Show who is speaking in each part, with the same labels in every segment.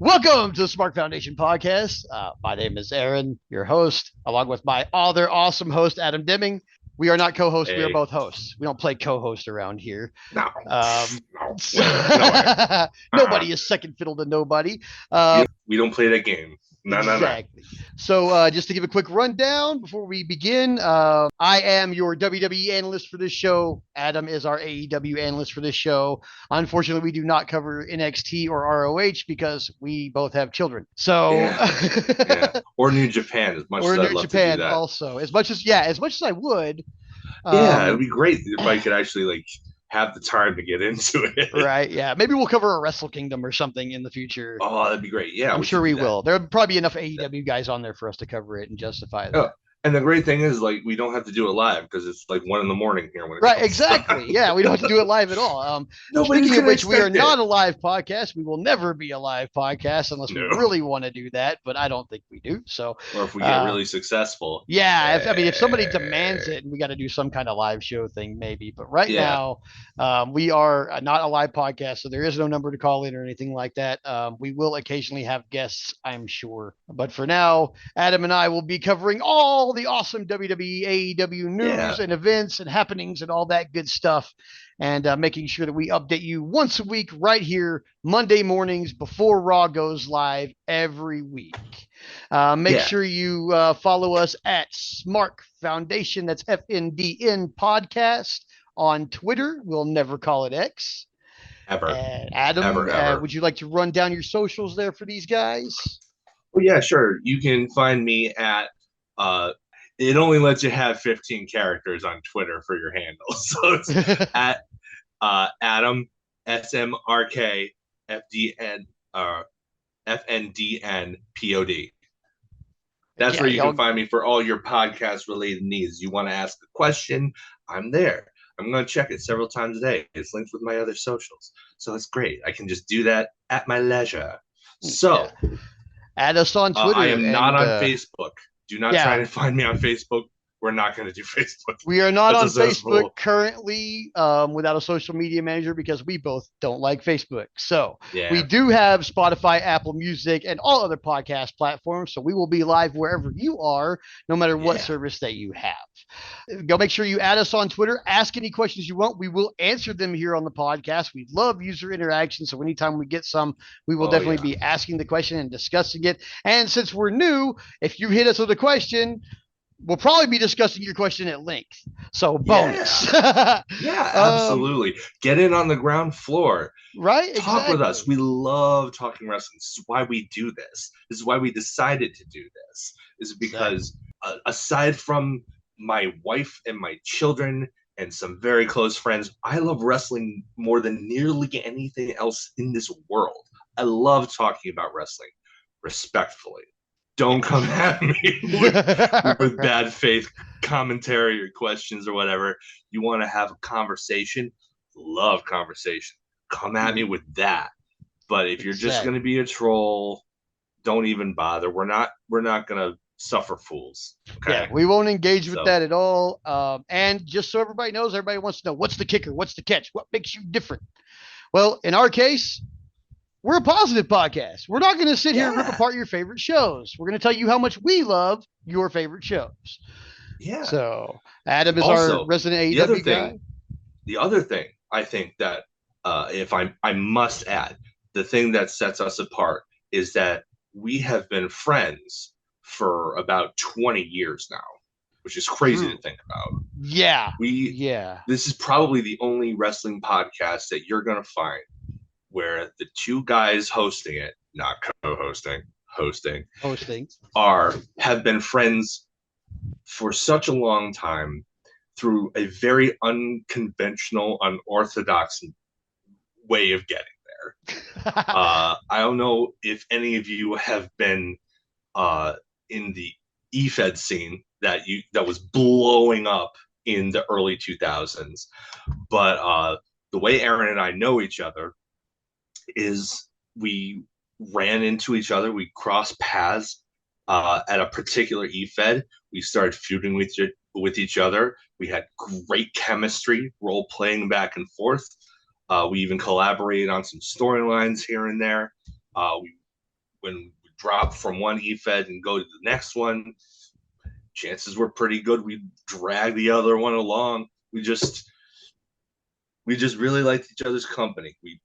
Speaker 1: Welcome to the Smark Foundation podcast. My name is Aaron, your host, along with my other awesome host, Adam Deming. We are not co-hosts. We are
Speaker 2: Hey,
Speaker 1: both hosts. We don't play co-host around here.
Speaker 2: no,
Speaker 1: Um,
Speaker 2: no way, no way. Uh-uh.
Speaker 1: Nobody is second fiddle to nobody. Uh,
Speaker 2: We don't play that game. No, no, no.
Speaker 1: exactly. So just to give a quick rundown before we begin, I am your WWE analyst for this show. Adam is our AEW analyst for this show. Unfortunately, we do not cover NXT or ROH because we both have children. So,
Speaker 2: Yeah, yeah. Or New Japan, as much
Speaker 1: or
Speaker 2: as I'd
Speaker 1: New
Speaker 2: love to do
Speaker 1: Japan
Speaker 2: that.
Speaker 1: also. As much as I would.
Speaker 2: Yeah, it'd
Speaker 1: Um,
Speaker 2: be great if I could actually have the time to get into it.
Speaker 1: right? Yeah, maybe we'll cover a Wrestle Kingdom or something in the future.
Speaker 2: Oh, that'd be great. Yeah,
Speaker 1: I'm
Speaker 2: we
Speaker 1: sure
Speaker 2: should
Speaker 1: we
Speaker 2: do that.
Speaker 1: will. There'll probably be enough AEW guys on there for us to cover it and justify
Speaker 2: Oh,
Speaker 1: that.
Speaker 2: and the great thing is, we don't have to do it live because it's like 1 a.m. here when it
Speaker 1: Right,
Speaker 2: comes
Speaker 1: exactly.
Speaker 2: on.
Speaker 1: Yeah, we don't have to do it live at all.
Speaker 2: Nobody's
Speaker 1: Speaking of
Speaker 2: gonna
Speaker 1: which, we are
Speaker 2: expect it.
Speaker 1: not a live podcast. We will never be a live podcast unless we
Speaker 2: No.
Speaker 1: really want to do that, but I don't think we do. So,
Speaker 2: Or if we get
Speaker 1: uh,
Speaker 2: really successful.
Speaker 1: yeah, if somebody demands
Speaker 2: eh,
Speaker 1: it, we got to do some kind of live show thing, maybe. But right
Speaker 2: yeah,
Speaker 1: now, we are not a live podcast, so there is no number to call in or anything like that. We will occasionally have guests, I'm sure. But for now, Adam and I will be covering all the awesome WWE, AEW
Speaker 2: yeah.
Speaker 1: news and events and happenings and all that good stuff, and making sure that we update you once a week right here, Monday mornings before Raw goes live every week. Make
Speaker 2: Yeah,
Speaker 1: sure you follow us at Smark Foundation. That's FNDN Podcast on Twitter. We'll never call it X.
Speaker 2: ever,
Speaker 1: And Adam,
Speaker 2: ever, ever.
Speaker 1: would you like to run down your socials there for these guys?
Speaker 2: Well, yeah, sure. You can find me at uh it only lets you have 15 characters on Twitter for your handle. So it's at Adam SMRK FDN FNDNPOD. That's
Speaker 1: Yeah,
Speaker 2: where you can
Speaker 1: y'all.
Speaker 2: find me for all your podcast related needs. You want to ask a question, I'm there. I'm going to check it several times a day. It's linked with my other socials. So it's great. I can just do that at my leisure.
Speaker 1: Yeah,
Speaker 2: So,
Speaker 1: add us on
Speaker 2: I
Speaker 1: Twitter
Speaker 2: am not
Speaker 1: and
Speaker 2: on Facebook. Do not try
Speaker 1: yeah,
Speaker 2: to find me on Facebook. We're not going to do Facebook.
Speaker 1: we are not
Speaker 2: That's
Speaker 1: on
Speaker 2: a
Speaker 1: Facebook
Speaker 2: cesspool.
Speaker 1: currently without a social media manager because we both don't like Facebook. So we
Speaker 2: Yeah.
Speaker 1: do have Spotify, Apple Music, and all other podcast platforms. So we will be live wherever you are, no matter what
Speaker 2: Yeah.
Speaker 1: service that you have. Go make sure you add us on Twitter. Ask any questions you want. We will answer them here on the podcast. We love user interaction. So anytime we get some, we will
Speaker 2: Oh,
Speaker 1: definitely
Speaker 2: yeah.
Speaker 1: be asking the question and discussing it. And since we're new, if you hit us with a question, we'll probably be discussing your question at length. So bonus.
Speaker 2: Yeah. Yeah, absolutely. Get in on the ground floor.
Speaker 1: Right?
Speaker 2: Talk with us.
Speaker 1: Exactly.
Speaker 2: We love talking wrestling. This is why we do this. This is why we decided to do this. Is
Speaker 1: Exactly.
Speaker 2: because aside from my wife and my children and some very close friends, I love wrestling more than nearly anything else in this world. I love talking about wrestling respectfully. Don't come at me with
Speaker 1: Right.
Speaker 2: bad faith commentary or questions or whatever. You want to have a conversation? Love conversation. Come at me with that. But if you're just going to
Speaker 1: Exactly.
Speaker 2: be a troll, don't even bother. We're not going to suffer fools.
Speaker 1: Yeah,
Speaker 2: Okay?
Speaker 1: we won't engage with
Speaker 2: So,
Speaker 1: that at all. And just so everybody knows, everybody wants to know what's the kicker? What's the catch? What makes you different? Well, in our case, we're a positive podcast. We're not going to sit here and rip
Speaker 2: yeah.
Speaker 1: apart your favorite shows. We're going to tell you how much we love your favorite shows.
Speaker 2: Yeah.
Speaker 1: So, Adam is our
Speaker 2: Also,
Speaker 1: resident
Speaker 2: the other
Speaker 1: AEW guy.
Speaker 2: thing, the other thing I think that if I must add, the thing that sets us apart is that we have been friends for about 20 years now, which is crazy to
Speaker 1: True.
Speaker 2: think about.
Speaker 1: Yeah.
Speaker 2: We
Speaker 1: Yeah.
Speaker 2: This is probably the only wrestling podcast that you're going to find where the two guys hosting it, not co-hosting, hosting,
Speaker 1: Hosting.
Speaker 2: have been friends for such a long time through a very unconventional, unorthodox way of getting there. I don't know if any of you have been in the EFED scene that was blowing up in the early 2000s, but the way Aaron and I know each other is we ran into each other, we crossed paths at a particular EFED. We started feuding with each other. We had great chemistry, role playing back and forth. We even collaborated on some storylines here and there. We when we drop from one EFED and go to the next one, chances were pretty good we'd drag the other one along. We just really liked each other's company. We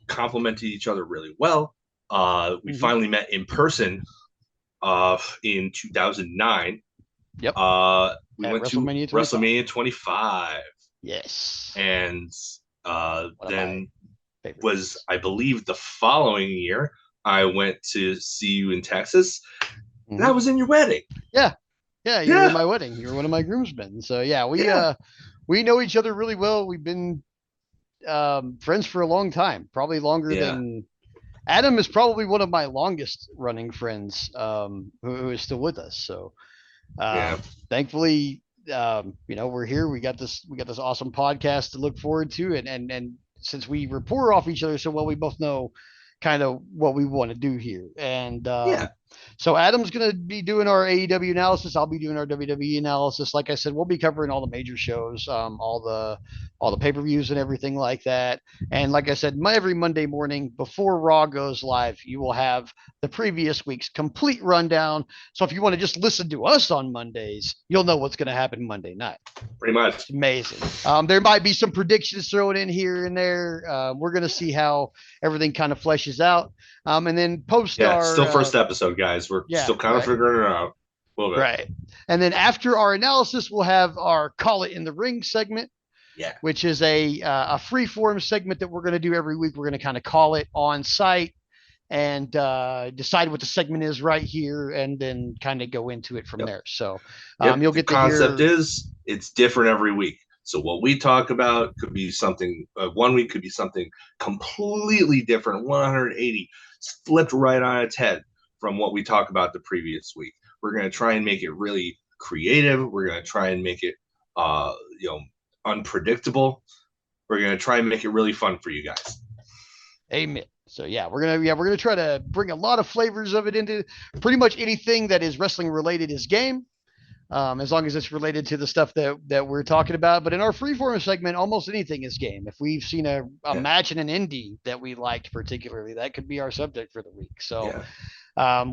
Speaker 2: complimented each other really well. We finally met in person in 2009.
Speaker 1: Yep.
Speaker 2: We
Speaker 1: At
Speaker 2: went
Speaker 1: WrestleMania
Speaker 2: to WrestleMania 25.
Speaker 1: Yes.
Speaker 2: And then was,
Speaker 1: favorites.
Speaker 2: I believe, the following year, I went to see you in Texas, and I was in your wedding.
Speaker 1: Yeah. Yeah, you were in my wedding. You were one of my groomsmen. So yeah, we know each other really well. We've been friends for a long time, probably longer than Adam is probably one of my longest running friends who is still with us. So thankfully, we're here. We got this awesome podcast to look forward to, and since we rapport off each other so well, we both know kind of what we want to do here. And so Adam's going to be doing our AEW analysis. I'll be doing our WWE analysis. Like I said, we'll be covering all the major shows, all the pay-per-views and everything like that. And like I said, every Monday morning before Raw goes live, you will have the previous week's complete rundown. So if you want to just listen to us on Mondays, you'll know what's going to happen Monday night.
Speaker 2: Pretty much.
Speaker 1: It's amazing. There might be some predictions thrown in here and there. We're going to see how everything kind of fleshes out. And then post our
Speaker 2: still first episode, guys. We're still kind of figuring it out a little bit.
Speaker 1: Right. And then after our analysis, we'll have our Call It in the Ring segment.
Speaker 2: Yeah.
Speaker 1: Which is a free form segment that we're going to do every week. We're going to kind of call it on site and decide what the segment is right here, and then kind of go into it from there. So you'll get
Speaker 2: the concept is it's different every week. So what we talk about could be something, 1 week could be something completely different, 180, flipped right on its head from what we talk about the previous week. We're going to try and make it really creative. We're going to try and make it, unpredictable. We're going to try and make it really fun for you guys.
Speaker 1: Amen. So we're gonna try to bring a lot of flavors of it into pretty much anything that is wrestling related is game. As long as it's related to the stuff that we're talking about. But in our freeform segment, almost anything is game. If we've seen a match in an indie that we liked particularly, that could be our subject for the week. So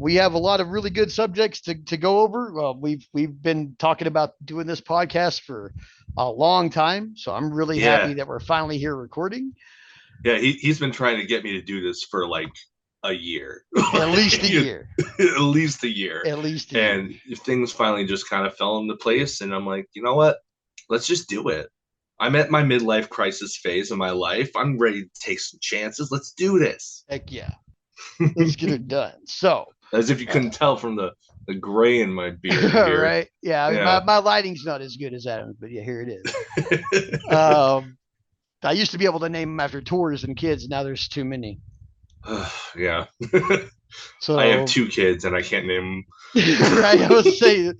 Speaker 1: we have a lot of really good subjects to go over. We've been talking about doing this podcast for a long time. So I'm really happy that we're finally here recording.
Speaker 2: Yeah, he's been trying to get me to do this for like a year.
Speaker 1: At least a year.
Speaker 2: At least a year.
Speaker 1: And
Speaker 2: things finally just kind of fell into place. And I'm like, you know what? Let's just do it. I'm at my midlife crisis phase of my life. I'm ready to take some chances. Let's do this.
Speaker 1: Heck yeah. Let's get it done. So,
Speaker 2: as if you couldn't tell from the gray in my beard.
Speaker 1: Right. Yeah. My lighting's not as good as Adam's, but here it is. I used to be able to name them after tours and kids. Now there's too many.
Speaker 2: Yeah.
Speaker 1: So
Speaker 2: I have 2 kids and I can't name them.
Speaker 1: Right. I was saying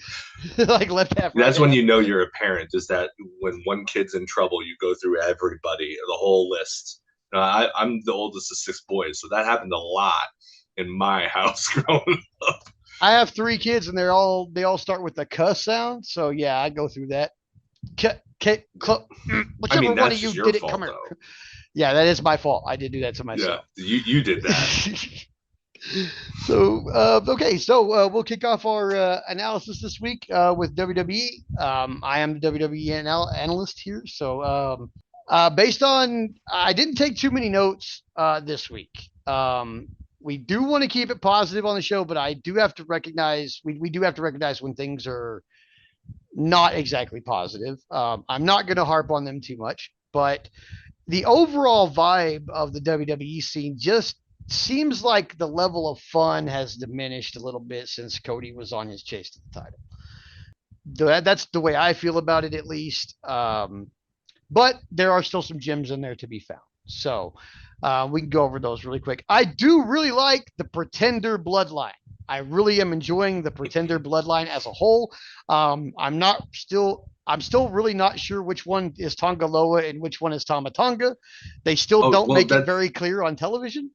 Speaker 1: like left half.
Speaker 2: That's when you know you're a parent, is that when one kid's in trouble, you go through everybody, the whole list. I'm the oldest of 6 boys, so that happened a lot in my house growing up.
Speaker 1: I have 3 kids and they all start with the cuss sound. So I go through that. Whichever one of you did it, come here. Yeah, that is my fault. I did do that to myself.
Speaker 2: Yeah, you did that.
Speaker 1: So we'll kick off our analysis this week with WWE. I am the WWE analyst here. So based on, I didn't take too many notes this week. We do want to keep it positive on the show, but I do have to recognize, we do have to recognize when things are not exactly positive. I'm not going to harp on them too much, but the overall vibe of the WWE scene just seems like the level of fun has diminished a little bit since Cody was on his chase to the title. That's the way I feel about it, at least. But there are still some gems in there to be found. So we can go over those really quick. I do really like the Pretender bloodline. I really am enjoying the Pretender bloodline as a whole. I'm still really not sure which one is Tonga Loa and which one is Tama Tonga. They still don't make it very clear on television.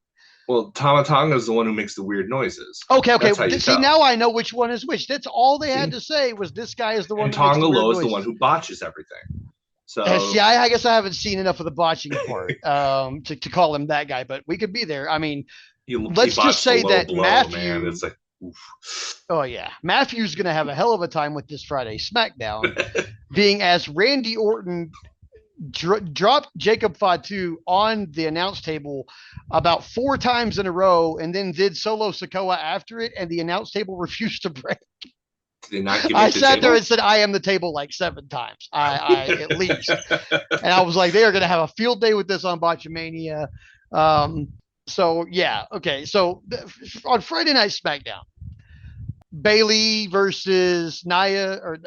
Speaker 2: Well, Tama Tonga is the one who makes the weird noises.
Speaker 1: Okay. See, now I know which one is which. That's all they had to say was this guy is the one.
Speaker 2: And Tonga Loa is the one who botches everything. So
Speaker 1: I guess I haven't seen enough of the botching part to call him that guy, but we could be there. I mean,
Speaker 2: he
Speaker 1: let's just
Speaker 2: botched a
Speaker 1: say
Speaker 2: low
Speaker 1: that
Speaker 2: blow, man. It's like, oof.
Speaker 1: Oh yeah, Matthew's going to have a hell of a time with this Friday SmackDown, being as Randy Orton dropped Jacob Fatu on the announce table about 4 times in a row, and then did Solo Sikoa after it, and the announce table refused to break.
Speaker 2: Did they not give
Speaker 1: I
Speaker 2: it the
Speaker 1: sat there
Speaker 2: table?
Speaker 1: and said, "I am the table" like 7 times. I at least, and I was like, they are going to have a field day with this on Botchamania. Um, so yeah, okay. So on Friday Night SmackDown, Bailey versus Nia, or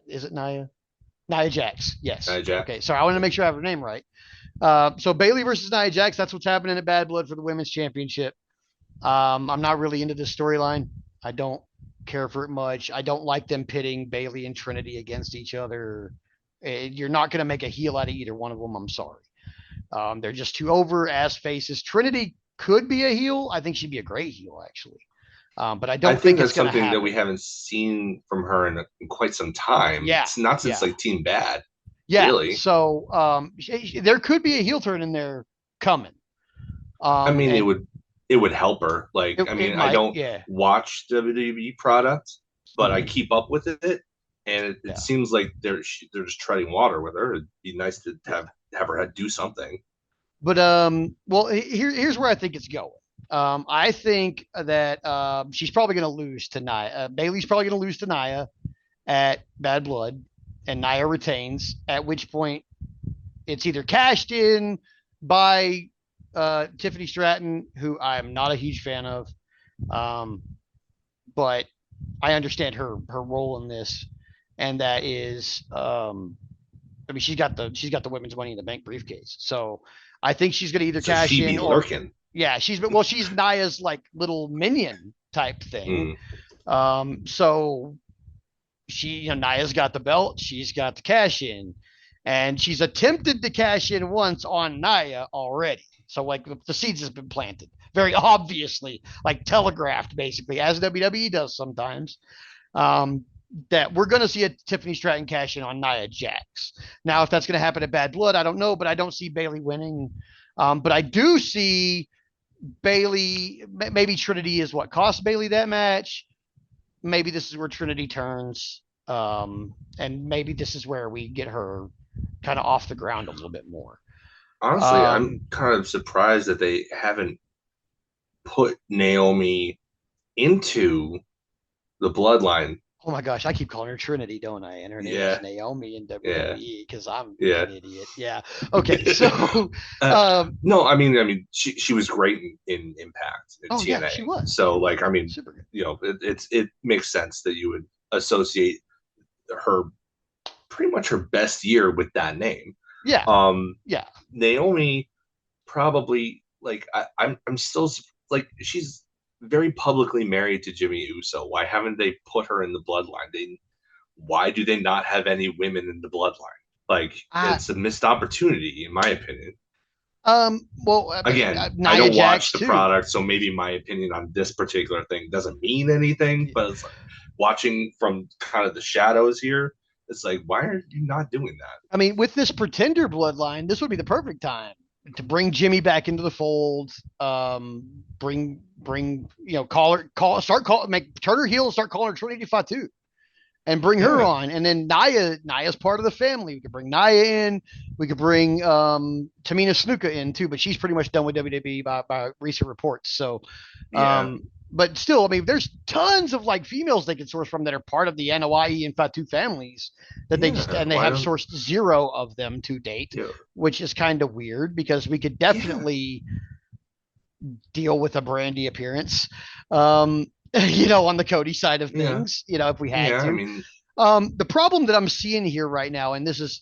Speaker 1: is it Nia? Nia Jax. Yes.
Speaker 2: Jack.
Speaker 1: Okay. Sorry, I want to make sure I have her name right. So Bailey versus Nia Jax. That's what's happening at Bad Blood for the women's championship. I'm not really into this storyline. I don't care for it much. I don't like them pitting Bailey and Trinity against each other. You're not going to make a heel out of either one of them. I'm sorry. They're just too over ass faces. Trinity could be a heel. I think she'd be a great heel, actually. But I don't
Speaker 2: think
Speaker 1: think it's
Speaker 2: that's
Speaker 1: going to
Speaker 2: something that
Speaker 1: happen.
Speaker 2: we haven't seen from her in quite some time.
Speaker 1: Yeah.
Speaker 2: It's not since
Speaker 1: Yeah.
Speaker 2: like Team Bad,
Speaker 1: Yeah.
Speaker 2: really.
Speaker 1: So there could be a heel turn in there coming.
Speaker 2: I mean,
Speaker 1: And
Speaker 2: it would help her. Like, I
Speaker 1: it
Speaker 2: mean, I
Speaker 1: might.
Speaker 2: don't
Speaker 1: Yeah.
Speaker 2: watch WWE product, but I
Speaker 1: Mhm.
Speaker 2: keep up with it, and it
Speaker 1: Yeah.
Speaker 2: seems like they're just treading water with her. It'd be nice to have her do something.
Speaker 1: But well, here's where I think it's going. I think that she's probably going to lose to Nia. Bailey's probably going to lose to Nia at Bad Blood, and Nia retains. At which point, it's either cashed in by Tiffany Stratton, who I'm not a huge fan of, um, but I understand her role in this, and that is, I mean, she's got the women's Money in the Bank briefcase, so I think she's going to either
Speaker 2: So
Speaker 1: cash
Speaker 2: she
Speaker 1: in
Speaker 2: be
Speaker 1: or
Speaker 2: lurking.
Speaker 1: yeah, she's Nia's like little minion type thing.
Speaker 2: Mm.
Speaker 1: So Nia's got the belt, she's got the cash in, and she's attempted to cash in once on Nia already. So like the seeds has been planted very obviously, like telegraphed basically, as WWE does sometimes. Um, that we're going to see a Tiffany Stratton cash in on Nia Jax. Now, if that's going to happen at Bad Blood, I don't know, but I don't see Bailey winning. But I do see Bailey. Maybe Trinity is what cost Bailey that match. Maybe this is where Trinity turns, and maybe this is where we get her kind of off the ground a little bit more.
Speaker 2: Honestly, I'm kind of surprised that they haven't put Naomi into the bloodline.
Speaker 1: Oh my gosh, I keep calling her Trinity, don't I? And her name is Naomi in WWE because I'm an idiot. Yeah. Okay. So,
Speaker 2: no, I mean, she was great in Impact in TNA.
Speaker 1: Yeah, she was.
Speaker 2: So, like, I mean,
Speaker 1: super good.
Speaker 2: It makes sense that you would associate her pretty much her best year with that name.
Speaker 1: Yeah. Yeah.
Speaker 2: Naomi probably like I'm still like she's very publicly married to Jimmy Uso. Why haven't they put her in the bloodline? Why do they not have any women in the bloodline? Like it's a missed opportunity, in my opinion.
Speaker 1: Well,
Speaker 2: again, I don't watch the product, so maybe my opinion on this particular thing doesn't mean anything. But it's like watching from kind of the shadows here. It's like, why are you not doing that?
Speaker 1: I mean, with this pretender bloodline, this would be the perfect time to bring Jimmy back into the fold. Bring turn her heel and start calling her Trinity Fatu, and bring her on. And then Nia's part of the family. We could bring Nia in. We could bring Tamina Snuka in too, but she's pretty much done with WWE by recent reports. So, but still, I mean, there's tons of like females they can source from that are part of the Anoa'i and Fatu families that they have sourced 0 of them to date, which is kind of weird because we could definitely deal with a Brandy appearance, on the Cody side of things, if we had to.
Speaker 2: I mean,
Speaker 1: the problem that I'm seeing here right now, and this is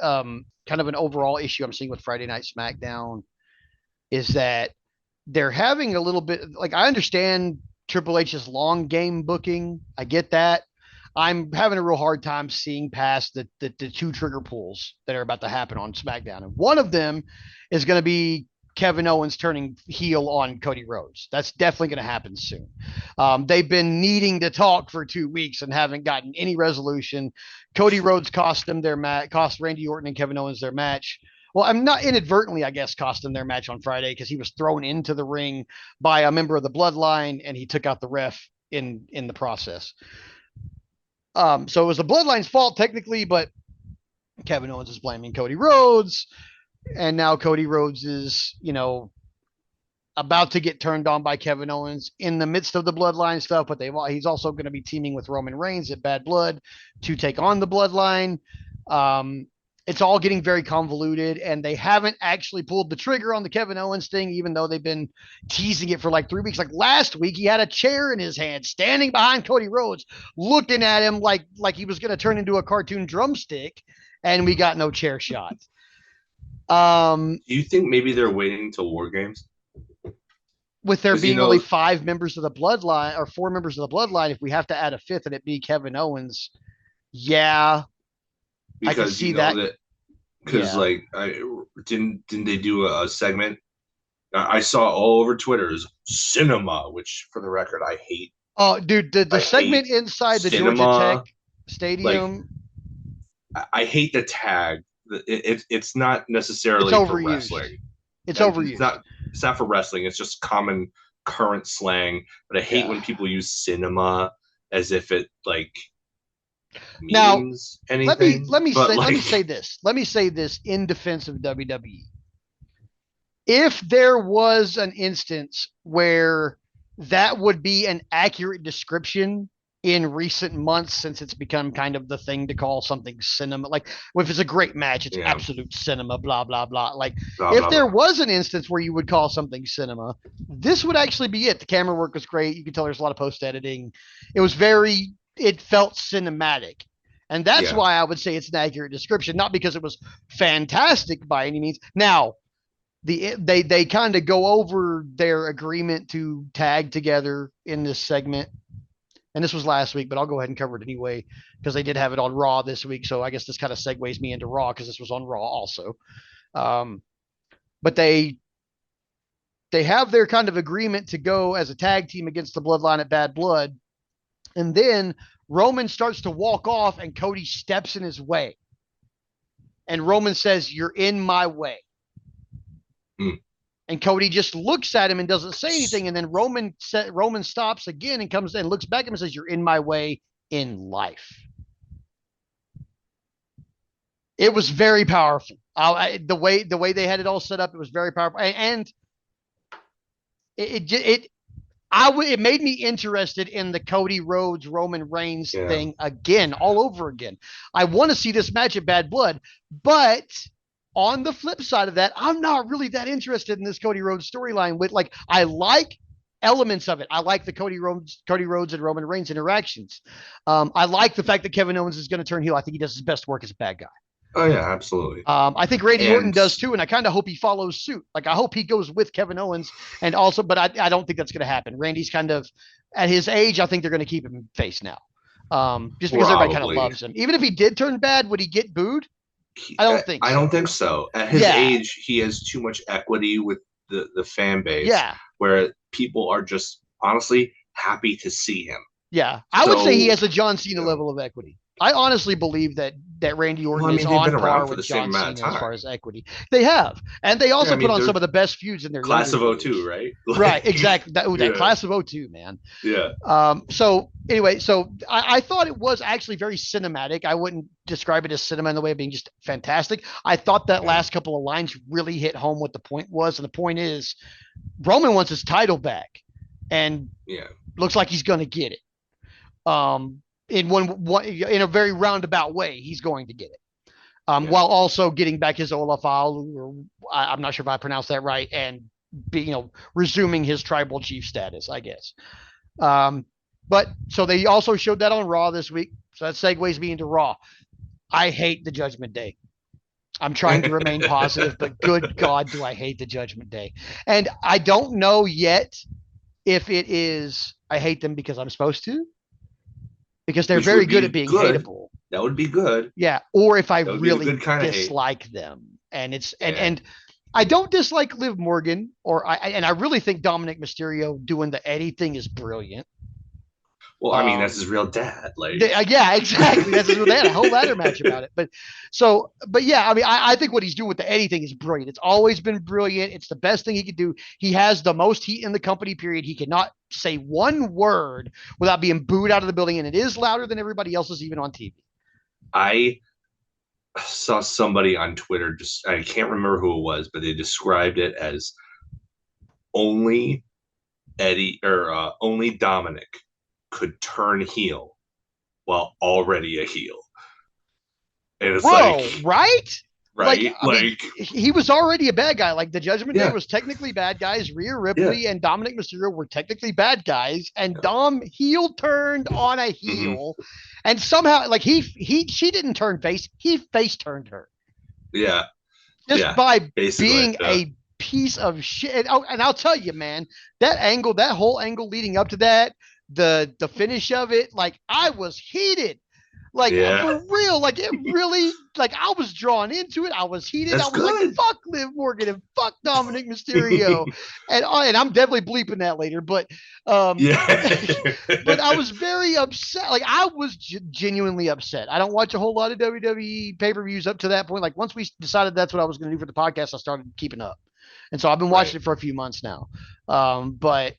Speaker 1: kind of an overall issue I'm seeing with Friday Night SmackDown, is that they're having a little bit like, I understand Triple H's long game booking. I get that. I'm having a real hard time seeing past the 2 trigger pulls that are about to happen on SmackDown. And one of them is going to be Kevin Owens turning heel on Cody Rhodes. That's definitely going to happen soon. They've been needing to talk for 2 weeks and haven't gotten any resolution. Cody Rhodes cost Randy Orton and Kevin Owens their match. well, I'm not inadvertently, I guess, cost them their match on Friday because he was thrown into the ring by a member of the Bloodline and he took out the ref in the process. So it was the Bloodline's fault technically, but Kevin Owens is blaming Cody Rhodes, and now Cody Rhodes is, about to get turned on by Kevin Owens in the midst of the Bloodline stuff, but he's also going to be teaming with Roman Reigns at Bad Blood to take on the Bloodline. It's all getting very convoluted, and they haven't actually pulled the trigger on the Kevin Owens thing, even though they've been teasing it for like 3 weeks. Like last week, he had a chair in his hand, standing behind Cody Rhodes, looking at him like he was going to turn into a cartoon drumstick, and we got no chair shot.
Speaker 2: Do you think maybe they're waiting till War Games?
Speaker 1: With there being only 5 members of the Bloodline or 4 members of the Bloodline, if we have to add a 5th and it be Kevin Owens, yeah,
Speaker 2: because
Speaker 1: I can see that.
Speaker 2: Because like, didn't they do a segment? I saw all over Twitter's cinema, which for the record I hate.
Speaker 1: Oh, dude, the segment inside the cinema, Georgia Tech Stadium.
Speaker 2: Like, I hate the tag. It's not necessarily for wrestling.
Speaker 1: It's overused.
Speaker 2: It's not for wrestling. It's just common current slang. But I hate when people use cinema as if it like means anything.
Speaker 1: Let me say this. Let me say this in defense of WWE. If there was an instance where that would be an accurate description in recent months, since it's become kind of the thing to call something cinema, like if it's a great match, it's absolute cinema, blah, blah, blah. Like if there was an instance where you would call something cinema, this would actually be it. The camera work was great. You can tell there's a lot of post editing. It felt cinematic. And that's why I would say it's an accurate description, not because it was fantastic by any means. Now, they kind of go over their agreement to tag together in this segment. And this was last week, but I'll go ahead and cover it anyway because they did have it on Raw this week. So I guess this kind of segues me into Raw because this was on Raw also. But they have their kind of agreement to go as a tag team against the Bloodline at Bad Blood. And then Roman starts to walk off and Cody steps in his way. And Roman says, "You're in my way." And Cody just looks at him and doesn't say anything. And then Roman stops again and comes and looks back at him and says, "You're in my way in life." It was very powerful. The way they had it all set up, it was very powerful. And it made me interested in the Cody Rhodes Roman Reigns thing again, all over again. I want to see this match at Bad Blood, but on the flip side of that, I'm not really that interested in this Cody Rhodes storyline. I like elements of it. I like the Cody Rhodes and Roman Reigns interactions. I like the fact that Kevin Owens is going to turn heel. I think he does his best work as a bad guy.
Speaker 2: Oh yeah, absolutely.
Speaker 1: I think Randy Orton does too, and I kind of hope he follows suit. Like I hope he goes with Kevin Owens, and also, but I don't think that's going to happen. Randy's kind of at his age. I think they're going to keep him face now, just because everybody kind of loves him. Even if he did turn bad, would he get booed? I don't think so.
Speaker 2: I don't think so. At his age, he has too much equity with the fan base. Yeah, where people are just honestly happy to see him.
Speaker 1: Yeah, I would say he has a John Cena level of equity. I honestly believe that Randy Orton is on par with John Cena as far as equity. They have. And they also put on some of the best feuds in their
Speaker 2: class of 02, right?
Speaker 1: Right, exactly. That class of 02, man.
Speaker 2: Yeah.
Speaker 1: So anyway, I thought it was actually very cinematic. I wouldn't describe it as cinema in the way of being just fantastic. I thought that last couple of lines really hit home what the point was. And the point is Roman wants his title back. And looks like he's going to get it. In in a very roundabout way, he's going to get it, while also getting back his Olafal, or I'm not sure if I pronounced that right, and resuming his tribal chief status, I guess. But so they also showed that on Raw this week, so that segues me into Raw. I hate the Judgment Day. I'm trying to remain positive, but good God, do I hate the Judgment Day. And I don't know yet if it is I hate them because I'm supposed to. Because they're very good at being hateable.
Speaker 2: That would be good.
Speaker 1: Yeah. Or if I really dislike them. And and I don't dislike Liv Morgan, and I really think Dominic Mysterio doing the Eddie thing is brilliant.
Speaker 2: Well, I mean, that's his real dad. Like,
Speaker 1: Yeah, exactly. That's they had a whole ladder match about it. But yeah, I mean, I think what he's doing with the Eddie thing is brilliant. It's always been brilliant. It's the best thing he could do. He has the most heat in the company, period. He cannot say one word without being booed out of the building, and it is louder than everybody else's, even on TV.
Speaker 2: I saw somebody on Twitter, just I can't remember who it was, but they described it as only Eddie or only Dominic could turn heel while already a heel. And it's
Speaker 1: Bro,
Speaker 2: like,
Speaker 1: right? Like,
Speaker 2: right?
Speaker 1: I mean,
Speaker 2: Like,
Speaker 1: he was already a bad guy. Like, the Judgment Day
Speaker 2: yeah,
Speaker 1: was technically bad guys. Rhea
Speaker 2: yeah,
Speaker 1: Ripley and Dominic Mysterio were technically bad guys, and
Speaker 2: yeah.
Speaker 1: Dom heel turned on a
Speaker 2: Mm-hmm.
Speaker 1: heel, and somehow, like, she didn't turn face. He face turned her
Speaker 2: Yeah,
Speaker 1: just
Speaker 2: yeah,
Speaker 1: by
Speaker 2: basically.
Speaker 1: being
Speaker 2: Yeah.
Speaker 1: a piece of shit. And I'll tell you, man, that whole angle leading up to that, the finish of it, like, I was heated. Like,
Speaker 2: Yeah,
Speaker 1: for real, like, it really, like, I was drawn into it. I was heated. I
Speaker 2: that's
Speaker 1: was like,
Speaker 2: good.
Speaker 1: fuck Liv Morgan and fuck Dominic Mysterio. And I'm definitely bleeping that later, um
Speaker 2: Yeah.
Speaker 1: but I was very upset. Like, I was genuinely upset. I don't watch a whole lot of WWE pay-per-views up to that point. Like, once we decided that's what I was going to do for the podcast, I started keeping up. And so I've been
Speaker 2: Right.
Speaker 1: watching it for a few months now. But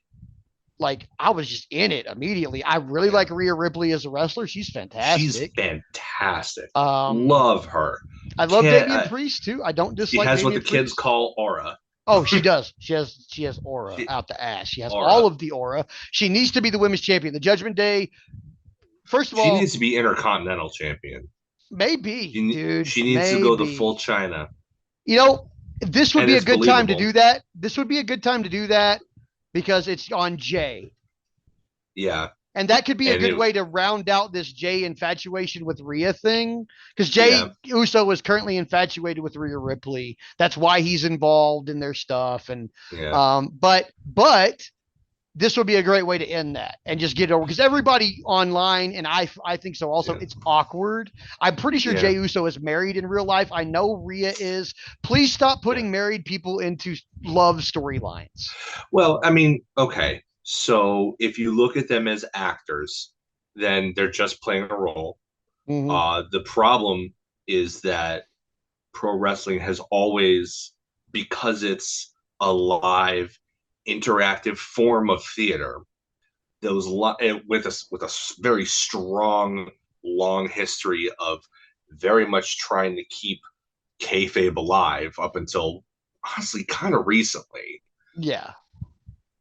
Speaker 1: like, I was just in it immediately. I really
Speaker 2: Yeah.
Speaker 1: like Rhea Ripley as a wrestler. She's
Speaker 2: She's
Speaker 1: fantastic.
Speaker 2: fantastic.
Speaker 1: Um,
Speaker 2: Love her.
Speaker 1: I love
Speaker 2: Can't
Speaker 1: Damian Priest too. I don't
Speaker 2: She
Speaker 1: dislike
Speaker 2: has what the
Speaker 1: Damian
Speaker 2: kids
Speaker 1: Priest.
Speaker 2: call aura.
Speaker 1: Oh, she does. She has aura
Speaker 2: She,
Speaker 1: out the ass. She has
Speaker 2: aura.
Speaker 1: all of the aura. She needs to be the women's champion. The Judgment Day. First of
Speaker 2: She
Speaker 1: all,
Speaker 2: needs to be intercontinental champion.
Speaker 1: maybe, dude,
Speaker 2: She needs to go the full
Speaker 1: maybe.
Speaker 2: China.
Speaker 1: You know, this would
Speaker 2: And
Speaker 1: be a
Speaker 2: it's
Speaker 1: good time to do
Speaker 2: believable.
Speaker 1: that. This would be a good time to do that because it's on Jay.
Speaker 2: Yeah.
Speaker 1: And that could be a
Speaker 2: And
Speaker 1: good way to round out this Jay infatuation with Rhea thing. Because
Speaker 2: yeah.
Speaker 1: Jay Uso is currently infatuated with Rhea Ripley. That's why he's involved in their stuff. And
Speaker 2: Yeah.
Speaker 1: but this would be a great way to end that and just get it over, because everybody online, and I think so also,
Speaker 2: Yeah.
Speaker 1: it's awkward. I'm pretty sure
Speaker 2: Yeah.
Speaker 1: Jay Uso is married in real life. I know Rhea is. Please stop putting married people into love storylines.
Speaker 2: Well, I mean, okay. So if you look at them as actors, then they're just playing a role.
Speaker 1: Mm-hmm.
Speaker 2: The problem is that pro wrestling has always, because it's a live, interactive form of theater, those with a very strong, long history of very much trying to keep kayfabe alive up until honestly kind of recently.
Speaker 1: Yeah.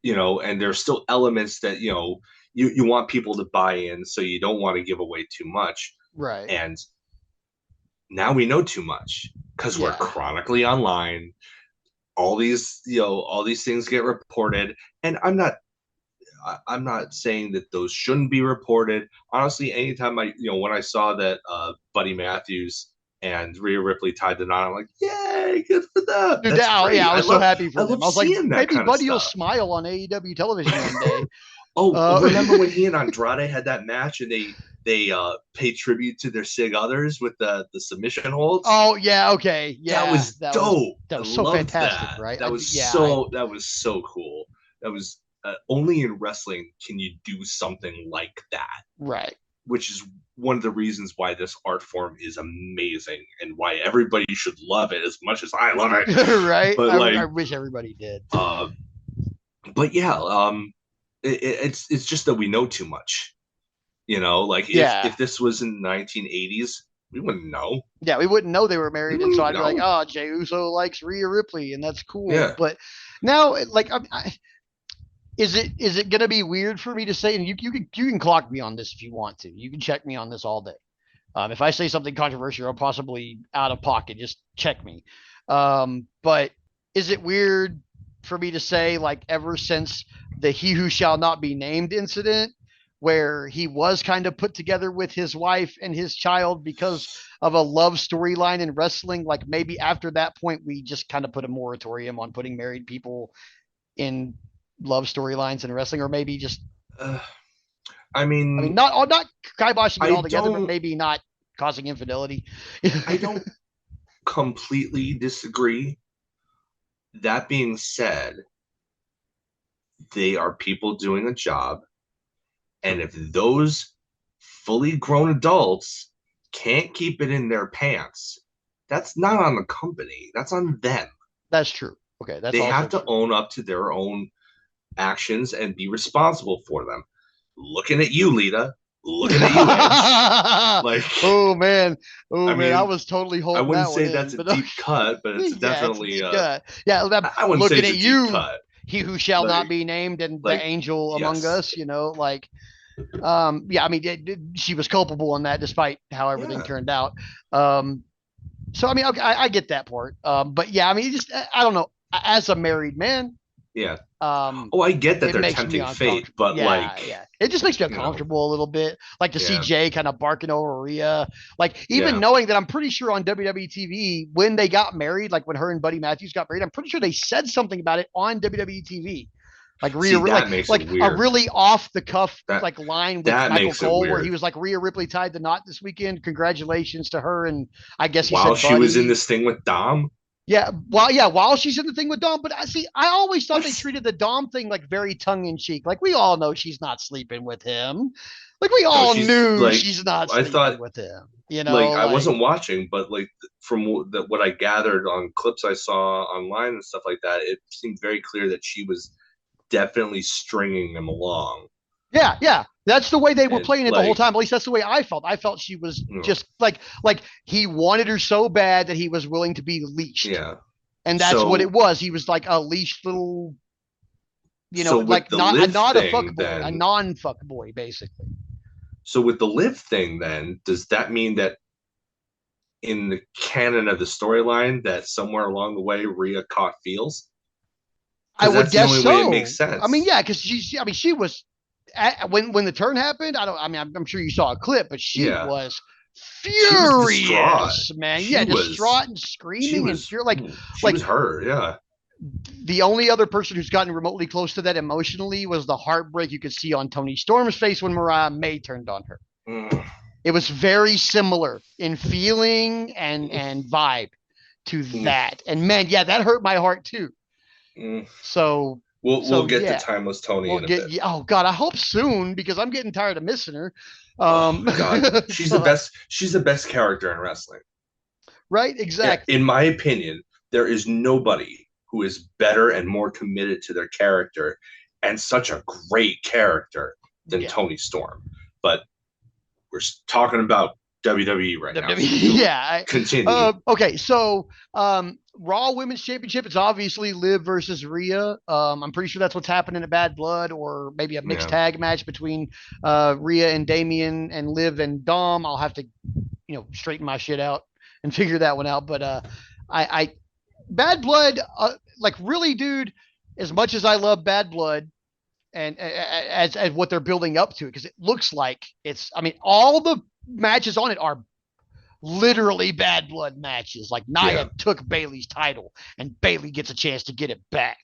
Speaker 2: And there's still elements that you want people to buy in, so you don't want to give away too much.
Speaker 1: Right.
Speaker 2: And now we know too much because we're
Speaker 1: Yeah.
Speaker 2: chronically online. All these things get reported, and I'm not saying that those shouldn't be reported. Honestly, anytime when I saw that Buddy Matthews and Rhea Ripley tied the knot, I'm like, yay, good for them.
Speaker 1: Dude,
Speaker 2: That's great.
Speaker 1: yeah, I was so happy
Speaker 2: I
Speaker 1: for them.
Speaker 2: love
Speaker 1: I was like,
Speaker 2: seeing that
Speaker 1: maybe
Speaker 2: kind of
Speaker 1: Buddy will
Speaker 2: stuff.
Speaker 1: smile on AEW television one day.
Speaker 2: Oh, remember when he and Andrade had that match and they paid tribute to their Sig Others with the submission holds?
Speaker 1: Oh yeah, okay, yeah,
Speaker 2: That was dope.
Speaker 1: that
Speaker 2: I
Speaker 1: was so
Speaker 2: loved
Speaker 1: fantastic,
Speaker 2: that.
Speaker 1: right?
Speaker 2: That was so cool. That was only in wrestling can you do something like that,
Speaker 1: right.
Speaker 2: which is one of the reasons why this art form is amazing and why everybody should love it as much as I love it.
Speaker 1: Right.
Speaker 2: But
Speaker 1: I wish everybody did.
Speaker 2: But yeah, it's just that we know too much. Like
Speaker 1: Yeah.
Speaker 2: if this was in the 1980s, we wouldn't know.
Speaker 1: Yeah, we wouldn't know they were
Speaker 2: We
Speaker 1: married, and so
Speaker 2: wouldn't
Speaker 1: I'd be like,
Speaker 2: know.
Speaker 1: "Oh, Jey Uso likes Rhea Ripley, and that's cool."
Speaker 2: Yeah.
Speaker 1: But now, like, is it gonna be weird for me to say? And you can clock me on this if you want to. You can check me on this all day. If I say something controversial or possibly out of pocket, just check me. But is it weird for me to say, like, ever since the "He Who Shall Not Be Named" incident, where he was kind of put together with his wife and his child because of a love storyline in wrestling, like, maybe after that point we just kind of put a moratorium on putting married people in love storylines in wrestling, or maybe just,
Speaker 2: Uh,
Speaker 1: I mean,
Speaker 2: mean,
Speaker 1: not kiboshing it
Speaker 2: I
Speaker 1: altogether, but
Speaker 2: don't,
Speaker 1: maybe not causing infidelity.
Speaker 2: I don't completely disagree. That being said, they are people doing a job, And if those fully grown adults can't keep it in their pants, that's not on the company. That's on them.
Speaker 1: That's true. Okay, that's
Speaker 2: They
Speaker 1: also
Speaker 2: have to
Speaker 1: true.
Speaker 2: own up to their own actions and be responsible for them. Looking at you, Lita. Looking at you, Edge. Like,
Speaker 1: oh man,
Speaker 2: I
Speaker 1: I
Speaker 2: mean,
Speaker 1: was totally
Speaker 2: I
Speaker 1: holding
Speaker 2: wouldn't
Speaker 1: that one
Speaker 2: say
Speaker 1: in,
Speaker 2: that's a
Speaker 1: but
Speaker 2: deep cut, but it's
Speaker 1: yeah, it's a
Speaker 2: definitely
Speaker 1: deep cut. Yeah,
Speaker 2: I wouldn't say
Speaker 1: looking
Speaker 2: it's
Speaker 1: at
Speaker 2: a deep
Speaker 1: you,
Speaker 2: cut.
Speaker 1: he who shall
Speaker 2: Like,
Speaker 1: not be named, and the angel among
Speaker 2: yes.
Speaker 1: us. Like, yeah, I mean, she was culpable in that, despite how everything turned out. So I mean, okay, I get that part. But yeah, I mean, just I don't know. As a married man,
Speaker 2: Yeah. Oh, I get that
Speaker 1: it
Speaker 2: they're
Speaker 1: makes me
Speaker 2: tempting fate,
Speaker 1: uncomfortable.
Speaker 2: but
Speaker 1: Yeah, it just makes me uncomfortable a little bit. Like to see Jay kind of barking over Rhea, like even knowing that I'm pretty sure on WWE TV when they got married, like when her and Buddy Matthews got married, I'm pretty sure they said something about it on WWE TV. Like Rhea,
Speaker 2: makes
Speaker 1: like
Speaker 2: it weird.
Speaker 1: A really off the cuff
Speaker 2: that,
Speaker 1: like line with Michael Cole, where he was like, "Rhea Ripley tied the knot this weekend. Congratulations to her." And I guess he
Speaker 2: while
Speaker 1: said
Speaker 2: she was in this thing with Dom.
Speaker 1: Yeah, while she's in the thing with Dom, but I always thought they treated the Dom thing like very tongue in cheek. Like we all know she's not sleeping with him. Like we all knew she's not sleeping with him.
Speaker 2: Like I wasn't watching, but like from what I gathered on clips I saw online and stuff like that, it seemed very clear that she was definitely stringing him along.
Speaker 1: Yeah. That's the way they were playing it the whole time. At least that's the way I felt. I felt she was just like he wanted her so bad that he was willing to be leashed.
Speaker 2: Yeah.
Speaker 1: And that's what it was. He was like a leashed little, like not a fuck boy, a non-fuck boy, basically.
Speaker 2: So with the Liv thing, then, does that mean that in the canon of the storyline that somewhere along the way Rhea caught feels?
Speaker 1: I would guess so.
Speaker 2: Way it makes sense.
Speaker 1: I mean, yeah, because she was when the turn happened. I'm sure you saw a clip, but she was furious, man. Distraught and screaming and furious. She
Speaker 2: was her. Yeah.
Speaker 1: The only other person who's gotten remotely close to that emotionally was the heartbreak you could see on Toni Storm's face when Mariah May turned on her. It was very similar in feeling and vibe to that. And man, yeah, that hurt my heart too. So
Speaker 2: we'll get to Timeless Toni in a bit.
Speaker 1: Oh God, I hope soon because I'm getting tired of missing her.
Speaker 2: God, she's the best. She's the best character in wrestling.
Speaker 1: Right? Exactly.
Speaker 2: In my opinion, there is nobody who is better and more committed to their character and such a great character than Toni Storm. But we're talking about WWE right now.
Speaker 1: So
Speaker 2: continue.
Speaker 1: Okay, so Raw Women's Championship, it's obviously Liv versus Rhea. I'm pretty sure that's what's happening at Bad Blood, or maybe a mixed tag match between Rhea and Damian and Liv and Dom. I'll have to, straighten my shit out and figure that one out. But I Bad Blood, like really, dude, as much as I love Bad Blood and as what they're building up to, because it looks like all the matches on it are literally Bad Blood matches. Like Nia took Bayley's title and Bayley gets a chance to get it back.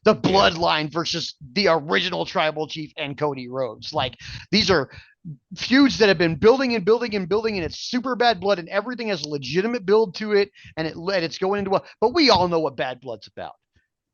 Speaker 1: The Bloodline versus the original Tribal Chief and Cody Rhodes. Like these are feuds that have been building and building and building, and it's super Bad Blood, and everything has a legitimate build to it, and it's going into but we all know what Bad Blood's about.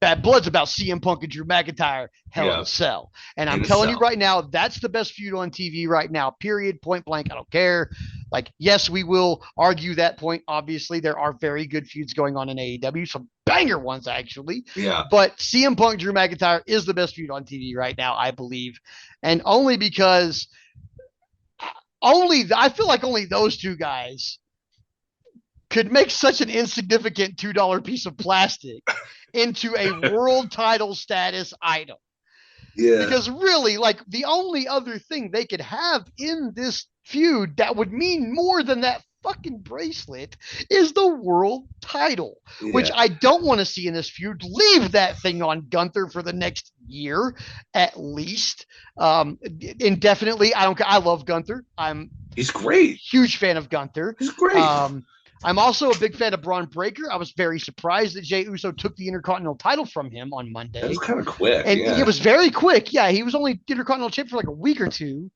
Speaker 1: Bad Blood's about CM Punk and Drew McIntyre, Hell in a Cell. And I'm telling you right now, that's the best feud on TV right now, period, point blank. I don't care. Like, yes, we will argue that point. Obviously, there are very good feuds going on in AEW, some banger ones, actually.
Speaker 2: Yeah.
Speaker 1: But CM Punk, Drew McIntyre is the best feud on TV right now, I believe. And only because I feel like only those two guys could make such an insignificant $2 piece of plastic into a world title status item.
Speaker 2: Yeah.
Speaker 1: Because really, like, the only other thing they could have in this feud that would mean more than that fucking bracelet is the world title, which I don't want to see in this feud. Leave that thing on Gunther for the next year, at least. Indefinitely. I love Gunther.
Speaker 2: He's great.
Speaker 1: Huge fan of Gunther.
Speaker 2: He's great.
Speaker 1: I'm also a big fan of Braun Breaker. I was very surprised that Jey Uso took the Intercontinental title from him on Monday.
Speaker 2: That was kind of quick.
Speaker 1: And it was very quick. Yeah, he was only Intercontinental champ for like a week or two.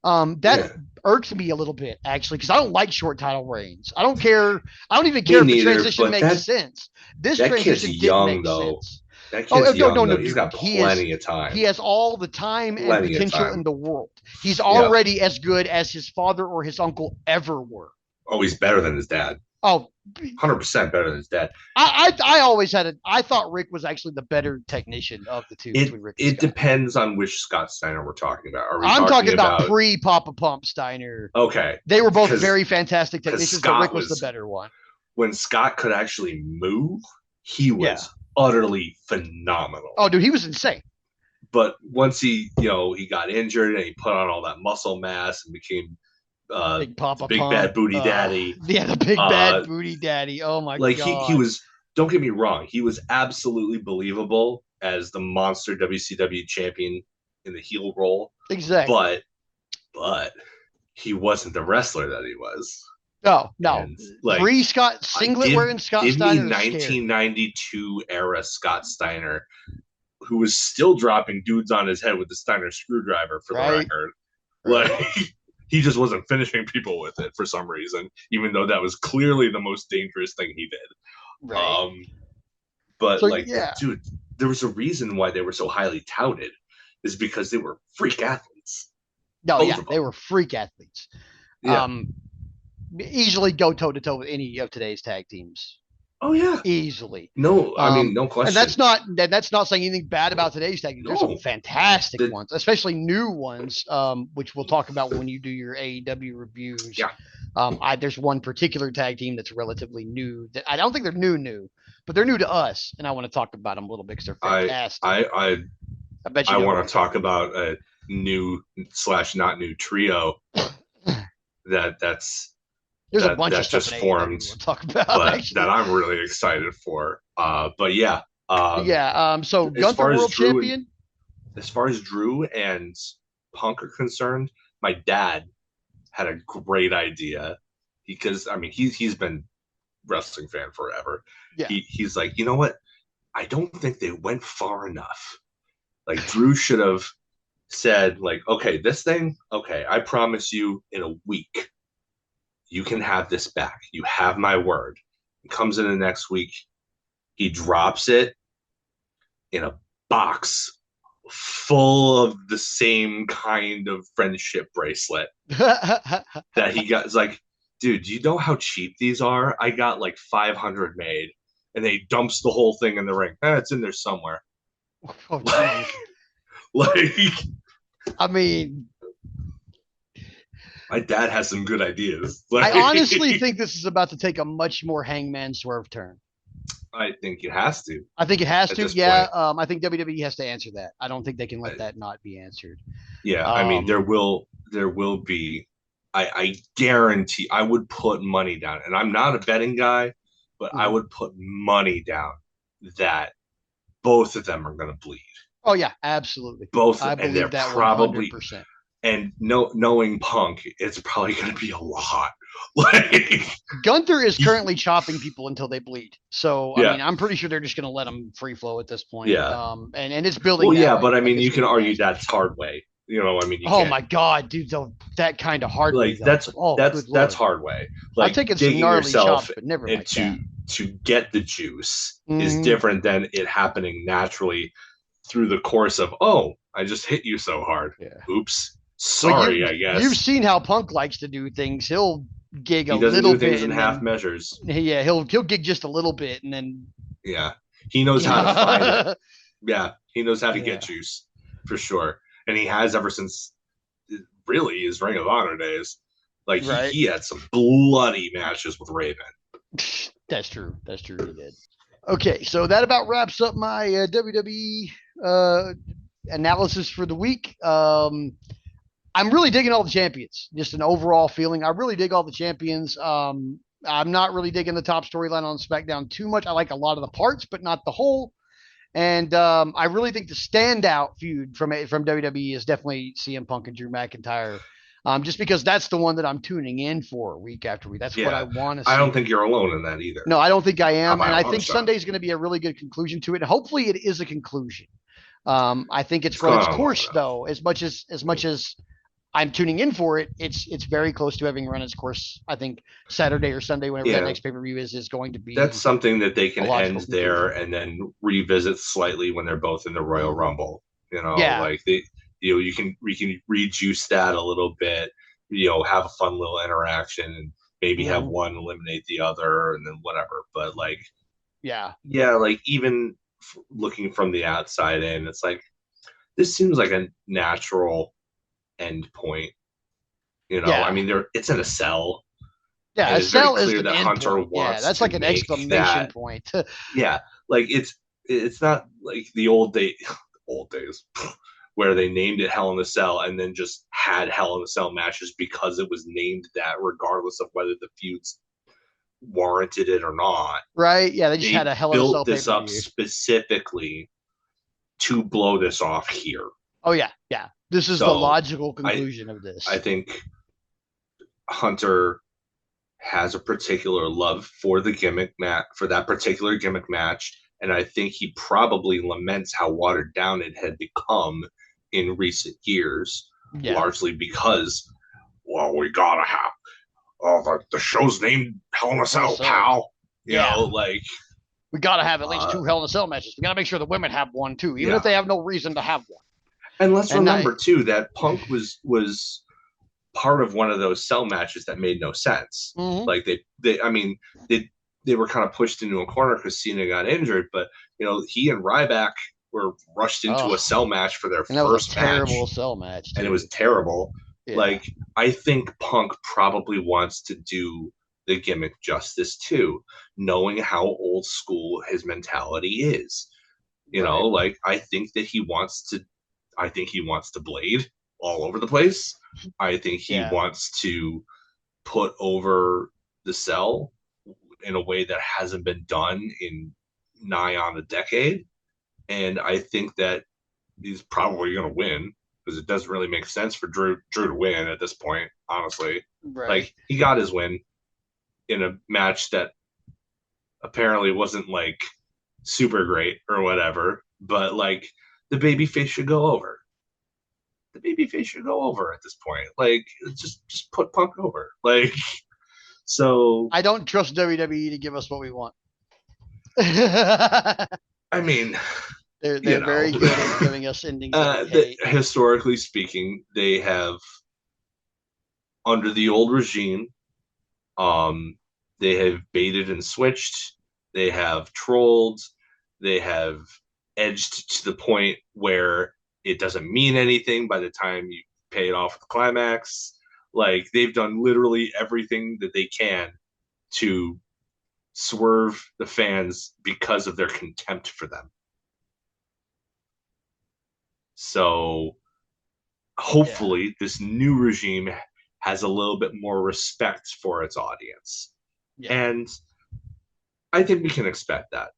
Speaker 1: That irked me a little bit, actually, because I don't like short title reigns. I don't care. I don't even care if the transition makes sense. This transition didn't make sense.
Speaker 2: That
Speaker 1: Oh,
Speaker 2: kid's
Speaker 1: no,
Speaker 2: young,
Speaker 1: no, no,
Speaker 2: though. He's
Speaker 1: dude.
Speaker 2: got plenty of time.
Speaker 1: He has all the time and
Speaker 2: Plenty of
Speaker 1: potential in
Speaker 2: time.
Speaker 1: the world. He's
Speaker 2: Yep.
Speaker 1: already as good as his father or his uncle ever were.
Speaker 2: Oh, he's better than his dad.
Speaker 1: Oh,
Speaker 2: 100% better than his dad.
Speaker 1: I always I thought Rick was actually the better technician of the two between Rick and
Speaker 2: It
Speaker 1: Scott.
Speaker 2: depends on which Scott Steiner we're talking about. Are we
Speaker 1: I'm talking about pre-Papa Pump Steiner.
Speaker 2: Okay.
Speaker 1: They were both very fantastic technicians, but Rick was the better one.
Speaker 2: When Scott could actually move, he was utterly phenomenal.
Speaker 1: Oh, dude, he was insane.
Speaker 2: But once he got injured and he put on all that muscle mass and became
Speaker 1: Big Papa
Speaker 2: big
Speaker 1: Pump.
Speaker 2: bad booty daddy.
Speaker 1: Yeah, the big bad booty daddy. Oh my god.
Speaker 2: He was, don't get me wrong, he was absolutely believable as the monster WCW champion in the heel role.
Speaker 1: Exactly.
Speaker 2: But he wasn't the wrestler that he was.
Speaker 1: No. Pre-Scott singlet wearing Scott Steiner.
Speaker 2: Give me 1992 era Scott Steiner, who was still dropping dudes on his head with the Steiner screwdriver for the record. Like he just wasn't finishing people with it for some reason, even though that was clearly the most dangerous thing he did.
Speaker 1: Right.
Speaker 2: But dude, there was a reason why they were so highly touted, is because they were freak athletes.
Speaker 1: No, they were freak athletes. Yeah. Easily go toe to toe with any of today's tag teams.
Speaker 2: Oh yeah,
Speaker 1: easily.
Speaker 2: No, I mean no question.
Speaker 1: And that's not saying anything bad about today's tag teams. There's some fantastic ones, especially new ones, which we'll talk about when you do your AEW reviews.
Speaker 2: Yeah.
Speaker 1: There's one particular tag team that's relatively new. That I don't think they're new, but they're new to us, and I want to talk about them a little bit because they're fantastic.
Speaker 2: I
Speaker 1: bet you.
Speaker 2: I want to talk about a new / not new trio that's.
Speaker 1: There's a bunch of stuff
Speaker 2: just formed
Speaker 1: we'll talk about,
Speaker 2: that I'm really excited for. But yeah.
Speaker 1: So Gunther world champion.
Speaker 2: As far as Drew and Punk are concerned, my dad had a great idea because I mean he's been wrestling fan forever.
Speaker 1: Yeah.
Speaker 2: He's like, you know what? I don't think they went far enough. Like Drew should have said, like, okay, this thing, okay, I promise you in a week. You can have this back. You have my word. He comes in the next week. He drops it in a box full of the same kind of friendship bracelet that he got. It's like, dude, do you know how cheap these are? I got like 500 made. And they dumps the whole thing in the ring. It's in there somewhere.
Speaker 1: Oh, I mean...
Speaker 2: My dad has some good ideas.
Speaker 1: I honestly think this is about to take a much more Hangman Swerve turn.
Speaker 2: I think it has to.
Speaker 1: I think it has to. Yeah. I think WWE has to answer that. I don't think they can let that not be answered.
Speaker 2: Yeah. I mean, there will be, I guarantee, I would put money down, and I'm not a betting guy, but I would put money down that both of them are going to bleed.
Speaker 1: Oh yeah, absolutely.
Speaker 2: Both.
Speaker 1: I believe and that
Speaker 2: probably
Speaker 1: 100%.
Speaker 2: And knowing Punk, it's probably going to be a lot. Like
Speaker 1: Gunther is currently chopping people until they bleed. So I mean, I'm pretty sure they're just going to let them free flow at this point.
Speaker 2: Yeah.
Speaker 1: And it's building.
Speaker 2: Well, yeah, but I mean, you can argue that's hard way. You know, I mean,
Speaker 1: my God, dude, that kind of hard way.
Speaker 2: Like that's hard way. Like
Speaker 1: I've taken some gnarly chops, but never like
Speaker 2: that. To get the juice is different than it happening naturally through the course of I just hit you so hard.
Speaker 1: Yeah.
Speaker 2: Oops. Sorry, I guess.
Speaker 1: You've seen how Punk likes to do things. He'll gig a little bit.
Speaker 2: He doesn't do things in half measures.
Speaker 1: Yeah, he'll gig just a little bit and then.
Speaker 2: Yeah, he knows how to find it. Yeah, he knows how to get juice for sure, and he has ever since really his Ring of Honor days. Like he had some bloody matches with Raven.
Speaker 1: That's true. He did. Okay, so that about wraps up my WWE analysis for the week. I'm really digging all the champions. Just an overall feeling. I really dig all the champions. I'm not really digging the top storyline on SmackDown too much. I like a lot of the parts, but not the whole. And I really think the standout feud from WWE is definitely CM Punk and Drew McIntyre. Just because that's the one that I'm tuning in for week after week. That's what I want to see.
Speaker 2: I don't think you're alone in that either.
Speaker 1: No, I don't think I am. And I think Sunday's going to be a really good conclusion to it. Hopefully it is a conclusion. I think it's run its course though, as much as I'm tuning in for it. It's very close to having run its course. I think Saturday or Sunday, whenever that
Speaker 2: Yeah,
Speaker 1: next pay per view is going to
Speaker 2: that's
Speaker 1: be
Speaker 2: something that they
Speaker 1: a
Speaker 2: can
Speaker 1: logical
Speaker 2: end there
Speaker 1: conclusion.
Speaker 2: and then revisit slightly when they're both in the Royal
Speaker 1: Mm-hmm.
Speaker 2: Rumble.
Speaker 1: Yeah.
Speaker 2: Like we can rejuice that a little bit. Have a fun little interaction and maybe have
Speaker 1: Mm-hmm.
Speaker 2: one eliminate the other and then whatever. But like,
Speaker 1: Yeah.
Speaker 2: yeah, like even looking from the outside in, it's like this seems like a natural end point. I
Speaker 1: Yeah.
Speaker 2: mean, it's in a cell,
Speaker 1: Yeah.
Speaker 2: and
Speaker 1: A
Speaker 2: it's very
Speaker 1: cell is
Speaker 2: clear
Speaker 1: an
Speaker 2: that
Speaker 1: end
Speaker 2: Hunter
Speaker 1: point. Yeah.
Speaker 2: wants
Speaker 1: That's
Speaker 2: to
Speaker 1: like an
Speaker 2: make
Speaker 1: exclamation
Speaker 2: that.
Speaker 1: point.
Speaker 2: Yeah, like it's not like the old days where they named it Hell in a Cell and then just had Hell in a Cell matches because it was named that, regardless of whether the feuds warranted it or not.
Speaker 1: Right? Yeah. They just had
Speaker 2: They
Speaker 1: a Hell in a
Speaker 2: built
Speaker 1: Cell pay
Speaker 2: this
Speaker 1: per
Speaker 2: up
Speaker 1: view.
Speaker 2: specifically to blow this off here.
Speaker 1: Oh, yeah. Yeah. This is the
Speaker 2: So
Speaker 1: logical
Speaker 2: I
Speaker 1: conclusion of
Speaker 2: I
Speaker 1: this.
Speaker 2: think Hunter has a particular love for the gimmick match, for that particular gimmick match, and I think he probably laments how watered down it had become in recent years,
Speaker 1: Yeah.
Speaker 2: largely because, well, we gotta have the show's named Hell in a
Speaker 1: Hell in a
Speaker 2: Cell,
Speaker 1: Cell.
Speaker 2: pal.
Speaker 1: Yeah.
Speaker 2: Like
Speaker 1: We got to have at least
Speaker 2: uh,
Speaker 1: two Hell in a Cell matches. We got to make sure the women have one too, even if
Speaker 2: yeah.
Speaker 1: they have no reason to have one.
Speaker 2: And let's
Speaker 1: And
Speaker 2: remember
Speaker 1: I,
Speaker 2: too that Punk was part of one of those cell matches that made no sense.
Speaker 1: mm-hmm.
Speaker 2: Like I mean, they were kind of pushed into a corner because Cena got injured, but he and Ryback were rushed into a
Speaker 1: Oh,
Speaker 2: cell match for their
Speaker 1: and that was a
Speaker 2: first
Speaker 1: terrible
Speaker 2: match,
Speaker 1: cell match
Speaker 2: and it was
Speaker 1: too.
Speaker 2: terrible.
Speaker 1: Yeah.
Speaker 2: Like I think Punk probably wants to do the gimmick justice too, knowing how old school his mentality is.
Speaker 1: Right.
Speaker 2: Like I think he wants to blade all over the place. I think he
Speaker 1: Yeah.
Speaker 2: wants to put over the cell in a way that hasn't been done in nigh on a decade. And I think that he's probably going to win because it doesn't really make sense for Drew to win at this point, honestly.
Speaker 1: Right.
Speaker 2: Like, he got his win in a match that apparently wasn't like super great or whatever, but like the babyface should go over. The babyface should go over at this point. Like, just put Punk over. Like, so
Speaker 1: I don't trust WWE to give us what we want. they're
Speaker 2: I mean,
Speaker 1: they're very good at giving us endings that we hate.
Speaker 2: historically speaking, they have under the old regime, um, they have baited and switched. They have trolled. They have edged to the point where it doesn't mean anything by the time you pay it off with the climax. Like they've done literally everything that they can to swerve the fans because of their contempt for them. So
Speaker 1: Yeah.
Speaker 2: hopefully this new regime has a little bit more respect for its audience.
Speaker 1: Yeah.
Speaker 2: And I think we can expect that.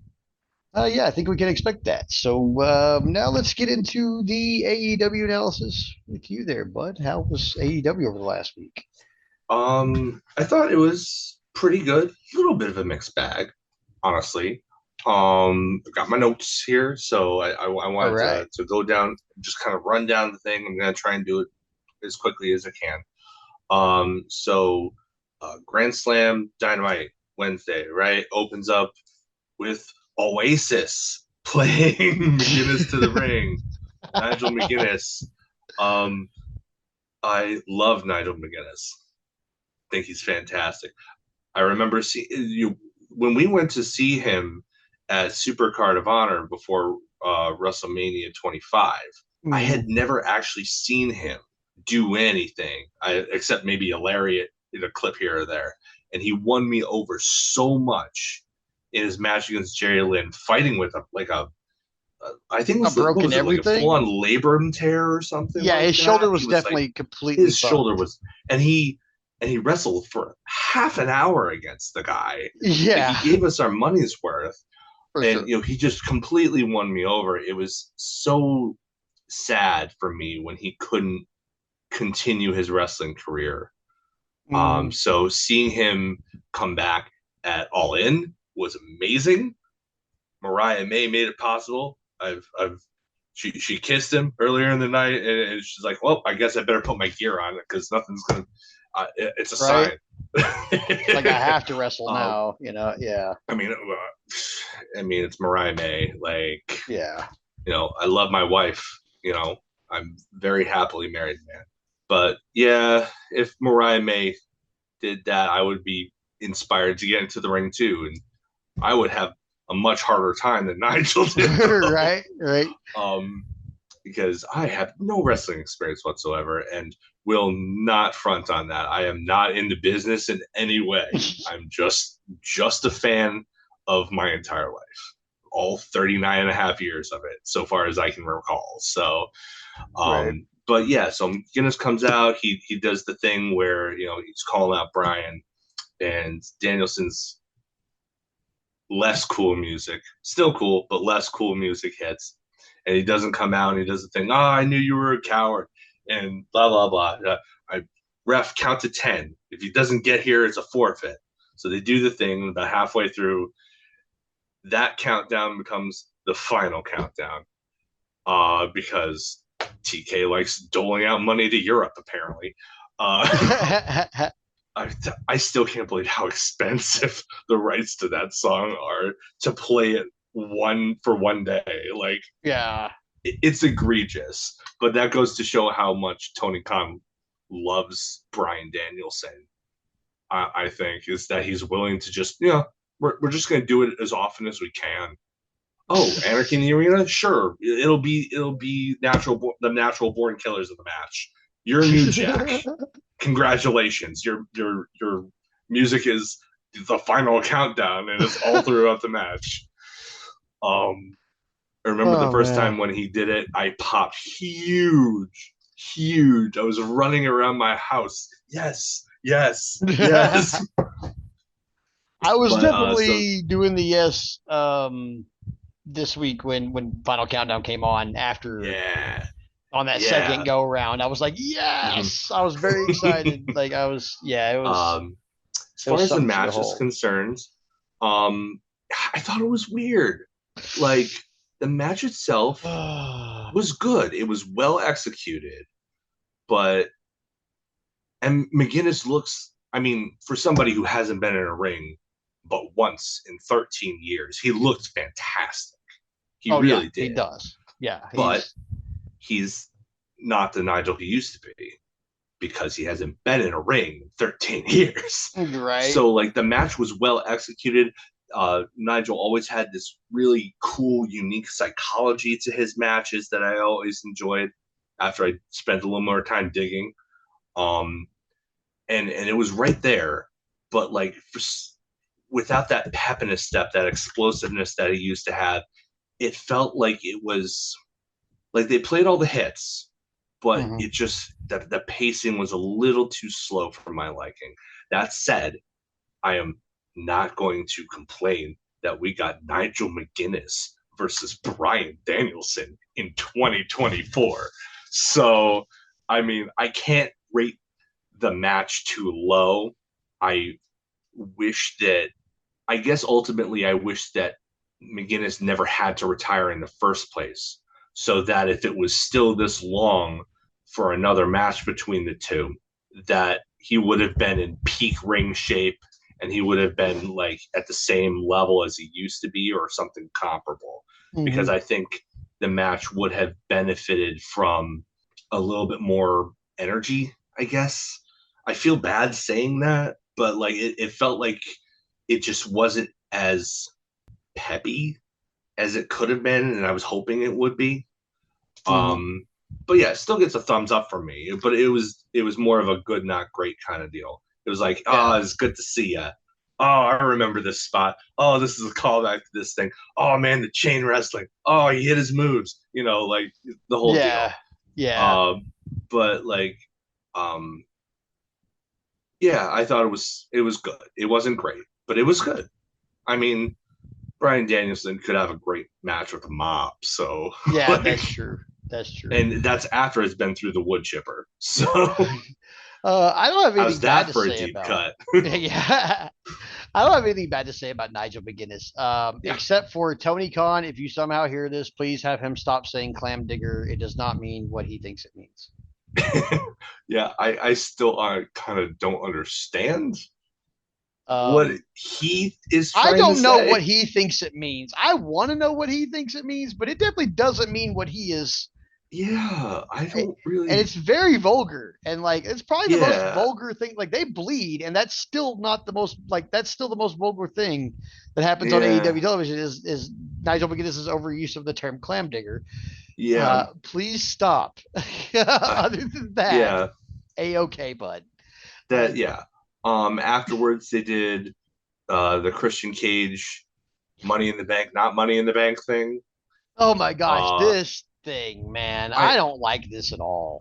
Speaker 1: Yeah, I think we can expect that. So now let's get into the AEW analysis with you there, bud. How was AEW over the last week?
Speaker 2: I thought it was pretty good. A little bit of a mixed bag, honestly. I got my notes here, so I
Speaker 1: All
Speaker 2: wanted
Speaker 1: right.
Speaker 2: to go down, just kind of run down the thing. I'm gonna try and do it as quickly as I can. Grand Slam Dynamite Wednesday, right? Opens up with Oasis playing McGuinness to the ring. Nigel McGuinness. Um, I love Nigel McGuinness. I think he's fantastic. I remember seeing you when we went to see him at Supercard of Honor before WrestleMania 25. I
Speaker 1: Mhm.
Speaker 2: had never actually seen him do anything, except maybe a lariat in a clip here or there, and he won me over so much in his match against Jerry Lynn, fighting with a I think it
Speaker 1: A
Speaker 2: was what
Speaker 1: broken
Speaker 2: was it, like a full
Speaker 1: everything?
Speaker 2: on labrum tear or something
Speaker 1: Yeah,
Speaker 2: like
Speaker 1: his shoulder
Speaker 2: that.
Speaker 1: was
Speaker 2: He was like
Speaker 1: definitely completely
Speaker 2: his shoulder
Speaker 1: fucked.
Speaker 2: was, and he wrestled for half an hour against the guy. Like
Speaker 1: Yeah,
Speaker 2: he gave us our money's worth,
Speaker 1: for
Speaker 2: and
Speaker 1: sure.
Speaker 2: he just completely won me over. It was so sad for me when he couldn't continue his wrestling career.
Speaker 1: Mhm.
Speaker 2: So seeing him come back at All In was amazing. Mariah May made it possible. I've She kissed him earlier in the night, and she's like, "Well, I guess I better put my gear on because nothing's gonna." It's a
Speaker 1: Right?
Speaker 2: sign.
Speaker 1: Like I have to wrestle
Speaker 2: um,
Speaker 1: now, yeah.
Speaker 2: I mean, it's Mariah May. Like,
Speaker 1: Yeah.
Speaker 2: I love my wife. I'm very happily married man. But yeah, if Mariah May did that, I would be inspired to get into the ring too, and I would have a much harder time than Nigel did.
Speaker 1: Right, right.
Speaker 2: um, because I have no wrestling experience whatsoever and will not front on that. I am not in the business in any way. I'm just a fan of my entire life, all 39 and a half years of it, so far as I can recall. So,
Speaker 1: Right.
Speaker 2: but yeah, so Guinness comes out. He does the thing where he's calling out Brian, and Danielson's less cool music, still cool, but less cool music hits, and he doesn't come out and he does the thing. Oh, I knew you were a coward, and blah blah blah. I ref count to 10. If he doesn't get here, it's a forfeit. So they do the thing. About halfway through, that countdown becomes the final countdown, because TK likes doling out money to Europe apparently. I still can't believe how expensive the rights to that song are to play it one day. Like,
Speaker 1: Yeah.
Speaker 2: it's egregious, but that goes to show how much Tony Khan loves Brian Danielson. I think is that he's willing to just, we're just going to do it as often as we can. Oh, Anarchy in the Arena, sure, it'll be the natural born killers of the match. You're New Jack. Congratulations, your music is the final countdown, and it's all throughout the match. I remember the first
Speaker 1: Man.
Speaker 2: time when he did it, I popped huge. I was running around my house. Yes, yes, yes.
Speaker 1: I was
Speaker 2: But
Speaker 1: definitely doing the yes this week when Final Countdown came on after
Speaker 2: yeah,
Speaker 1: on that second
Speaker 2: yeah.
Speaker 1: go around. I was like, yes. I was very excited. Like I was yeah,
Speaker 2: As
Speaker 1: it
Speaker 2: far
Speaker 1: was
Speaker 2: as the
Speaker 1: something to
Speaker 2: match is
Speaker 1: behold.
Speaker 2: concerned, I thought it was weird. Like, the match itself was good. It was well executed, but and McGinnis looks. I mean, for somebody who hasn't been in a ring but once in 13 years, he looked fantastic. He
Speaker 1: Oh yeah,
Speaker 2: really
Speaker 1: he
Speaker 2: did.
Speaker 1: does. Yeah,
Speaker 2: But
Speaker 1: he's
Speaker 2: he's not the Nigel he used to be because he hasn't been in a ring in 13 years.
Speaker 1: right.
Speaker 2: So, like, the match was well executed. Nigel always had this really cool, unique psychology to his matches that I always enjoyed after I spent a little more time digging. Um, and it was right there, but like, without that pep in his step, that explosiveness that he used to have, it felt like it was like they played all the hits, but
Speaker 1: Mm-hmm.
Speaker 2: it just that the pacing was a little too slow for my liking. That said, I am not going to complain that we got Nigel McGuinness versus Brian Danielson in 2024. So, I mean, I can't rate the match too low. I wish that, I guess ultimately, I wish that McGuinness never had to retire in the first place, so that if it was still this long for another match between the two, that he would have been in peak ring shape and he would have been like at the same level as he used to be or something comparable. Because
Speaker 1: Mm-hmm.
Speaker 2: I think the match would have benefited from a little bit more energy, I guess. I feel bad saying that, but like, it felt like it just wasn't as peppy as it could have been, and I was hoping it would be.
Speaker 1: Mm-hmm.
Speaker 2: Um, but yeah, it still gets a thumbs up from me. But it was more of a good, not great kind of deal. It was like, oh,
Speaker 1: Yeah.
Speaker 2: it's good to see you. Oh, I remember this spot. Oh, this is a callback to this thing. Oh man, the chain wrestling. Oh, he hit his moves. Like, the whole
Speaker 1: Yeah.
Speaker 2: deal.
Speaker 1: Yeah.
Speaker 2: Um, but like, um, yeah, I thought it was good. It wasn't great, but it was good. I mean, Brian Danielson could have a great match with a mob. So,
Speaker 1: Yeah,
Speaker 2: like,
Speaker 1: that's true. That's true.
Speaker 2: and that's after it's been through the wood chipper. So,
Speaker 1: I don't have
Speaker 2: how's
Speaker 1: anything bad
Speaker 2: that
Speaker 1: to
Speaker 2: for a
Speaker 1: say
Speaker 2: deep
Speaker 1: about
Speaker 2: cut?
Speaker 1: yeah. I don't have anything bad to say about Nigel McGuinness,
Speaker 2: Yeah.
Speaker 1: except for Tony Khan. If you somehow hear this, please have him stop saying clam digger. It does not mean what he thinks it means.
Speaker 2: Yeah, I still kind of don't understand what
Speaker 1: Um,
Speaker 2: he is
Speaker 1: I
Speaker 2: trying to
Speaker 1: don't know what
Speaker 2: say.
Speaker 1: he thinks it means. I want to know what he thinks it means, but it definitely doesn't mean what he is.
Speaker 2: Yeah, I
Speaker 1: And
Speaker 2: don't really.
Speaker 1: it's very vulgar, and like it's probably the most
Speaker 2: Yeah,
Speaker 1: vulgar thing. Like they bleed, and that's still not the most like that's still the most vulgar thing that happens on
Speaker 2: yeah,
Speaker 1: AEW television is Nigel McGuinness's overuse of the term clam digger.
Speaker 2: yeah,
Speaker 1: Please stop.
Speaker 2: uh,
Speaker 1: Other than that,
Speaker 2: yeah.
Speaker 1: a okay, bud.
Speaker 2: That yeah. Afterwards, they did the Christian Cage Money in the Bank, not Money in the Bank thing.
Speaker 1: Oh my gosh,
Speaker 2: Uh,
Speaker 1: this thing, man, I
Speaker 2: I
Speaker 1: don't like this at all.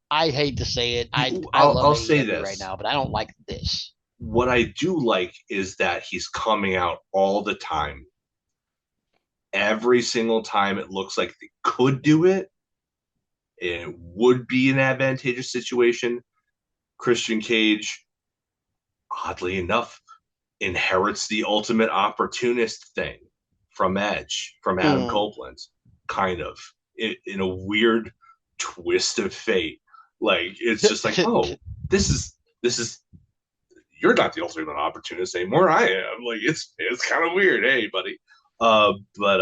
Speaker 1: I hate to say it. I
Speaker 2: I'll
Speaker 1: love
Speaker 2: I'll say
Speaker 1: AEW right
Speaker 2: this.
Speaker 1: now, but I don't like this.
Speaker 2: What I do like is that he's coming out all the time. Every single time it looks like they could do it, it would be an advantageous situation. Christian Cage, oddly enough, inherits the ultimate opportunist thing from Edge, from Adam
Speaker 1: Mm.
Speaker 2: Copeland, kind of in a weird twist of fate. Like it's just like, oh, this is you're not the ultimate opportunist anymore. I am. Like it's kind of weird, hey, buddy. But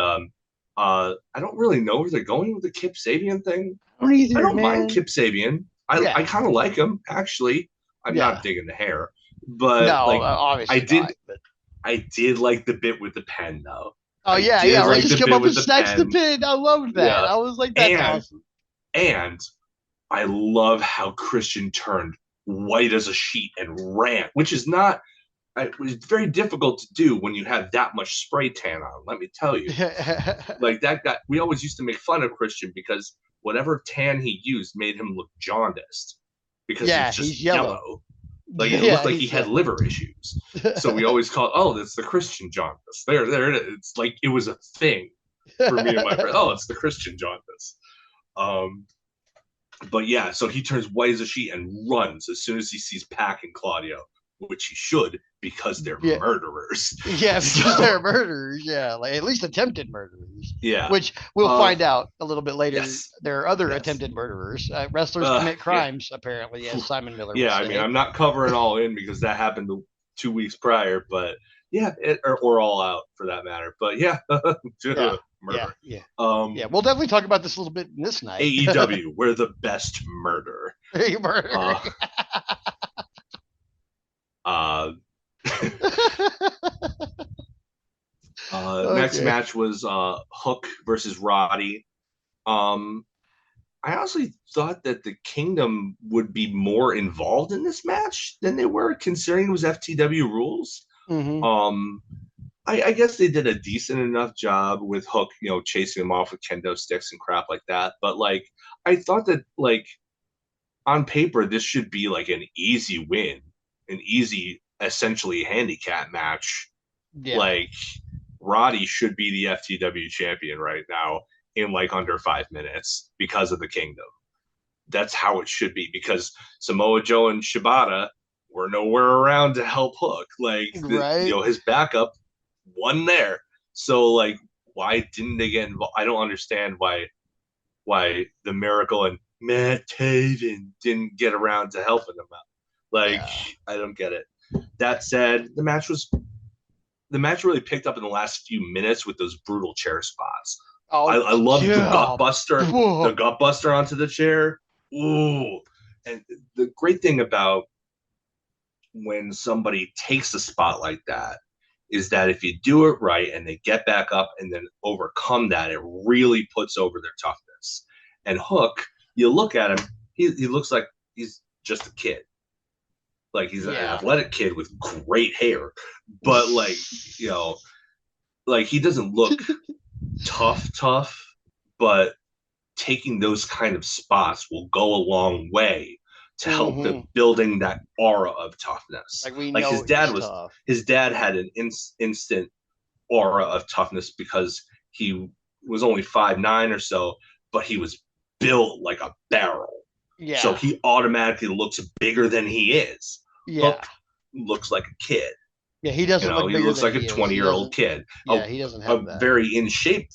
Speaker 2: I don't really know where they're going with the Kip Sabian thing.
Speaker 1: I don't
Speaker 2: I
Speaker 1: either,
Speaker 2: don't mind
Speaker 1: man.
Speaker 2: Kip Sabian. I
Speaker 1: Yeah,
Speaker 2: kind of like him actually. I'm not
Speaker 1: yeah.
Speaker 2: digging the hair, but
Speaker 1: No,
Speaker 2: like I
Speaker 1: obviously
Speaker 2: did
Speaker 1: not. But
Speaker 2: I did like the bit with the pen though.
Speaker 1: oh
Speaker 2: I
Speaker 1: yeah, yeah.
Speaker 2: did
Speaker 1: Where he
Speaker 2: like
Speaker 1: just
Speaker 2: the
Speaker 1: come
Speaker 2: bit
Speaker 1: up and
Speaker 2: with the
Speaker 1: snatch the
Speaker 2: pen.
Speaker 1: pin. I loved that.
Speaker 2: Yeah,
Speaker 1: I was like, that's
Speaker 2: and
Speaker 1: awesome.
Speaker 2: and I love how Christian turned white as a sheet and ran, which is not. It was very difficult to do when you have that much spray tan on. Let me tell you, like that guy. We always used to make fun of Christian because whatever tan he used made him look jaundiced because he was
Speaker 1: Yeah, he's
Speaker 2: just
Speaker 1: yellow.
Speaker 2: yellow. Like it looked
Speaker 1: Yeah,
Speaker 2: like he
Speaker 1: he's
Speaker 2: had
Speaker 1: yellow.
Speaker 2: liver issues. So we always called, oh, that's the Christian jaundice. There it is. It's like it was a thing for me and my friend. Oh, it's the Christian jaundice. Um, but yeah, so he turns white as a sheet and runs as soon as he sees Pac and Claudio, which he should because they're
Speaker 1: Yeah,
Speaker 2: murderers.
Speaker 1: yeah, because they're
Speaker 2: So
Speaker 1: murderers. Yeah, like at least attempted murderers,
Speaker 2: yeah,
Speaker 1: which we'll
Speaker 2: uh,
Speaker 1: find out a little bit later.
Speaker 2: yes,
Speaker 1: There are other
Speaker 2: yes,
Speaker 1: attempted murderers. Wrestlers commit
Speaker 2: yeah,
Speaker 1: crimes, apparently, as Simon Miller would
Speaker 2: yeah. I mean,
Speaker 1: say.
Speaker 2: I'm not covering all in because that happened 2 weeks prior, but yeah, or all out for that matter. But yeah,
Speaker 1: Yeah, yeah,
Speaker 2: murder.
Speaker 1: yeah,
Speaker 2: Um,
Speaker 1: yeah. We'll definitely talk about this a little bit in this night.
Speaker 2: AEW, we're the best murder.
Speaker 1: Murder.
Speaker 2: Uh, uh, next
Speaker 1: Okay.
Speaker 2: match was Hook versus Roddy. Um, I honestly thought that the Kingdom would be more involved in this match than they were, considering it was FTW rules.
Speaker 1: Hmm.
Speaker 2: Um, I guess they did a decent enough job with Hook, chasing him off with kendo sticks and crap like that. But like, I thought that like on paper this should be like an easy win, an easy essentially handicap match.
Speaker 1: Yeah.
Speaker 2: Like Roddy should be the FTW champion right now in like under 5 minutes because of the Kingdom. That's how it should be because Samoa Joe and Shibata were nowhere around to help Hook. Like
Speaker 1: Right.
Speaker 2: his backup won there. So like why didn't they get involved? I don't understand why the Miracle and Matt Taven didn't get around to helping them out. Like
Speaker 1: Yeah.
Speaker 2: I don't get it. That said, the match really picked up in the last few minutes with those brutal chair spots. I,
Speaker 1: Oh
Speaker 2: I loved
Speaker 1: yeah.
Speaker 2: the gut buster onto the chair. Ooh. And the great thing about when somebody takes a spot like that is that if you do it right and they get back up and then overcome that, it really puts over their toughness. And Hook, you look at him, he looks like he's just a kid. Like he's an
Speaker 1: Yeah.
Speaker 2: athletic kid with great hair, but like he doesn't look tough, but taking those kind of spots will go a long way to help the
Speaker 1: Hmm.
Speaker 2: building that aura of toughness.
Speaker 1: Like we
Speaker 2: Like
Speaker 1: know he's tough.
Speaker 2: his dad had an instant aura of toughness because he was only 5'9" or so, but he was built like a barrel. So
Speaker 1: Yeah.
Speaker 2: he automatically looks bigger than he is.
Speaker 1: Yeah.
Speaker 2: Hook looks like a kid.
Speaker 1: Yeah, he doesn't look
Speaker 2: He
Speaker 1: bigger
Speaker 2: looks
Speaker 1: than
Speaker 2: like a
Speaker 1: he is. He
Speaker 2: 20-year-old
Speaker 1: doesn't.
Speaker 2: kid,
Speaker 1: Yeah, he doesn't
Speaker 2: a
Speaker 1: have that.
Speaker 2: very in shape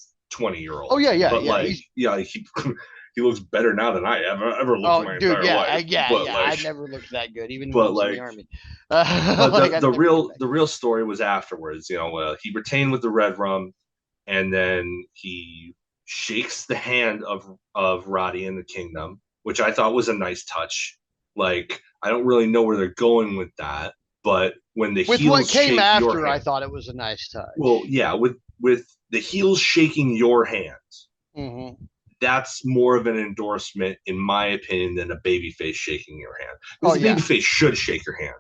Speaker 1: Oh
Speaker 2: 20-year-old.
Speaker 1: yeah, yeah,
Speaker 2: But
Speaker 1: yeah.
Speaker 2: like, yeah, he looks better now than I ever looked in
Speaker 1: Oh,
Speaker 2: my
Speaker 1: dude,
Speaker 2: entire
Speaker 1: yeah,
Speaker 2: life. But
Speaker 1: yeah. I
Speaker 2: like,
Speaker 1: never looked that good, even when I
Speaker 2: but
Speaker 1: was in the
Speaker 2: like,
Speaker 1: army.
Speaker 2: but
Speaker 1: Like I never looked that
Speaker 2: the
Speaker 1: good.
Speaker 2: real story was afterwards. He retained with the Red Rum, and then he shakes the hand of Roddy in the Kingdom, which I thought was a nice touch. Like, I don't really know where they're going with that, but when the
Speaker 1: With what
Speaker 2: heels
Speaker 1: came
Speaker 2: shake your
Speaker 1: after, I
Speaker 2: hand,
Speaker 1: thought it was a nice
Speaker 2: well,
Speaker 1: touch.
Speaker 2: yeah, with the heels shaking your hand,
Speaker 1: Hmm.
Speaker 2: that's more of an endorsement, in my opinion, than a babyface shaking your hand.
Speaker 1: Oh
Speaker 2: Because the
Speaker 1: yeah,
Speaker 2: babyface should shake your hand.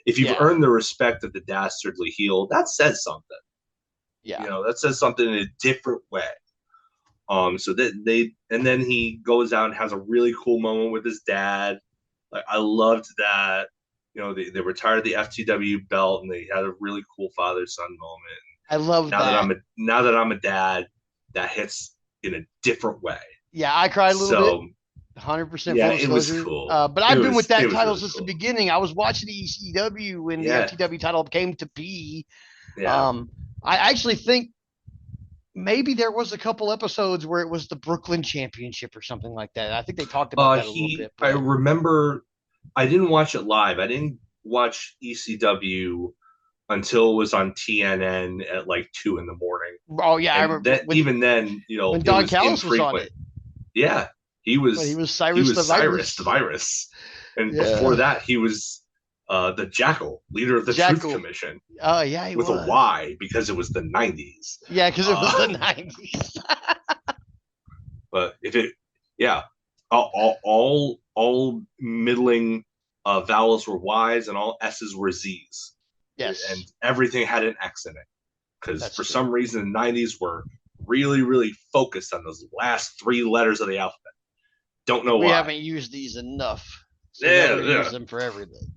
Speaker 2: If you've
Speaker 1: yeah,
Speaker 2: earned the respect of the dastardly heel, that says something.
Speaker 1: yeah.
Speaker 2: That says something in a different way. So that and then he goes out and has a really cool moment with his dad. Like, I loved that. They retired the FTW belt and they had a really cool father son moment.
Speaker 1: I love that.
Speaker 2: Now that I'm a dad, that hits in a different way.
Speaker 1: Yeah, I cried a little bit.
Speaker 2: So
Speaker 1: 100%
Speaker 2: yeah,
Speaker 1: full
Speaker 2: it was
Speaker 1: disclosure.
Speaker 2: cool.
Speaker 1: But I've been with
Speaker 2: It
Speaker 1: that
Speaker 2: was
Speaker 1: title
Speaker 2: really
Speaker 1: since the
Speaker 2: cool.
Speaker 1: beginning. I was watching the ECW when the
Speaker 2: Yeah,
Speaker 1: FTW title came to be.
Speaker 2: yeah.
Speaker 1: Um, I actually think maybe there was a couple episodes where it was the Brooklyn Championship or something like that. I think they talked about that a little bit.
Speaker 2: I
Speaker 1: But
Speaker 2: remember I didn't watch it live. I didn't watch ECW until it was on TNN at like 2 in the morning.
Speaker 1: oh yeah, I
Speaker 2: And
Speaker 1: remember
Speaker 2: that even then,
Speaker 1: when
Speaker 2: it
Speaker 1: Don
Speaker 2: was
Speaker 1: Callis was on
Speaker 2: infrequent.
Speaker 1: it.
Speaker 2: Yeah,
Speaker 1: But he was
Speaker 2: he
Speaker 1: Cyrus the
Speaker 2: was Cyrus the
Speaker 1: Virus.
Speaker 2: Virus, and before
Speaker 1: Yeah,
Speaker 2: that, he was the Jackal, leader of the Truth
Speaker 1: Jackal.
Speaker 2: Commission,
Speaker 1: Oh yeah, he
Speaker 2: with a
Speaker 1: was.
Speaker 2: Y because it was the '90s.
Speaker 1: Yeah, because it was the '90s.
Speaker 2: But if it, yeah, all middling vowels were Y's and all S's were Z's, and
Speaker 1: Yes,
Speaker 2: everything had an X in it because
Speaker 1: that's
Speaker 2: for
Speaker 1: true.
Speaker 2: some reason the '90s were really focused on those last 3 letters of the alphabet. Don't know
Speaker 1: We
Speaker 2: why.
Speaker 1: haven't used these enough, so now we're
Speaker 2: Yeah,
Speaker 1: gonna use
Speaker 2: yeah.
Speaker 1: them for everything.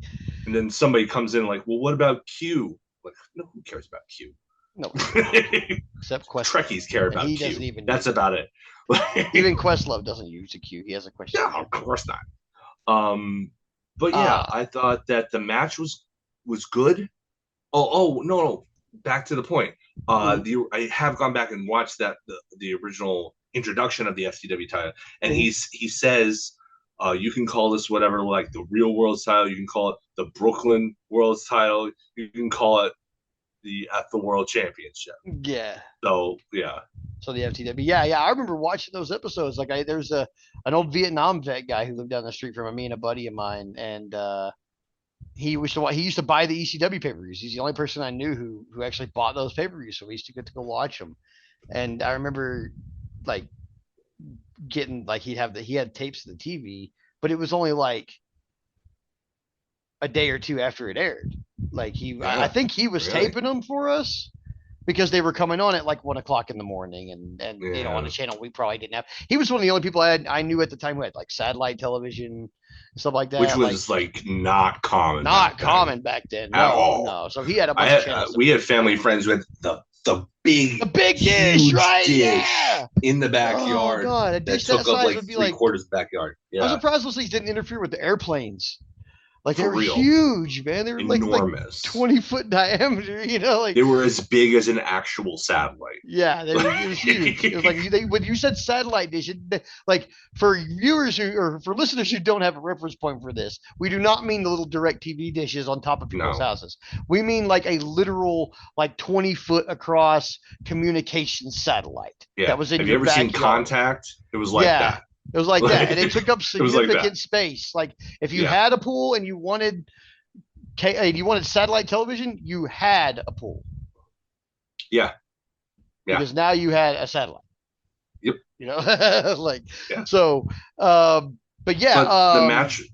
Speaker 2: And then somebody comes in like, well, what about Q? Like, no, who cares about Q?
Speaker 1: No one cares except Questlove,
Speaker 2: Trekkies care
Speaker 1: and
Speaker 2: about
Speaker 1: he doesn't
Speaker 2: Q.
Speaker 1: even
Speaker 2: That's
Speaker 1: use it.
Speaker 2: about it.
Speaker 1: Even Questlove doesn't use a Q. He has a question.
Speaker 2: Yeah, of course not. But yeah,
Speaker 1: Uh,
Speaker 2: I thought that the match was good. Oh no. Back to the point.
Speaker 1: mm,
Speaker 2: I have gone back and watched the original introduction of the FTW title, and
Speaker 1: mm,
Speaker 2: he says, you can call this whatever, like the real world title. You can call it the Brooklyn World title. You can call it the World Championship.
Speaker 1: yeah.
Speaker 2: So yeah,
Speaker 1: So the FTW, yeah, yeah. I remember watching those episodes. Like, there's an old Vietnam vet guy who lived down the street from me and a buddy of mine, and he used to buy the ECW pay per views. He's the only person I knew who actually bought those pay per views, so we used to get to go watch them. And I remember like getting like he had tapes of the TV, but it was only like a day or two after it aired. Like I
Speaker 2: yeah,
Speaker 1: think he was
Speaker 2: really,
Speaker 1: taping them for us because they were coming on at like 1 o'clock in the morning, and on a
Speaker 2: yeah.
Speaker 1: channel we probably didn't have. He was one of the only people I knew at the time who had like satellite television and stuff like
Speaker 2: Which
Speaker 1: that. Like
Speaker 2: was like not common
Speaker 1: not
Speaker 2: back then
Speaker 1: common back then.
Speaker 2: at
Speaker 1: No,
Speaker 2: all.
Speaker 1: no. So he had a bunch of channels that
Speaker 2: We
Speaker 1: we
Speaker 2: had
Speaker 1: didn't
Speaker 2: family
Speaker 1: have.
Speaker 2: friends with the
Speaker 1: The
Speaker 2: big
Speaker 1: big dish,
Speaker 2: huge
Speaker 1: right?
Speaker 2: dish
Speaker 1: Yeah.
Speaker 2: in the
Speaker 1: Oh
Speaker 2: backyard
Speaker 1: god, a
Speaker 2: that
Speaker 1: dish that
Speaker 2: took up
Speaker 1: size
Speaker 2: like
Speaker 1: would be
Speaker 2: three
Speaker 1: like.
Speaker 2: quarters of the backyard.
Speaker 1: I'm
Speaker 2: Yeah,
Speaker 1: surprised those things didn't interfere with the airplanes. Like they
Speaker 2: for
Speaker 1: were
Speaker 2: real,
Speaker 1: huge, man. They were like
Speaker 2: enormous.
Speaker 1: 20-foot diameter. Like
Speaker 2: They were as big as an actual satellite.
Speaker 1: yeah, it was huge. It was like when you said satellite dish, like for viewers who or for listeners who don't have a reference point for this, we do not mean the little direct TV dishes on top of people's
Speaker 2: No,
Speaker 1: houses. We mean like a literal like 20-foot across communication satellite
Speaker 2: yeah.
Speaker 1: that was in
Speaker 2: Have you
Speaker 1: your
Speaker 2: ever seen
Speaker 1: backyard.
Speaker 2: Contact? It was like
Speaker 1: Yeah.
Speaker 2: that.
Speaker 1: It was like that. And it took up
Speaker 2: It was like that.
Speaker 1: significant space. Like if you
Speaker 2: Yeah,
Speaker 1: had a pool and you wanted satellite television, you had a pool
Speaker 2: yeah, yeah.
Speaker 1: because now you had a satellite.
Speaker 2: Yep.
Speaker 1: Like
Speaker 2: Yeah.
Speaker 1: so. But yeah,
Speaker 2: But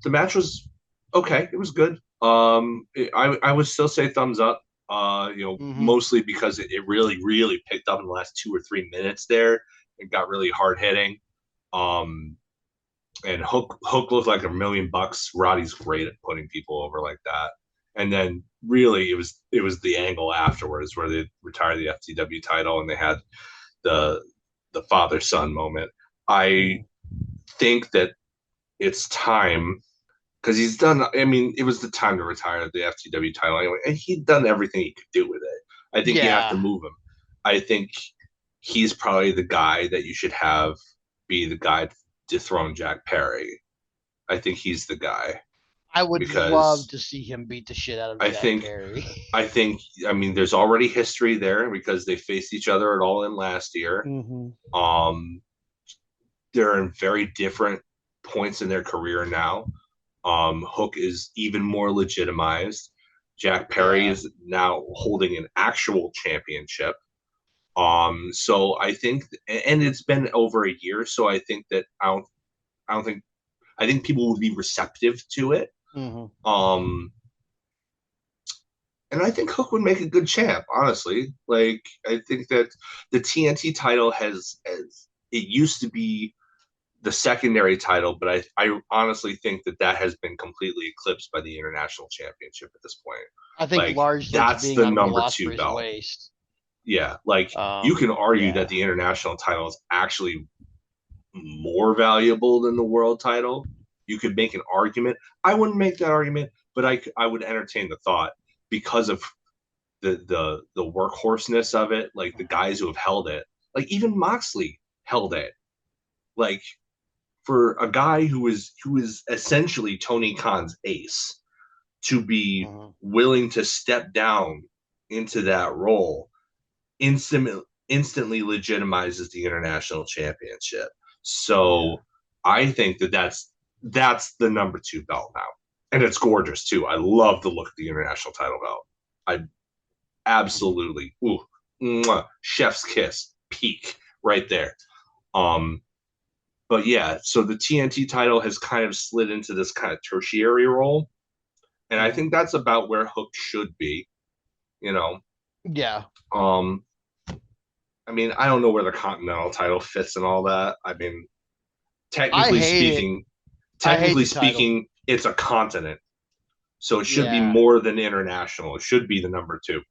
Speaker 2: the match was okay. It was good. I would still say thumbs up.
Speaker 1: mhm.
Speaker 2: Mostly because it really picked up in the last 2 or 3 minutes there. It got really hard hitting. Um, and Hook looked like $1,000,000. Roddy's great at putting people over like that. And then really it was the angle afterwards where they retired the FTW title and they had the father son moment. I
Speaker 1: Mhm.
Speaker 2: think that it's time because he's done. I mean, it was the time to retire the FTW title anyway, and he'd done everything he could do with it. I think you have to
Speaker 1: Yeah,
Speaker 2: move him. I think he's probably the guy that you should have be the guy to dethrone Jack Perry. I think he's the guy
Speaker 1: I would love
Speaker 2: because
Speaker 1: to see him beat the shit out of
Speaker 2: I
Speaker 1: Jack
Speaker 2: think
Speaker 1: Perry.
Speaker 2: I think I mean there's already history there because they faced each other at All In last year.
Speaker 1: Hmm.
Speaker 2: Um, they're in very different points in their career now. Hook is even more legitimized. Jack Perry
Speaker 1: Yeah,
Speaker 2: is now holding an actual championship. So I think, and it's been over a year, so I think that I don't think, I think people would be receptive to it.
Speaker 1: hmm,
Speaker 2: Um, and I think Hook would make a good champ, honestly. Like, I think that the TNT title has it used to be the secondary title, but I honestly think that that has been completely eclipsed by the international championship at this point.
Speaker 1: I think
Speaker 2: Like,
Speaker 1: largely it's
Speaker 2: that's
Speaker 1: being
Speaker 2: the
Speaker 1: on Will
Speaker 2: number two
Speaker 1: Ospreay's
Speaker 2: belt.
Speaker 1: waist.
Speaker 2: Yeah, like you can argue that
Speaker 1: Yeah,
Speaker 2: the international title is actually more valuable than the world title. You could make an argument. I wouldn't make that argument, but I would entertain the thought because of the workhorseness of it. Like the guys who have held it, like even Moxley held it. Like for a guy who is essentially Tony Khan's ace to be
Speaker 1: hmm,
Speaker 2: willing to step down into that role instantly legitimizes the international championship.
Speaker 1: yeah.
Speaker 2: So I think that that's the number two belt now, and it's gorgeous too. I love the look of the international title belt. I
Speaker 1: Mhm.
Speaker 2: absolutely chef's kiss peak right there. Um, but yeah, so the TNT title has kind of slid into this kind of tertiary role, and I
Speaker 1: Mhm.
Speaker 2: think that's about where Hook should be. You know,
Speaker 1: Yeah,
Speaker 2: um, I mean, I don't know where the Continental title fits and all that. I mean,
Speaker 1: I
Speaker 2: technically
Speaker 1: hate it.
Speaker 2: speaking,
Speaker 1: I hate
Speaker 2: technically
Speaker 1: the title.
Speaker 2: speaking, it's a continent, so it should be
Speaker 1: Yeah,
Speaker 2: more than international. It should be the number two,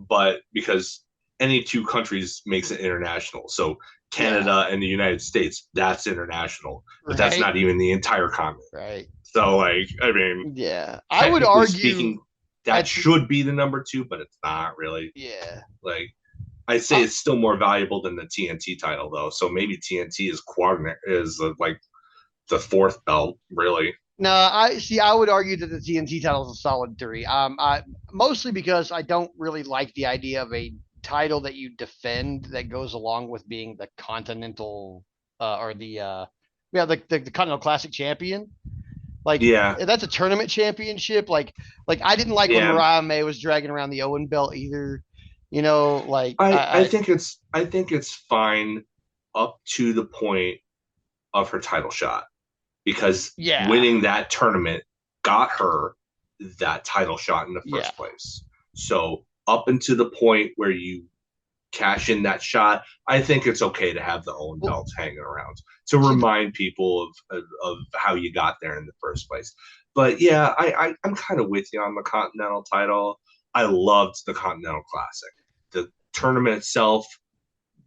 Speaker 2: but because any two countries makes it international, so
Speaker 1: yeah,
Speaker 2: Canada and the United States, that's international, but that's
Speaker 1: right,
Speaker 2: not even the entire continent.
Speaker 1: right.
Speaker 2: So, like, I mean,
Speaker 1: Yeah, I would
Speaker 2: technically
Speaker 1: argue
Speaker 2: speaking, that
Speaker 1: at the
Speaker 2: should be the number two, but it's not really.
Speaker 1: yeah.
Speaker 2: Like, I'd say
Speaker 1: Uh,
Speaker 2: it's still more valuable than the TNT title, though. So maybe TNT is coordinate is like the fourth belt, really.
Speaker 1: no, I see. I would argue that the TNT title is a solid three. Mostly because I don't really like the idea of a title that you defend that goes along with being the continental or the Continental Classic champion. Like
Speaker 2: Yeah,
Speaker 1: that's a tournament championship. Like I didn't like when
Speaker 2: yeah.
Speaker 1: Mariah May was dragging around the Owen belt either. You know, like
Speaker 2: I think it's fine up to the point of her title shot because
Speaker 1: yeah,
Speaker 2: winning that tournament got her that title shot in the
Speaker 1: yeah.
Speaker 2: first place. So up until the point where you cash in that shot, I think it's okay to have the Owen
Speaker 1: Well,
Speaker 2: belts hanging around to
Speaker 1: see,
Speaker 2: remind people of how you got there in the first place. But yeah, I'm kind of with you on the Continental title. I loved the Continental Classic. The tournament itself,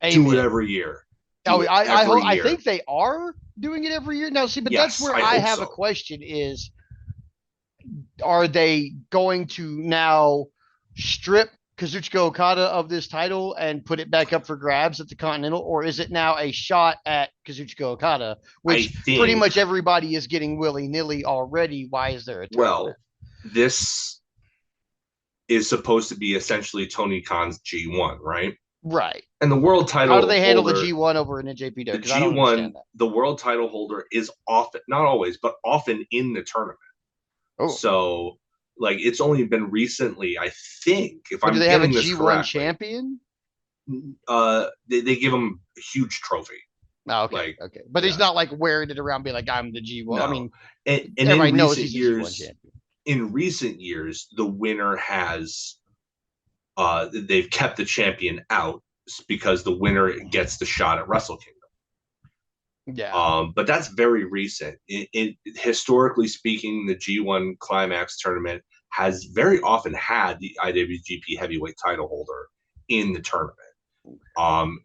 Speaker 2: do it
Speaker 1: amen.
Speaker 2: every year.
Speaker 1: Oh,
Speaker 2: Do it every
Speaker 1: I
Speaker 2: year.
Speaker 1: think they are doing it every year now. See, but that's
Speaker 2: Yes,
Speaker 1: where
Speaker 2: I
Speaker 1: I
Speaker 2: hope
Speaker 1: have a
Speaker 2: so.
Speaker 1: question: is are they going to now strip Kazuchika Okada of this title and put it back up for grabs at the Continental, or is it now a shot at Kazuchika Okada,
Speaker 2: I
Speaker 1: which pretty
Speaker 2: think,
Speaker 1: much everybody is getting willy nilly already? Why is there a tournament?
Speaker 2: well, this is supposed to be essentially Tony Khan's G1, right?
Speaker 1: Right.
Speaker 2: And the world
Speaker 1: How do
Speaker 2: title
Speaker 1: they handle the
Speaker 2: holder,
Speaker 1: G1 over in NJPW?
Speaker 2: the
Speaker 1: Because I don't
Speaker 2: G1,
Speaker 1: understand that.
Speaker 2: the world title holder is often, not always, but often in the tournament.
Speaker 1: Oh,
Speaker 2: So, like, it's only been recently, I think, if
Speaker 1: but do
Speaker 2: I'm
Speaker 1: they have a
Speaker 2: getting this
Speaker 1: G1
Speaker 2: correctly,
Speaker 1: champion?
Speaker 2: they give him a huge trophy.
Speaker 1: Oh, okay,
Speaker 2: Like,
Speaker 1: okay. But he's
Speaker 2: yeah,
Speaker 1: not like wearing it around, being like, I'm the G1. I
Speaker 2: no.
Speaker 1: mean,
Speaker 2: And
Speaker 1: everybody knows he's the G1 champion.
Speaker 2: in recent years, the winner has they've kept the champion out because the winner gets the shot at Wrestle Kingdom.
Speaker 1: Yeah.
Speaker 2: But that's very recent. Historically speaking, the G1 Climax tournament has very often had the IWGP Heavyweight title holder in the tournament.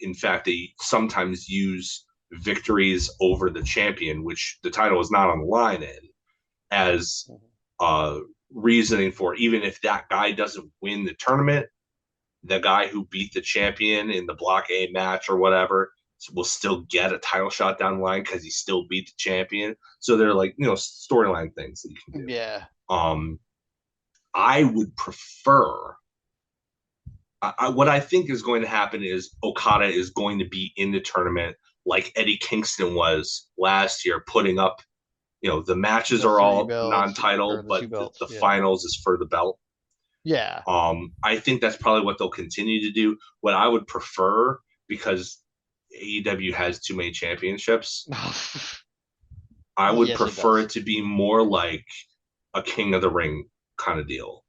Speaker 2: In fact, they sometimes use victories over the champion, which the title is not on the line in, as reasoning for, even if that guy doesn't win the tournament, the guy who beat the champion in the Block A match or whatever will still get a title shot down the line because he still beat the champion. So they're like, storyline things that you can do.
Speaker 1: Yeah.
Speaker 2: I would prefer. What I think is going to happen is Okada is going to be in the tournament like Eddie Kingston was last year, putting up, the matches are all non-title, but the finals is for the belt.
Speaker 1: Yeah.
Speaker 2: I think that's probably what they'll continue to do. What I would prefer, because AEW has too many championships, I would prefer it to be more like a King of the Ring kind of deal,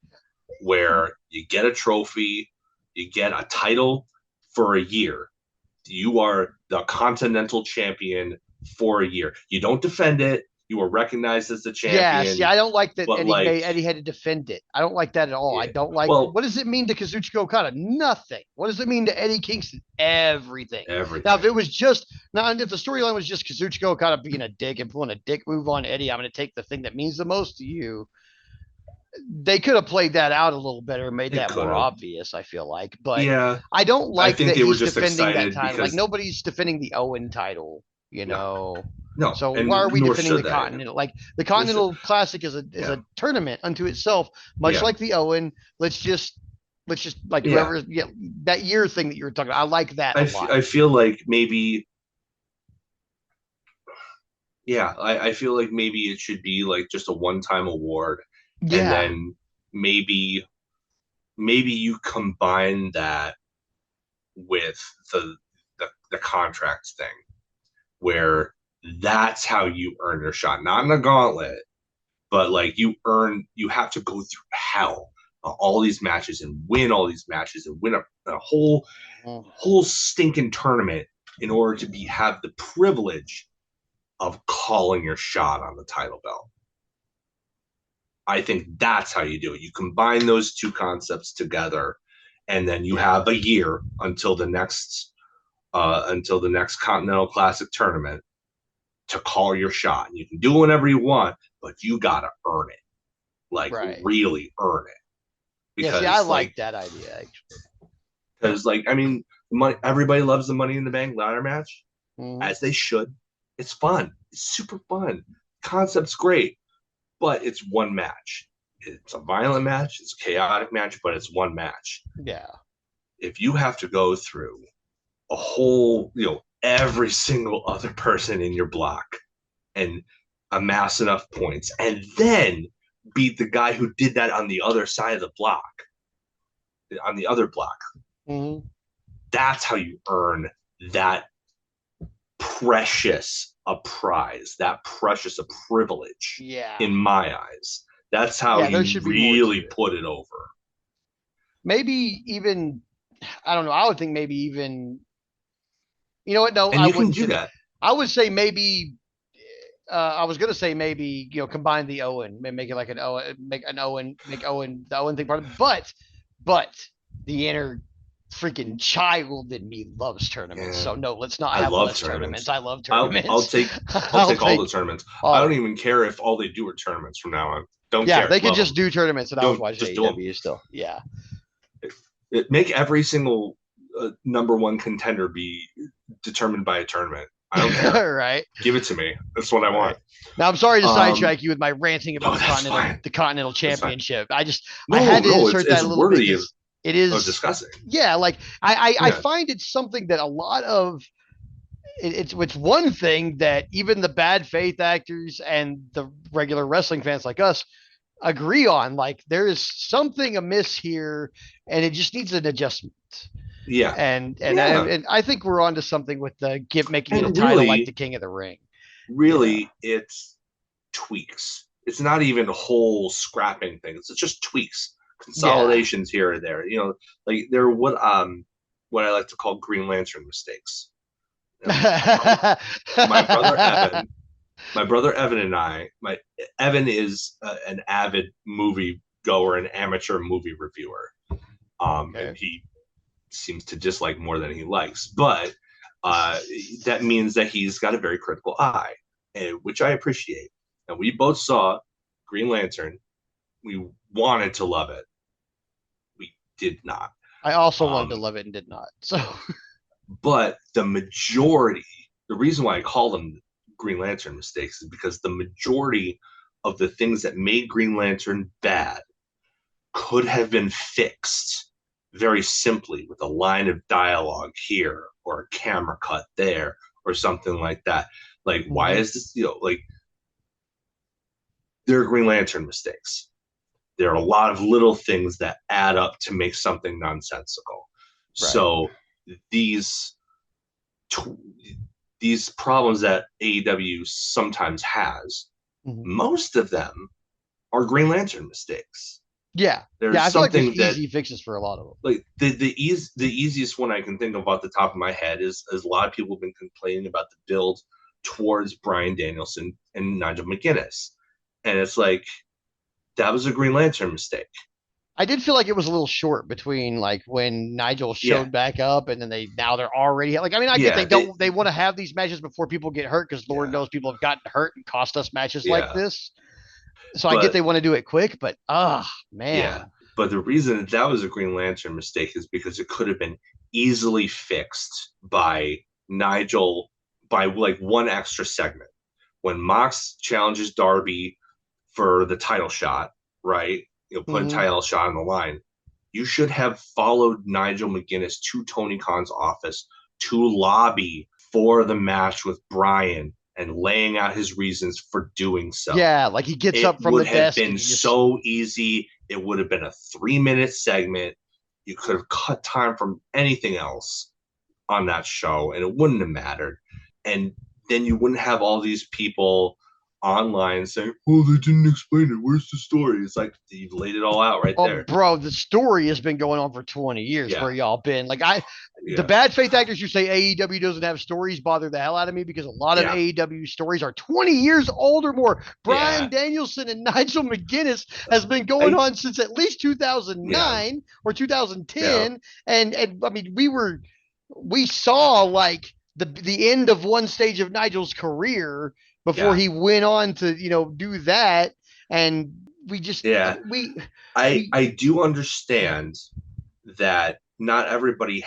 Speaker 2: where you get a trophy, you get a title for a year. You are the Continental Champion for a year. You don't defend it. You are recognized as the champion.
Speaker 1: Yeah, see, I don't like that Eddie had to defend it. I don't like that at all. Yeah. I don't like. What does it mean to Kazuchika Okada? Nothing. What does it mean to Eddie Kingston? Everything. Now, if it was just if the storyline was just Kazuchika Okada being a dick and pulling a dick move on Eddie, I'm going to take the thing that means the most to you. They could have played that out a little better, made that more obvious. I feel like, but
Speaker 2: yeah,
Speaker 1: I don't like that he's defending that title.
Speaker 2: Because...
Speaker 1: Like nobody's defending the Owen title,
Speaker 2: No.
Speaker 1: So why are we defending the Continental? Like the Continental Classic is a tournament unto itself, much like the Owen. Let's just like whoever that year thing that you were talking about. I like that a lot.
Speaker 2: I feel like maybe. Yeah, I feel like maybe it should be like just a one-time award. Yeah. And then maybe you combine that with the contract thing, where that's how you earn your shot, not in a gauntlet, but like you have to go through hell, all these matches and win all these matches and win a whole stinking tournament in order to have the privilege of calling your shot on the title belt. I think that's how you do it. You combine those two concepts together, and then you have a year until the next Continental Classic tournament to call your shot. And you can do whatever you want, but you gotta earn it, really earn it.
Speaker 1: Because I like that idea actually.
Speaker 2: Because everybody loves the Money in the Bank ladder match, as they should. It's fun. It's super fun. Concept's great. But it's one match. It's a violent match. It's a chaotic match, but it's one match.
Speaker 1: Yeah.
Speaker 2: If you have to go through a whole, every single other person in your block and amass enough points and then beat the guy who did that on the other side of the block, on the other block, that's how you earn that precious a prize, that precious a privilege.
Speaker 1: Yeah.
Speaker 2: In my eyes, that's how you really put it over.
Speaker 1: Maybe even, I don't know. I would think maybe even, you know what? No,
Speaker 2: I wouldn't do that.
Speaker 1: I would say maybe. I was gonna say maybe combine the Owen, make it like an Owen, make Owen the Owen thing part of it. But the inner freaking child in me loves tournaments. So no, let's not have less tournaments. I love tournaments.
Speaker 2: I'll take all the tournaments. I don't even care if all they do are tournaments from now on. Don't care.
Speaker 1: Yeah, they could just do tournaments and I was watching AEW still. Yeah.
Speaker 2: Make every single number one contender be determined by a tournament. I don't care.
Speaker 1: Right.
Speaker 2: Give it to me. That's what I want.
Speaker 1: Now I'm sorry to sidetrack you with my ranting about the Continental Championship. I had to insert that a little bit. It is
Speaker 2: discussing.
Speaker 1: Yeah, like I find it's something that a lot of it's one thing that even the bad faith actors and the regular wrestling fans like us agree on. Like there is something amiss here, and it just needs an adjustment.
Speaker 2: Yeah,
Speaker 1: and I think we're onto something with making it a title like the King of the Ring.
Speaker 2: Really, it's tweaks. It's not even a whole scrapping thing. It's just tweaks. Consolidations here or there, like they're what I like to call Green Lantern mistakes. My brother Evan and I, Evan is an avid movie goer, an amateur movie reviewer, and he seems to dislike more than he likes, but that means that he's got a very critical eye, which I appreciate. And we both saw Green Lantern. We wanted to love it. We did not.
Speaker 1: I also wanted to love it and did not. So,
Speaker 2: but the reason why I call them Green Lantern mistakes is because the majority of the things that made Green Lantern bad could have been fixed very simply with a line of dialogue here or a camera cut there or something like that. Like, why is this, like, there are Green Lantern mistakes. There are a lot of little things that add up to make something nonsensical. Right. So these problems that AEW sometimes has, most of them are Green Lantern mistakes.
Speaker 1: Yeah.
Speaker 2: There's
Speaker 1: I feel like there's
Speaker 2: that,
Speaker 1: easy fixes for a lot of them.
Speaker 2: Like the easiest one I can think of off the top of my head is a lot of people have been complaining about the build towards Bryan Danielson and Nigel McGuinness. And it's like, that was a Green Lantern mistake.
Speaker 1: I did feel like it was a little short between like when Nigel showed back up and then now they're already like, I mean, I get they want to have these matches before people get hurt because Lord knows people have gotten hurt and cost us matches like this. So I get they want to do it quick, but man.
Speaker 2: Yeah. But the reason that was a Green Lantern mistake is because it could have been easily fixed by Nigel by like one extra segment. When Mox challenges Darby for the title shot, right? Put a title shot on the line. You should have followed Nigel McGuinness to Tony Khan's office to lobby for the match with Bryan and laying out his reasons for doing so.
Speaker 1: Yeah, like he gets up from the desk.
Speaker 2: It would have been so easy. It would have been a 3-minute segment. You could have cut time from anything else on that show, and it wouldn't have mattered. And then you wouldn't have all these people online saying, "Oh, they didn't explain it. Where's the story?" It's like, you've laid it all out right there.
Speaker 1: Bro, the story has been going on for 20 years where y'all been. Like, the bad faith actors who say AEW doesn't have stories bother the hell out of me because a lot of AEW stories are 20 years old or more. Bryan Danielson and Nigel McGuinness has been going on since at least 2009 or 2010. And I mean, we saw like the end of one stage of Nigel's career before he went on to, do that. And we just,
Speaker 2: I do understand that not everybody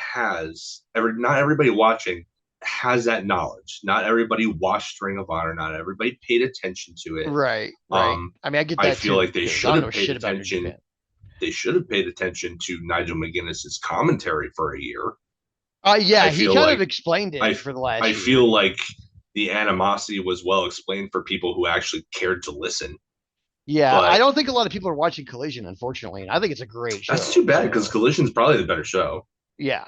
Speaker 2: watching has that knowledge. Not everybody watched Ring of Honor. Not everybody paid attention to it.
Speaker 1: Right. I mean, I get that.
Speaker 2: I feel like they should have paid attention. They should have paid attention to Nigel McGuinness's commentary for a year.
Speaker 1: He kind of explained it for the last year.
Speaker 2: I feel like the animosity was well explained for people who actually cared to listen.
Speaker 1: Yeah, I don't think a lot of people are watching Collision, unfortunately, and I think it's a great show.
Speaker 2: That's too bad because Collision's probably the better show.
Speaker 1: Yeah.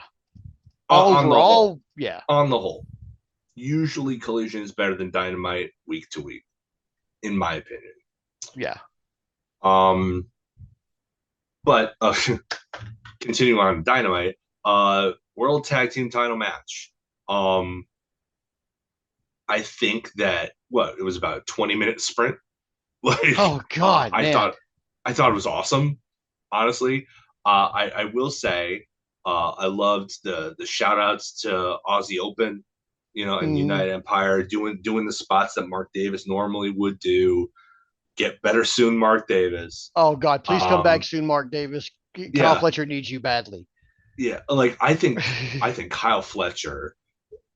Speaker 2: Overall, on the whole, usually Collision is better than Dynamite week to week, in my opinion.
Speaker 1: Yeah.
Speaker 2: But continuing on Dynamite, World Tag Team Title match. I think that it was about a 20-minute sprint. Like,
Speaker 1: oh God,
Speaker 2: I thought it was awesome. Honestly, I will say I loved the shout outs to Aussie Open, and United Empire doing the spots that Mark Davis normally would do. Get better soon, Mark Davis.
Speaker 1: Oh God, please come back soon, Mark Davis. Kyle Fletcher needs you badly.
Speaker 2: Yeah, like I think Kyle Fletcher,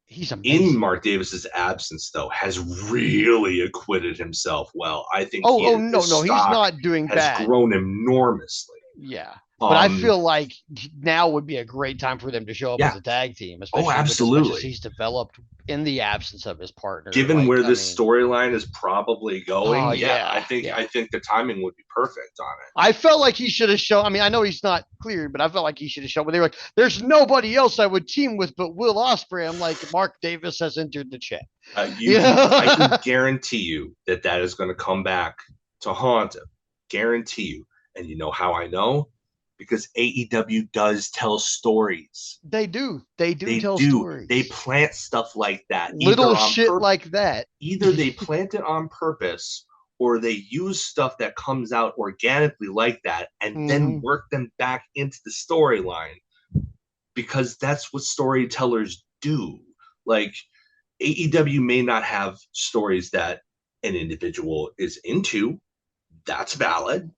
Speaker 1: he's amazing.
Speaker 2: In Mark Davis's absence, though, has really acquitted himself well. I think.
Speaker 1: No, he's not doing bad.
Speaker 2: Has grown enormously.
Speaker 1: Yeah, but I feel like now would be a great time for them to show up as a tag team. Especially
Speaker 2: absolutely.
Speaker 1: With as much as he's developed in the absence of his partner.
Speaker 2: Given where this storyline is probably going, I think the timing would be perfect on it.
Speaker 1: I felt like he should have shown. I mean, I know he's not cleared, but I felt like he should have shown. When they were like, "There's nobody else I would team with but Will Ospreay," I'm like, Mark Davis has entered the chat.
Speaker 2: I can guarantee you that is going to come back to haunt him. Guarantee you. And you know how I know? Because AEW does tell stories.
Speaker 1: They do. They tell stories.
Speaker 2: They plant stuff like that.
Speaker 1: Little shit like that.
Speaker 2: Either they plant it on purpose or they use stuff that comes out organically like that and then work them back into the storyline. Because that's what storytellers do. Like, AEW may not have stories that an individual is into, That's valid.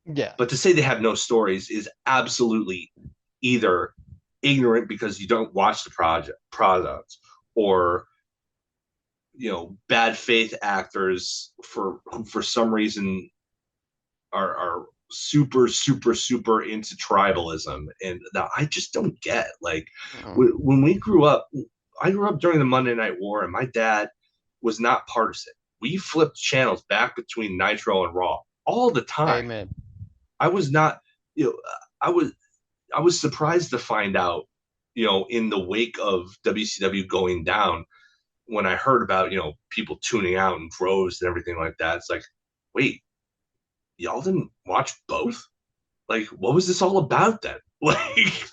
Speaker 1: Yeah.
Speaker 2: But to say they have no stories is absolutely either ignorant because you don't watch the product, or bad faith actors who for some reason are super super super into tribalism, and that I just don't get. Like when we grew up, I grew up during the Monday Night War, and my dad was not partisan. We flipped channels back between Nitro and Raw all the time.
Speaker 1: Amen.
Speaker 2: I was not, you know, I was I was surprised to find out, in the wake of WCW going down, when I heard about, people tuning out in droves and everything like that. It's like, wait, y'all didn't watch both? Like, what was this all about then? Like,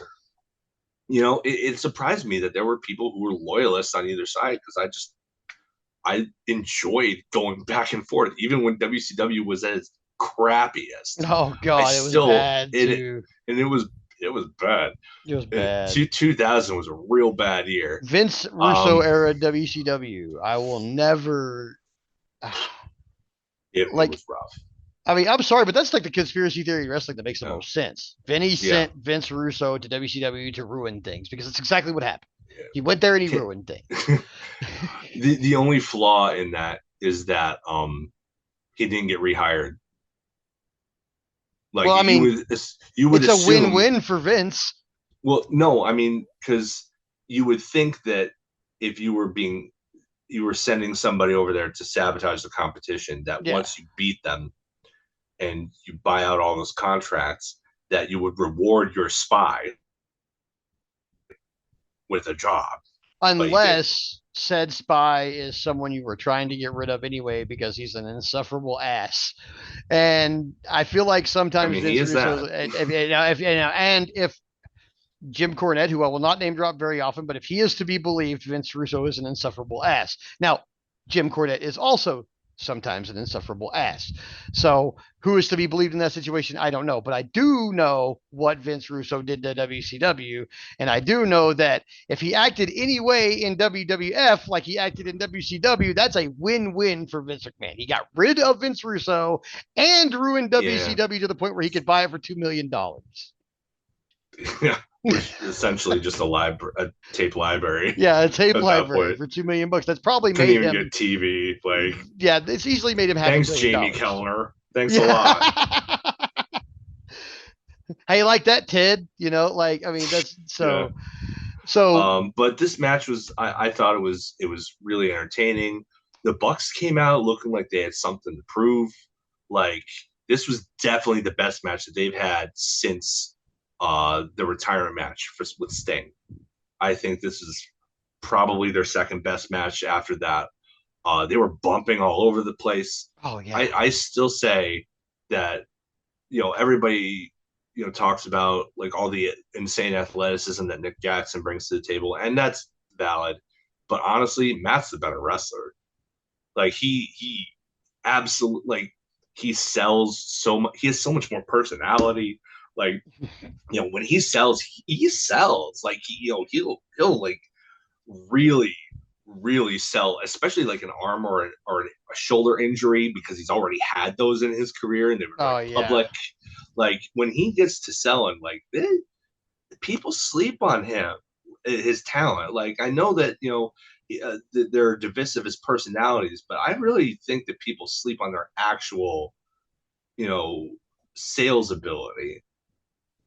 Speaker 2: it surprised me that there were people who were loyalists on either side, because I enjoyed going back and forth, even when WCW was at its crappiest.
Speaker 1: Oh
Speaker 2: I
Speaker 1: God, it was
Speaker 2: still
Speaker 1: bad
Speaker 2: it
Speaker 1: too.
Speaker 2: and it was bad.
Speaker 1: It was bad.
Speaker 2: 2000 was a real bad year.
Speaker 1: Vince Russo
Speaker 2: Um,
Speaker 1: era WCW. I will never
Speaker 2: it
Speaker 1: like.
Speaker 2: was rough.
Speaker 1: I mean, I'm sorry, but that's like the conspiracy theory wrestling that makes the
Speaker 2: Yeah.
Speaker 1: most sense. Vinny
Speaker 2: Yeah.
Speaker 1: sent Vince Russo to WCW to ruin things because it's exactly what happened.
Speaker 2: Yeah.
Speaker 1: He went there and he ruined things.
Speaker 2: The only flaw in that is that he didn't get rehired. Like
Speaker 1: Well, I mean,
Speaker 2: you would
Speaker 1: it's a
Speaker 2: assume.
Speaker 1: win-win for Vince.
Speaker 2: Well, no, I mean, because you would think that if you were sending somebody over there to sabotage the competition, that
Speaker 1: Yeah.
Speaker 2: once you beat them and you buy out all those contracts, that you would reward your spy with a job. But you didn't.
Speaker 1: Unless said spy is someone you were trying to get rid of anyway because he's an insufferable ass. And I feel like
Speaker 2: I
Speaker 1: sometimes
Speaker 2: mean, he
Speaker 1: Vince
Speaker 2: is
Speaker 1: Russo,
Speaker 2: that.
Speaker 1: and if Jim Cornette, who I will not name drop very often, but if he is to be believed, Vince Russo is an insufferable ass. Now, Jim Cornette is also sometimes an insufferable ass. So who is to be believed in that situation? I don't know. But I do know what Vince Russo did to WCW. And I do know that if he acted any way in WWF like he acted in WCW, that's a win-win for Vince McMahon. He got rid of Vince Russo and ruined WCW to the point where he could buy it for $2 million.
Speaker 2: Yeah. Essentially just a tape library.
Speaker 1: Yeah, a tape
Speaker 2: at
Speaker 1: library for $2 million. That's probably
Speaker 2: Couldn't
Speaker 1: made
Speaker 2: even
Speaker 1: him
Speaker 2: get TV. Like,
Speaker 1: yeah, it's easily made him
Speaker 2: thanks, Jamie Kellner. Thanks a lot.
Speaker 1: How you like that, Ted? Like I mean, that's so.
Speaker 2: Yeah.
Speaker 1: So
Speaker 2: But this match was, I thought it was really entertaining. The Bucks came out looking like they had something to prove. Like, this was definitely the best match that they've had since the retirement match with Sting. I think this is probably their second best match after that. They were bumping all over the place.
Speaker 1: oh yeah,
Speaker 2: I still say that, everybody, talks about like all the insane athleticism that Nick Jackson brings to the table, and that's valid. But honestly, Matt's the better wrestler. Like he absolutely, like, he sells so much. He has so much more personality. Like, when he sells, he sells. Like, he'll like really really sell, especially like an arm or a shoulder injury, because he's already had those in his career and they were
Speaker 1: oh
Speaker 2: very public.
Speaker 1: yeah.
Speaker 2: Like, when he gets to selling, like, people sleep on him, his talent. Like, I know that they're divisive as personalities, but I really think that people sleep on their actual sales ability.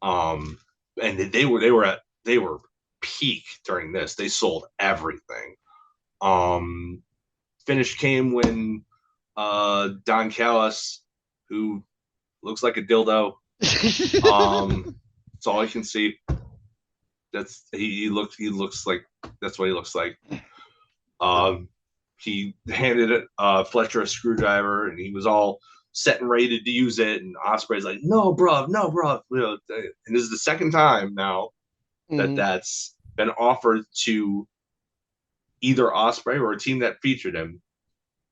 Speaker 2: And they were peak during this. They sold everything. Finish came when Don Callis, who looks like a dildo, that's all I can see. That's he looks like that's what he looks like. He handed Fletcher a screwdriver, and he was all set and ready to use it. And Ospreay's like, "No, bro, no, bro." And this is the second time now that that's been offered to either Ospreay or a team that featured him.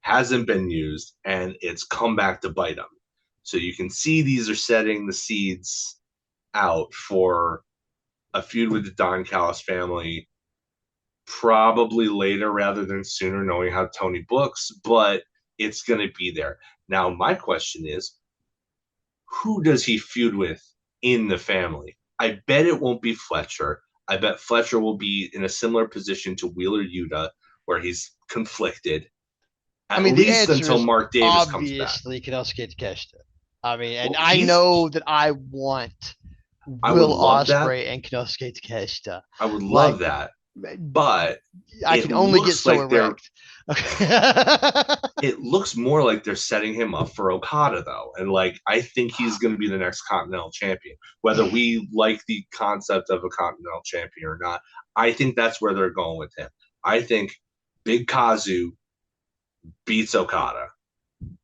Speaker 2: Hasn't been used, and it's come back to bite him. So you can see these are setting the seeds out for a feud with the Don Callis family, probably later rather than sooner, knowing how Tony books, but it's going to be there. Now, my question is, who does he feud with in the family? I bet it won't be Fletcher. I bet Fletcher will be in a similar position to Wheeler Yuta, where he's conflicted,
Speaker 1: I
Speaker 2: at
Speaker 1: mean, the
Speaker 2: least
Speaker 1: answer
Speaker 2: until
Speaker 1: is
Speaker 2: Mark Davis comes back.
Speaker 1: obviously Kenosuke Takeshita. I mean, and
Speaker 2: Well,
Speaker 1: I know that I want
Speaker 2: I would
Speaker 1: Will
Speaker 2: love that.
Speaker 1: Ospreay and Kenosuke Takeshita.
Speaker 2: I would love
Speaker 1: Like,
Speaker 2: that. But
Speaker 1: I
Speaker 2: it
Speaker 1: can only get
Speaker 2: looks
Speaker 1: so
Speaker 2: like they're
Speaker 1: erect. Okay.
Speaker 2: it looks more like they're setting him up for Okada though. And like I think he's gonna be the next Continental Champion. Whether we like the concept of a Continental Champion or not, I think that's where they're going with him. I think Big Kazu beats Okada.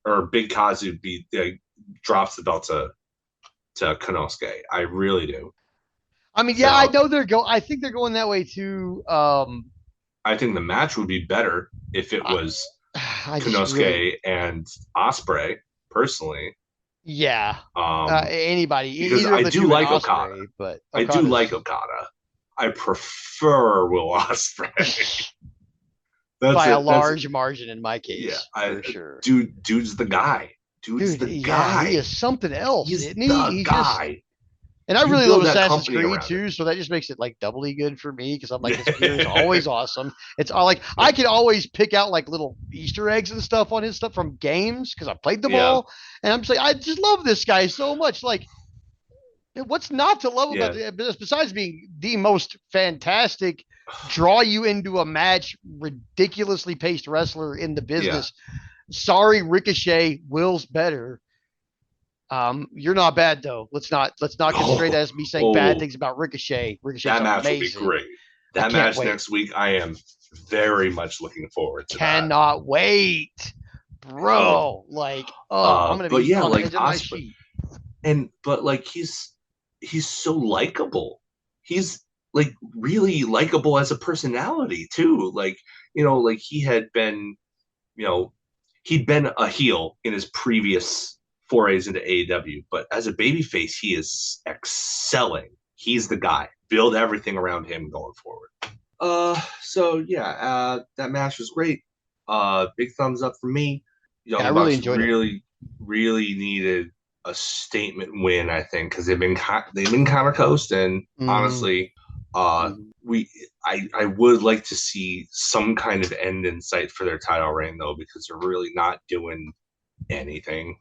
Speaker 2: Or Big Kazu drops the belt to Konosuke. I really do.
Speaker 1: I mean, yeah, I
Speaker 2: So
Speaker 1: know I think they're going that way too.
Speaker 2: I think the match would be better if it
Speaker 1: I,
Speaker 2: was
Speaker 1: I just really,
Speaker 2: Konosuke and Osprey, personally.
Speaker 1: yeah.
Speaker 2: Um,
Speaker 1: Anybody,
Speaker 2: because
Speaker 1: either of
Speaker 2: I
Speaker 1: the
Speaker 2: do
Speaker 1: two in
Speaker 2: like Okada.
Speaker 1: Osprey, but
Speaker 2: I do like
Speaker 1: Okada's
Speaker 2: Okada. I prefer Will Osprey. that's
Speaker 1: by a
Speaker 2: it. That's
Speaker 1: large margin in my
Speaker 2: yeah.
Speaker 1: case, for sure.
Speaker 2: Dude's the guy. Dude's
Speaker 1: Dude,
Speaker 2: the
Speaker 1: yeah, he
Speaker 2: guy.
Speaker 1: is something else,
Speaker 2: He's
Speaker 1: isn't he?
Speaker 2: the
Speaker 1: He's just,
Speaker 2: guy.
Speaker 1: and I
Speaker 2: You
Speaker 1: really love
Speaker 2: build that
Speaker 1: Assassin's
Speaker 2: company
Speaker 1: Creed
Speaker 2: around
Speaker 1: too, so that just makes it like doubly good for me because I'm like, his gear is
Speaker 2: it.
Speaker 1: always awesome. It's all like I can always pick out like little Easter eggs and stuff on his stuff from games because I played them
Speaker 2: yeah,
Speaker 1: all, and I'm just like, I just love this guy so much. Like, what's not to love about
Speaker 2: yeah.
Speaker 1: this besides being the most fantastic, draw you into a match, ridiculously paced wrestler in the
Speaker 2: Yeah.
Speaker 1: business? Sorry, Ricochet. Will's better. You're not bad though. Let's not get straight
Speaker 2: Oh,
Speaker 1: as me saying bad
Speaker 2: oh,
Speaker 1: things about Ricochet. Ricochet's
Speaker 2: that match will be
Speaker 1: amazing.
Speaker 2: great.
Speaker 1: I
Speaker 2: That
Speaker 1: can't
Speaker 2: match
Speaker 1: wait.
Speaker 2: next week, I am very much looking forward to that.
Speaker 1: Cannot wait,
Speaker 2: Oh,
Speaker 1: bro. Like, oh, I'm gonna
Speaker 2: but
Speaker 1: be
Speaker 2: yeah,
Speaker 1: on the
Speaker 2: like
Speaker 1: edge of my
Speaker 2: Osprey,
Speaker 1: seat.
Speaker 2: but like he's so likable. He's like really likable as a personality too. Like like he had been, you know, he'd been a heel in his previous forays into AEW, but as a babyface, he is excelling. He's the guy. Build everything around him going forward. So yeah, that match was great. Big thumbs up for me.
Speaker 1: Yeah, I
Speaker 2: Young
Speaker 1: really
Speaker 2: Bucks
Speaker 1: enjoyed it.
Speaker 2: really needed a statement win, I think, because they've been kind of coasting.
Speaker 1: Mm-hmm.
Speaker 2: Honestly,
Speaker 1: Mm-hmm.
Speaker 2: I would like to see some kind of end in sight for their title reign though, because they're really not doing anything.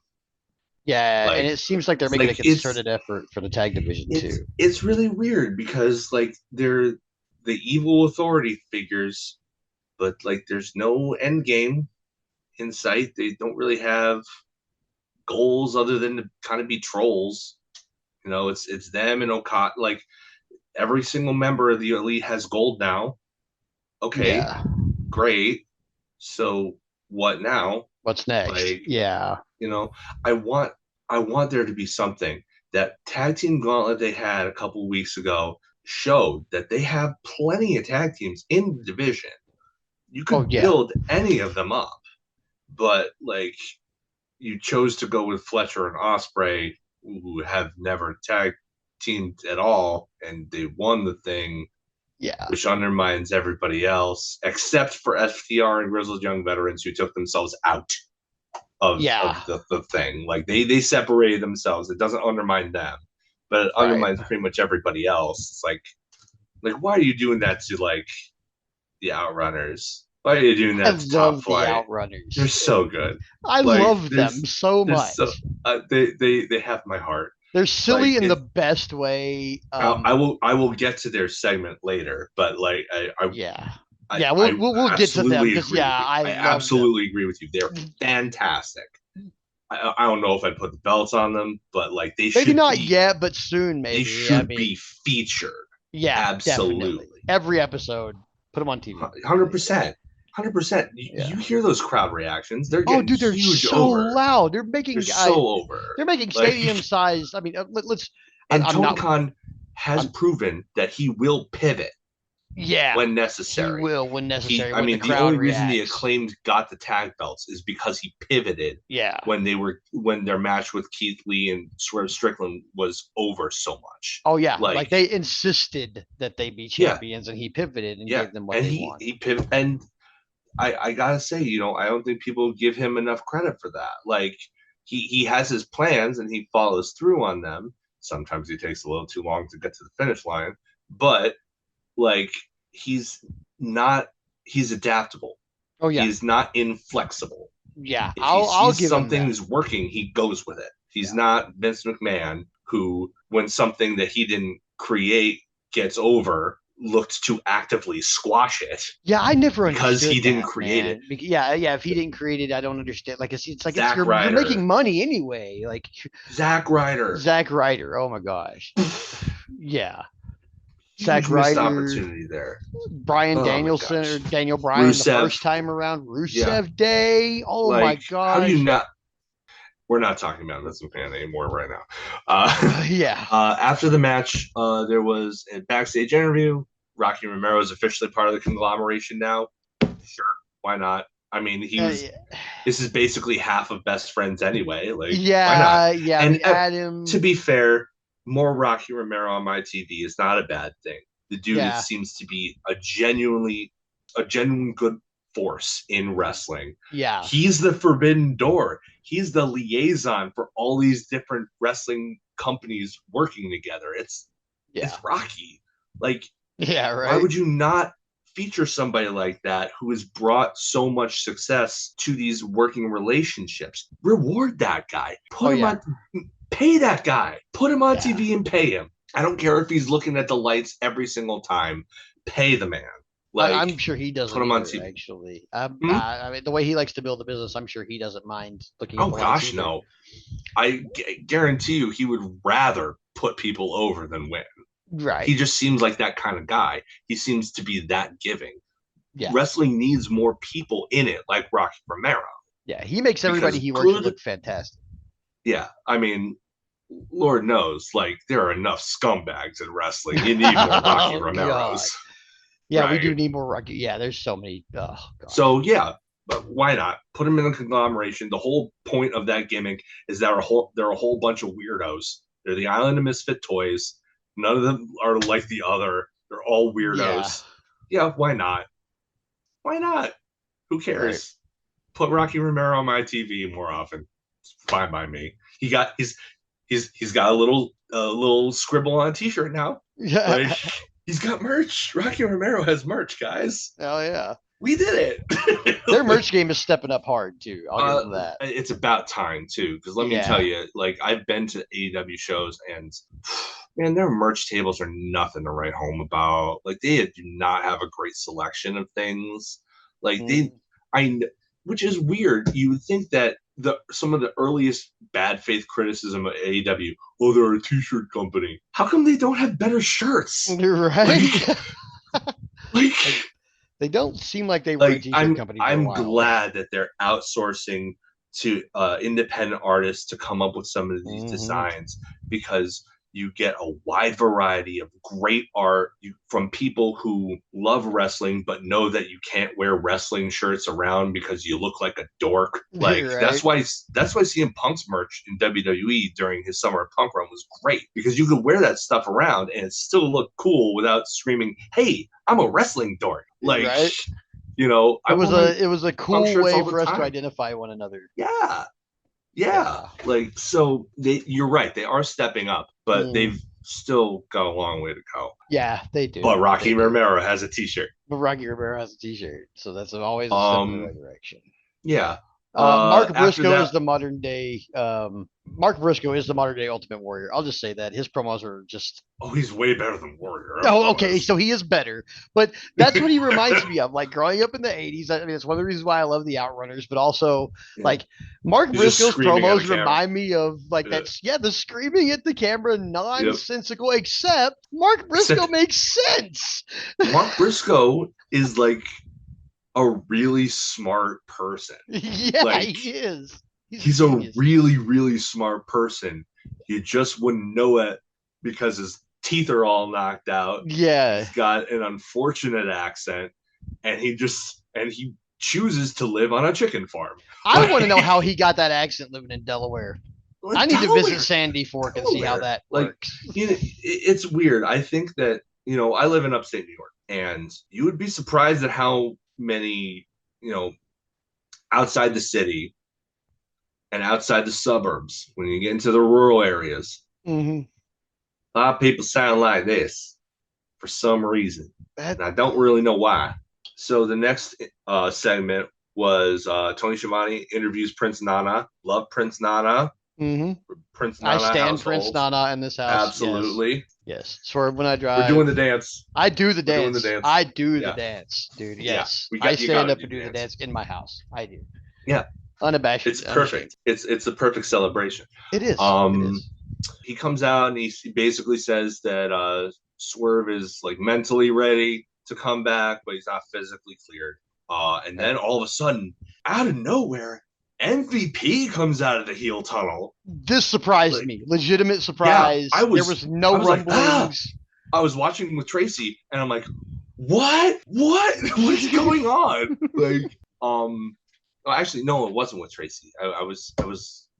Speaker 1: Yeah, and
Speaker 2: Like
Speaker 1: it seems like they're making a
Speaker 2: like
Speaker 1: concerted effort for the tag division too.
Speaker 2: it's really weird because like they're the evil authority figures, but like there's no end game in sight. They don't really have goals other than to kind of be trolls. It's them and Okada. Like every single member of the elite has gold now. Okay,
Speaker 1: Yeah.
Speaker 2: great. So what now?
Speaker 1: What's next?
Speaker 2: Like,
Speaker 1: Yeah.
Speaker 2: you know, I want I want there to be something. That tag team gauntlet they had a couple weeks ago showed that they have plenty of tag teams in the division. You
Speaker 1: Oh
Speaker 2: could
Speaker 1: yeah.
Speaker 2: build any of them up, but like you chose to go with Fletcher and Osprey, who have never tag teamed at all, and they won the thing,
Speaker 1: Yeah.
Speaker 2: which undermines everybody else except for FTR and Grizzled Young Veterans, who took themselves out of
Speaker 1: Yeah.
Speaker 2: the thing. Like they separated themselves. It doesn't undermine them, but it
Speaker 1: Right.
Speaker 2: undermines pretty much everybody else. It's like why are you doing that to like the Outrunners? Why are you doing
Speaker 1: I
Speaker 2: that to Top
Speaker 1: love the
Speaker 2: Flight? They're
Speaker 1: Outrunners.
Speaker 2: so good.
Speaker 1: I
Speaker 2: Like
Speaker 1: love them so
Speaker 2: there's so
Speaker 1: much.
Speaker 2: they have my heart.
Speaker 1: They're
Speaker 2: Like
Speaker 1: silly in the best way.
Speaker 2: I will get to their segment later, but like
Speaker 1: Yeah.
Speaker 2: I,
Speaker 1: Yeah,
Speaker 2: I
Speaker 1: we'll get to them
Speaker 2: absolutely
Speaker 1: because
Speaker 2: agree
Speaker 1: yeah,
Speaker 2: with you.
Speaker 1: I
Speaker 2: I
Speaker 1: love them.
Speaker 2: absolutely agree with you. They're fantastic. I don't know if I'd put the belts on them, but like
Speaker 1: Maybe not yet, but soon
Speaker 2: they
Speaker 1: maybe. I
Speaker 2: should be
Speaker 1: mean,
Speaker 2: featured.
Speaker 1: yeah, definitely.
Speaker 2: Absolutely.
Speaker 1: Every episode, put them on TV.
Speaker 2: 100%. 100%.
Speaker 1: Yeah.
Speaker 2: You hear those crowd reactions. They're
Speaker 1: Oh,
Speaker 2: getting
Speaker 1: dude, they're
Speaker 2: huge
Speaker 1: so
Speaker 2: over.
Speaker 1: loud.
Speaker 2: They're so over.
Speaker 1: They're making
Speaker 2: Like
Speaker 1: stadium sized. I mean, let's.
Speaker 2: and
Speaker 1: I'm
Speaker 2: Tony
Speaker 1: not.
Speaker 2: Khan has
Speaker 1: I'm.
Speaker 2: proven that he will pivot
Speaker 1: Yeah,
Speaker 2: when
Speaker 1: he
Speaker 2: necessary.
Speaker 1: will when necessary
Speaker 2: I
Speaker 1: when the
Speaker 2: mean, the
Speaker 1: crowd
Speaker 2: only reason the
Speaker 1: reacts.
Speaker 2: acclaimed got the tag belts is because he pivoted
Speaker 1: Yeah.
Speaker 2: when their match with Keith Lee and Swerve Strickland was over so much.
Speaker 1: Oh yeah,
Speaker 2: Like,
Speaker 1: like they insisted that they be
Speaker 2: yeah,
Speaker 1: champions, and he pivoted and
Speaker 2: yeah,
Speaker 1: gave them what
Speaker 2: and
Speaker 1: they
Speaker 2: he
Speaker 1: wanted.
Speaker 2: pivot, and I gotta say, I don't think people give him enough credit for that. Like, he has his plans and he follows through on them. Sometimes he takes a little too long to get to the finish line, but like he's not he's adaptable.
Speaker 1: Oh yeah,
Speaker 2: He's not inflexible.
Speaker 1: yeah.
Speaker 2: If he
Speaker 1: I'll
Speaker 2: sees
Speaker 1: give him
Speaker 2: something
Speaker 1: that.
Speaker 2: is working, he goes with it. He's
Speaker 1: Yeah.
Speaker 2: not Vince McMahon, who, when something that he didn't create gets over, looked to actively squash it
Speaker 1: Yeah, I never
Speaker 2: because he
Speaker 1: understood
Speaker 2: didn't
Speaker 1: that,
Speaker 2: create it.
Speaker 1: man. Yeah, yeah. If he didn't create it, I don't understand. Like it's like it's
Speaker 2: Zack
Speaker 1: you're
Speaker 2: Ryder,
Speaker 1: making money anyway. Like
Speaker 2: Zack Ryder,
Speaker 1: Zack Ryder. Oh my gosh. Yeah, Zack
Speaker 2: huge missed
Speaker 1: Ryder.
Speaker 2: opportunity there.
Speaker 1: Brian
Speaker 2: Oh my
Speaker 1: Danielson
Speaker 2: gosh,
Speaker 1: or Daniel Bryan the
Speaker 2: Rusev,
Speaker 1: first time around.
Speaker 2: yeah,
Speaker 1: Rusev Day. Oh my
Speaker 2: like how do you
Speaker 1: gosh.
Speaker 2: not? We're not talking about Vince McMahon anymore right now. Uh,
Speaker 1: Yeah.
Speaker 2: after the match, there was a backstage interview. Rocky Romero is officially part of the conglomeration now. Sure, why not? I mean,
Speaker 1: Yeah.
Speaker 2: this is basically half of Best Friends anyway. Like, why not?
Speaker 1: Yeah. Yeah. I
Speaker 2: And
Speaker 1: mean,
Speaker 2: to
Speaker 1: Adam.
Speaker 2: be fair, more Rocky Romero on my TV is not a bad thing. The dude
Speaker 1: Yeah.
Speaker 2: seems to be a genuine good force in wrestling.
Speaker 1: Yeah.
Speaker 2: He's the forbidden door. He's the liaison for all these different wrestling companies working together. It's
Speaker 1: Yeah.
Speaker 2: Rocky. Like,
Speaker 1: Yeah.
Speaker 2: why
Speaker 1: Right.
Speaker 2: would you not feature somebody like that who has brought so much success to these working relationships? Reward that guy.
Speaker 1: Oh
Speaker 2: Put him
Speaker 1: yeah.
Speaker 2: on, pay that guy. Put him on
Speaker 1: Yeah.
Speaker 2: TV and pay him. I don't care if he's looking at the lights every single time. Pay the man. Like,
Speaker 1: I'm sure he
Speaker 2: put
Speaker 1: doesn't
Speaker 2: him on
Speaker 1: either.
Speaker 2: TV.
Speaker 1: Actually,
Speaker 2: Hmm?
Speaker 1: I mean, the way he likes to build a business, I'm sure he doesn't mind looking at
Speaker 2: Oh
Speaker 1: the lights
Speaker 2: gosh,
Speaker 1: either.
Speaker 2: no. I guarantee you, he would rather put people over than win.
Speaker 1: Right.
Speaker 2: He just seems like that kind of guy. He seems to be that giving.
Speaker 1: Yeah.
Speaker 2: Wrestling needs more people in it, like Rocky Romero.
Speaker 1: Yeah. He makes everybody
Speaker 2: Because
Speaker 1: he works with
Speaker 2: good,
Speaker 1: look fantastic.
Speaker 2: yeah, I mean, Lord knows, like, there are enough scumbags in wrestling. You need more Rocky
Speaker 1: Oh God.
Speaker 2: Romeros,
Speaker 1: Yeah, we do
Speaker 2: right?
Speaker 1: need more Rocky. Yeah, there's so many. Oh gosh.
Speaker 2: So, yeah, but why not? Put them in a conglomeration. The whole point of that gimmick is that they're a whole bunch of weirdos. They're the Island of Misfit Toys. None of them are like the other. They're all
Speaker 1: Yeah.
Speaker 2: weirdos. Yeah, why not? Why not? Who
Speaker 1: Right.
Speaker 2: cares? Put Rocky Romero on my TV more often. It's fine by me. He's got a little scribble on a T-shirt now. Like,
Speaker 1: Yeah.
Speaker 2: he's got merch. Rocky Romero has merch, guys.
Speaker 1: Hell yeah.
Speaker 2: We did it.
Speaker 1: Their merch game is stepping up hard too. I'll give them that.
Speaker 2: It's about time too, because let me tell
Speaker 1: Yeah.
Speaker 2: you, like, I've been to AEW shows and man, their merch tables are nothing to write home about. Like, they do not have a great selection of things. Like,
Speaker 1: Mm.
Speaker 2: I, which is weird. You would think that some of the earliest bad faith criticism of AEW, oh, they're a t-shirt company. How come they don't have better shirts?
Speaker 1: You're right.
Speaker 2: Like,
Speaker 1: They don't seem like they were a t-shirt company for a
Speaker 2: I'm
Speaker 1: while.
Speaker 2: glad that they're outsourcing to independent artists to come up with some of these designs, because you get a wide variety of great art from people who love wrestling but know that you can't wear wrestling shirts around because you look like a dork. Like,
Speaker 1: Right.
Speaker 2: that's why CM Punk's merch in WWE during his Summer of Punk run was great, because you could wear that stuff around and it still look cool without screaming, "Hey, I'm a wrestling dork." Like,
Speaker 1: Right.
Speaker 2: I
Speaker 1: It was a
Speaker 2: Punk
Speaker 1: cool
Speaker 2: shirts
Speaker 1: way
Speaker 2: all the
Speaker 1: for us to
Speaker 2: time.
Speaker 1: identify one another.
Speaker 2: Yeah.
Speaker 1: Yeah.
Speaker 2: Like, so you're right. They are stepping up, but
Speaker 1: Mm.
Speaker 2: they've still got a long way to go.
Speaker 1: Yeah, they do.
Speaker 2: But Rocky
Speaker 1: They do.
Speaker 2: Romero has a T-shirt.
Speaker 1: But Rocky Romero has a t-shirt, so that's always a step in the right direction.
Speaker 2: Yeah.
Speaker 1: Mark
Speaker 2: After
Speaker 1: Briscoe
Speaker 2: that,
Speaker 1: is the modern day. Mark Briscoe is the modern day Ultimate Warrior. I'll just say that his promos are just.
Speaker 2: he's way better than Warrior.
Speaker 1: Oh, okay, so he is better, but that's what he reminds me of. Like growing up in the '80s, I mean, it's one of the reasons why I love the Outrunners. But also, like Mark
Speaker 2: He's just
Speaker 1: Briscoe's
Speaker 2: screaming at
Speaker 1: promos
Speaker 2: the camera.
Speaker 1: remind me of like that's the screaming at the camera, nonsensical. Except Mark Briscoe makes sense.
Speaker 2: Mark Briscoe is like a really smart person.
Speaker 1: Yeah,
Speaker 2: Like,
Speaker 1: he is.
Speaker 2: He's a really, really smart person. You just wouldn't know it because his teeth are all knocked out.
Speaker 1: Yeah.
Speaker 2: He's got an unfortunate accent, and he chooses to live on a chicken farm.
Speaker 1: I want to know how he got that accent living in Delaware. I need to visit Sandy Fork and see how that works.
Speaker 2: It's weird. I think that, I live in upstate New York, and you would be surprised at how many, outside the city, and outside the suburbs, when you get into the rural areas,
Speaker 1: Mm-hmm.
Speaker 2: a lot of people sound like this for some reason.
Speaker 1: That,
Speaker 2: And I don't really know why. So the next segment was Tony Schiavone interviews Prince Nana. Love Prince Nana.
Speaker 1: mm-hmm.
Speaker 2: Prince
Speaker 1: I
Speaker 2: Nana
Speaker 1: stand Prince
Speaker 2: household.
Speaker 1: Nana in this house. Yes.
Speaker 2: Absolutely.
Speaker 1: Yes. Swerve when I
Speaker 2: We're
Speaker 1: drive.
Speaker 2: doing the dance.
Speaker 1: I do the
Speaker 2: We're doing the
Speaker 1: dance.
Speaker 2: dance.
Speaker 1: I do the
Speaker 2: Yeah.
Speaker 1: dance, dude.
Speaker 2: Yeah.
Speaker 1: Yes.
Speaker 2: We
Speaker 1: I
Speaker 2: got you
Speaker 1: stand
Speaker 2: gotta
Speaker 1: up
Speaker 2: do
Speaker 1: and do the dance in my house. I do.
Speaker 2: Yeah.
Speaker 1: Unabashed.
Speaker 2: It's
Speaker 1: Unashamed.
Speaker 2: perfect. It's a perfect celebration.
Speaker 1: It is. It is.
Speaker 2: He comes out and he basically says that Swerve is like mentally ready to come back, but he's not physically cleared. And then all of a sudden, out of nowhere, MVP comes out of the heel tunnel.
Speaker 1: This surprised
Speaker 2: Like,
Speaker 1: me. Legitimate
Speaker 2: yeah,
Speaker 1: surprise.
Speaker 2: I
Speaker 1: There
Speaker 2: was
Speaker 1: was no
Speaker 2: like,
Speaker 1: rumblings.
Speaker 2: I was watching with Tracy, and I'm like, what? What's going on? Like, well, actually, no, it wasn't with Tracy. I was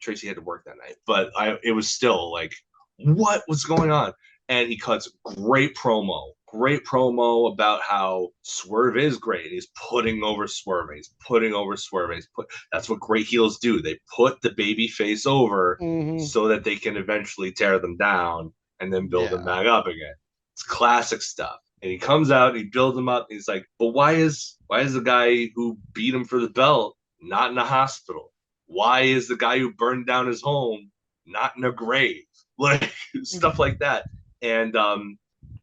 Speaker 2: Tracy had to work that night, but it was still like, what was going on? And he cuts great promo about how Swerve is great. He's putting over Swerve. That's what great heels do. They put the baby face over so that they can eventually tear them down and then build them back up again. It's classic stuff. And he comes out and he builds them up. And he's like, but why is the guy who beat him for the belt not in a hospital? Why is the guy who burned down his home not in a grave? Like stuff like that. And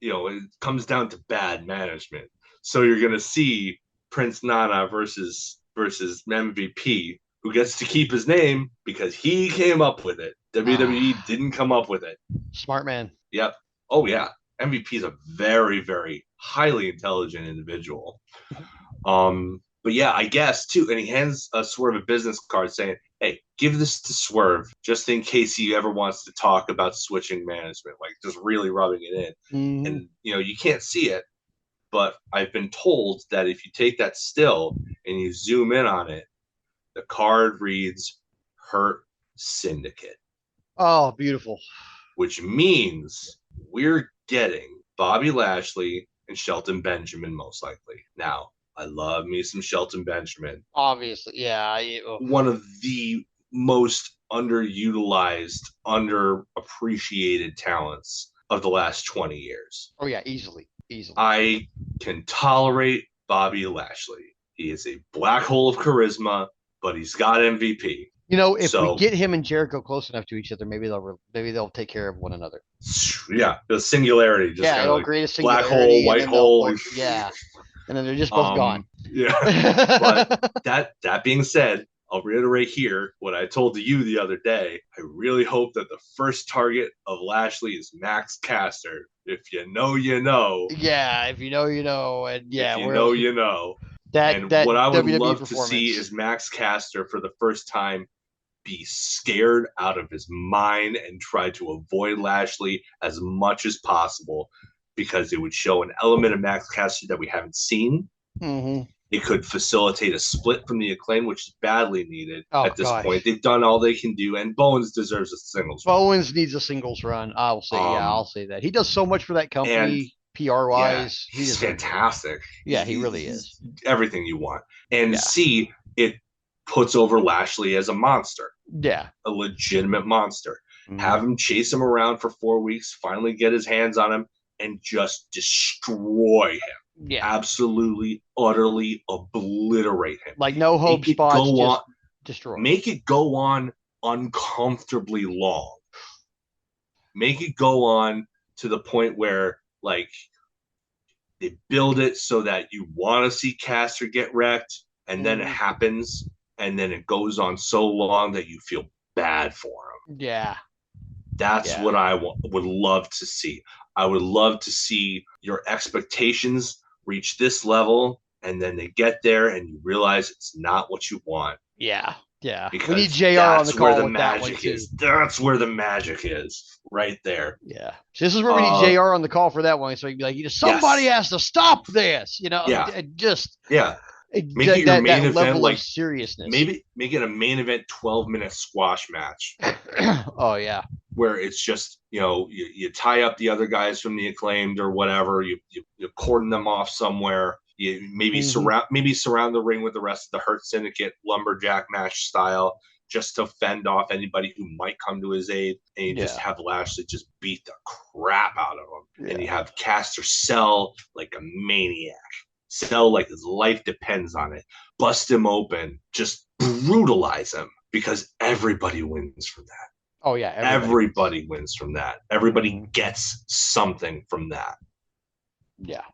Speaker 2: it comes down to bad management. So you're gonna see Prince Nana versus MVP, who gets to keep his name because he came up with it. WWE didn't come up with it.
Speaker 1: Smart man.
Speaker 2: Yep. Oh yeah. MVP is a very, very highly intelligent individual. But yeah, I guess too. And he hands Swerve a business card saying, hey, give this to Swerve just in case he ever wants to talk about switching management, like just really rubbing it in. And, you can't see it, but I've been told that if you take that still and you zoom in on it, the card reads Hurt Syndicate.
Speaker 1: Oh, beautiful.
Speaker 2: Which means we're getting Bobby Lashley and Shelton Benjamin most likely. Now, I love me some Shelton Benjamin.
Speaker 1: Obviously, yeah.
Speaker 2: One of the most underutilized, underappreciated talents of the last 20 years.
Speaker 1: Oh, yeah, easily.
Speaker 2: I can tolerate Bobby Lashley. He is a black hole of charisma, but he's got MVP.
Speaker 1: If we get him and Jericho close enough to each other, maybe they'll take care of one another.
Speaker 2: Yeah, the singularity. Just
Speaker 1: it'll
Speaker 2: like
Speaker 1: create a singularity.
Speaker 2: Black hole, white hole.
Speaker 1: Yeah, and then they're just both gone.
Speaker 2: Yeah, but that being said, I'll reiterate here what I told you the other day. I really hope that the first target of Lashley is Max Caster. If you know, you know.
Speaker 1: Yeah, if you know, you know, and yeah,
Speaker 2: if you know, you know. And what I would love to see is Max Caster for the first time be scared out of his mind and try to avoid Lashley as much as possible, because it would show an element of Max Caster that we haven't seen. It could facilitate a split from the Acclaim, which is badly needed at this point. They've done all they can do, and Bowens deserves a singles run.
Speaker 1: Bowens needs a singles run. I'll say that. He does so much for that company, PR-wise.
Speaker 2: Yeah, he's fantastic.
Speaker 1: Yeah, he really is.
Speaker 2: Everything you want. And C, it puts over Lashley as a monster.
Speaker 1: Yeah.
Speaker 2: A legitimate monster. Have him chase him around for 4 weeks, finally get his hands on him, and just destroy him.
Speaker 1: Yeah.
Speaker 2: Absolutely, utterly obliterate him.
Speaker 1: Like no hope spots, just destroy.
Speaker 2: Make it go on uncomfortably long. Make it go on to the point where, like, they build it so that you want to see Caster get wrecked, and then it happens, and then it goes on so long that you feel bad for him.
Speaker 1: Yeah.
Speaker 2: That's what I would love to see. I would love to see your expectations reach this level, and then they get there and you realize it's not what you want.
Speaker 1: Yeah. Yeah.
Speaker 2: Because
Speaker 1: we need JR on the call
Speaker 2: where the
Speaker 1: with
Speaker 2: magic
Speaker 1: that one
Speaker 2: is. That's where the magic is. Right there.
Speaker 1: Yeah. So this is where we need JR on the call for that one. So he'd be like, somebody has to stop this.
Speaker 2: Yeah.
Speaker 1: Make
Speaker 2: it your main event,
Speaker 1: level
Speaker 2: like
Speaker 1: of seriousness.
Speaker 2: Maybe make it a main event 12-minute squash match.
Speaker 1: Oh yeah.
Speaker 2: Where it's just, you tie up the other guys from the Acclaimed or whatever, you cordon them off somewhere. You maybe surround the ring with the rest of the Hurt Syndicate lumberjack match style. just to fend off anybody who might come to his aid. And you just have Lashley just beat the crap out of him. And you have Caster sell like a maniac. Sell like his life depends on it. Bust him open. Just brutalize him because everybody wins from that.
Speaker 1: Oh, yeah.
Speaker 2: Everybody wins from that. Everybody gets something from that.
Speaker 1: Yeah.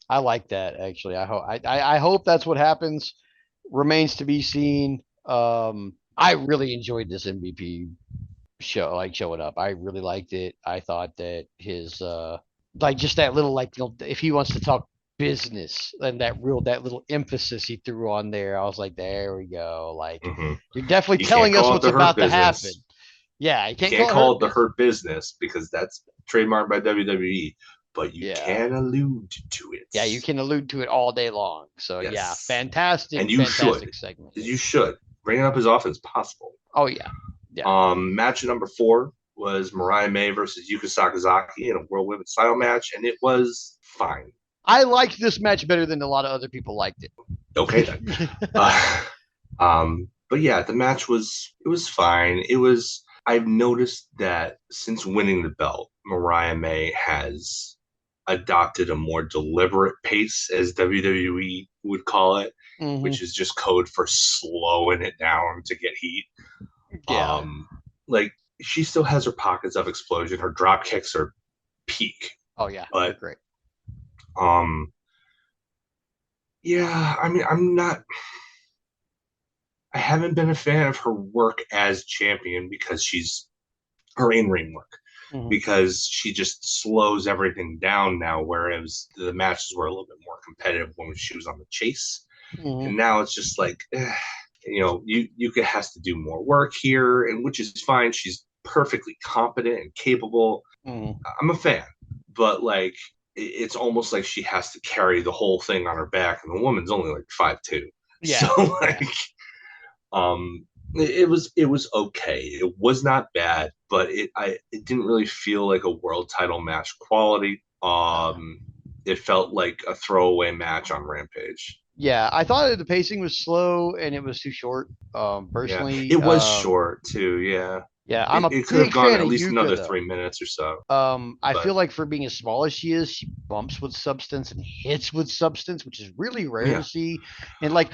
Speaker 1: I like that, actually. I hope that's what happens. Remains to be seen. I really enjoyed this MVP show, like showing up. I really liked it. I thought that his like just that little like if he wants to talk business and that little emphasis he threw on there, I was like, there we go. Like you're definitely telling us what's about to happen. Yeah, you can't
Speaker 2: call it the Hurt Business because that's trademarked by WWE. But you can allude to it.
Speaker 1: Yeah, you can allude to it all day long. So yeah, fantastic.
Speaker 2: And you
Speaker 1: fantastic segment.
Speaker 2: You should bring it up as often as possible.
Speaker 1: Oh yeah.
Speaker 2: Match number 4 was Mariah May versus Yuka Sakazaki in a World Women's Title match, and it was fine.
Speaker 1: I liked this match better than a lot of other people liked it.
Speaker 2: Okay then. But yeah, the match was fine. I've noticed that since winning the belt, Mariah May has adopted a more deliberate pace, as WWE would call it, which is just code for slowing it down to get heat.
Speaker 1: Yeah.
Speaker 2: Like she still has her pockets of explosion. Her drop kicks are peak.
Speaker 1: Oh yeah,
Speaker 2: but
Speaker 1: great.
Speaker 2: Yeah, I mean, I haven't been a fan of her work as champion because she's her in-ring work. Because she just slows everything down now, whereas the matches were a little bit more competitive when she was on the chase. And now it's just like, Yuka has to do more work here, and which is fine. She's perfectly competent and capable. I'm a fan, but like it's almost like she has to carry the whole thing on her back, and the woman's only like 5'2".
Speaker 1: Yeah.
Speaker 2: So like, it was okay. It was not bad, but it didn't really feel like a world title match quality. It felt like a throwaway match on Rampage.
Speaker 1: Yeah, I thought the pacing was slow and it was too short. Personally,
Speaker 2: it was short too. Yeah.
Speaker 1: Yeah, I'm a
Speaker 2: it could have
Speaker 1: big
Speaker 2: gone
Speaker 1: fan
Speaker 2: at
Speaker 1: of
Speaker 2: least
Speaker 1: Yuka,
Speaker 2: another
Speaker 1: though.
Speaker 2: 3 minutes or so.
Speaker 1: I feel like for being as small as she is, she bumps with substance and hits with substance, which is really rare to see. And like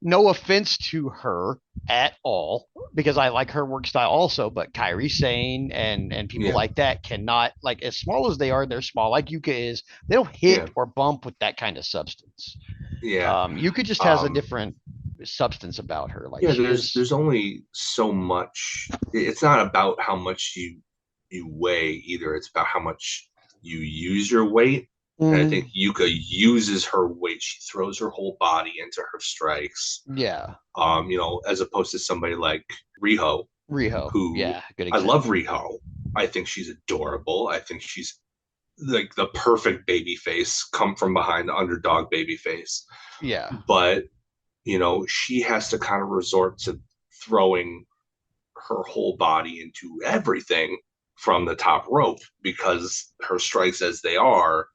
Speaker 1: no offense to her at all, because I like her work style also, but Kairi Sane and people like that cannot, like, as small as they are, they're small like Yuka is. They don't hit or bump with that kind of substance. Yuka just has a different substance about her. Like
Speaker 2: there's only so much. It's not about how much you weigh either. It's about how much you use your weight. And I think Yuka uses her weight. She throws her whole body into her strikes. As opposed to somebody like Riho, who
Speaker 1: good example.
Speaker 2: I love Riho. I think she's adorable. I think she's like the perfect baby face, come from behind, the underdog baby face. But she has to kind of resort to throwing her whole body into everything from the top rope because her strikes, as they are,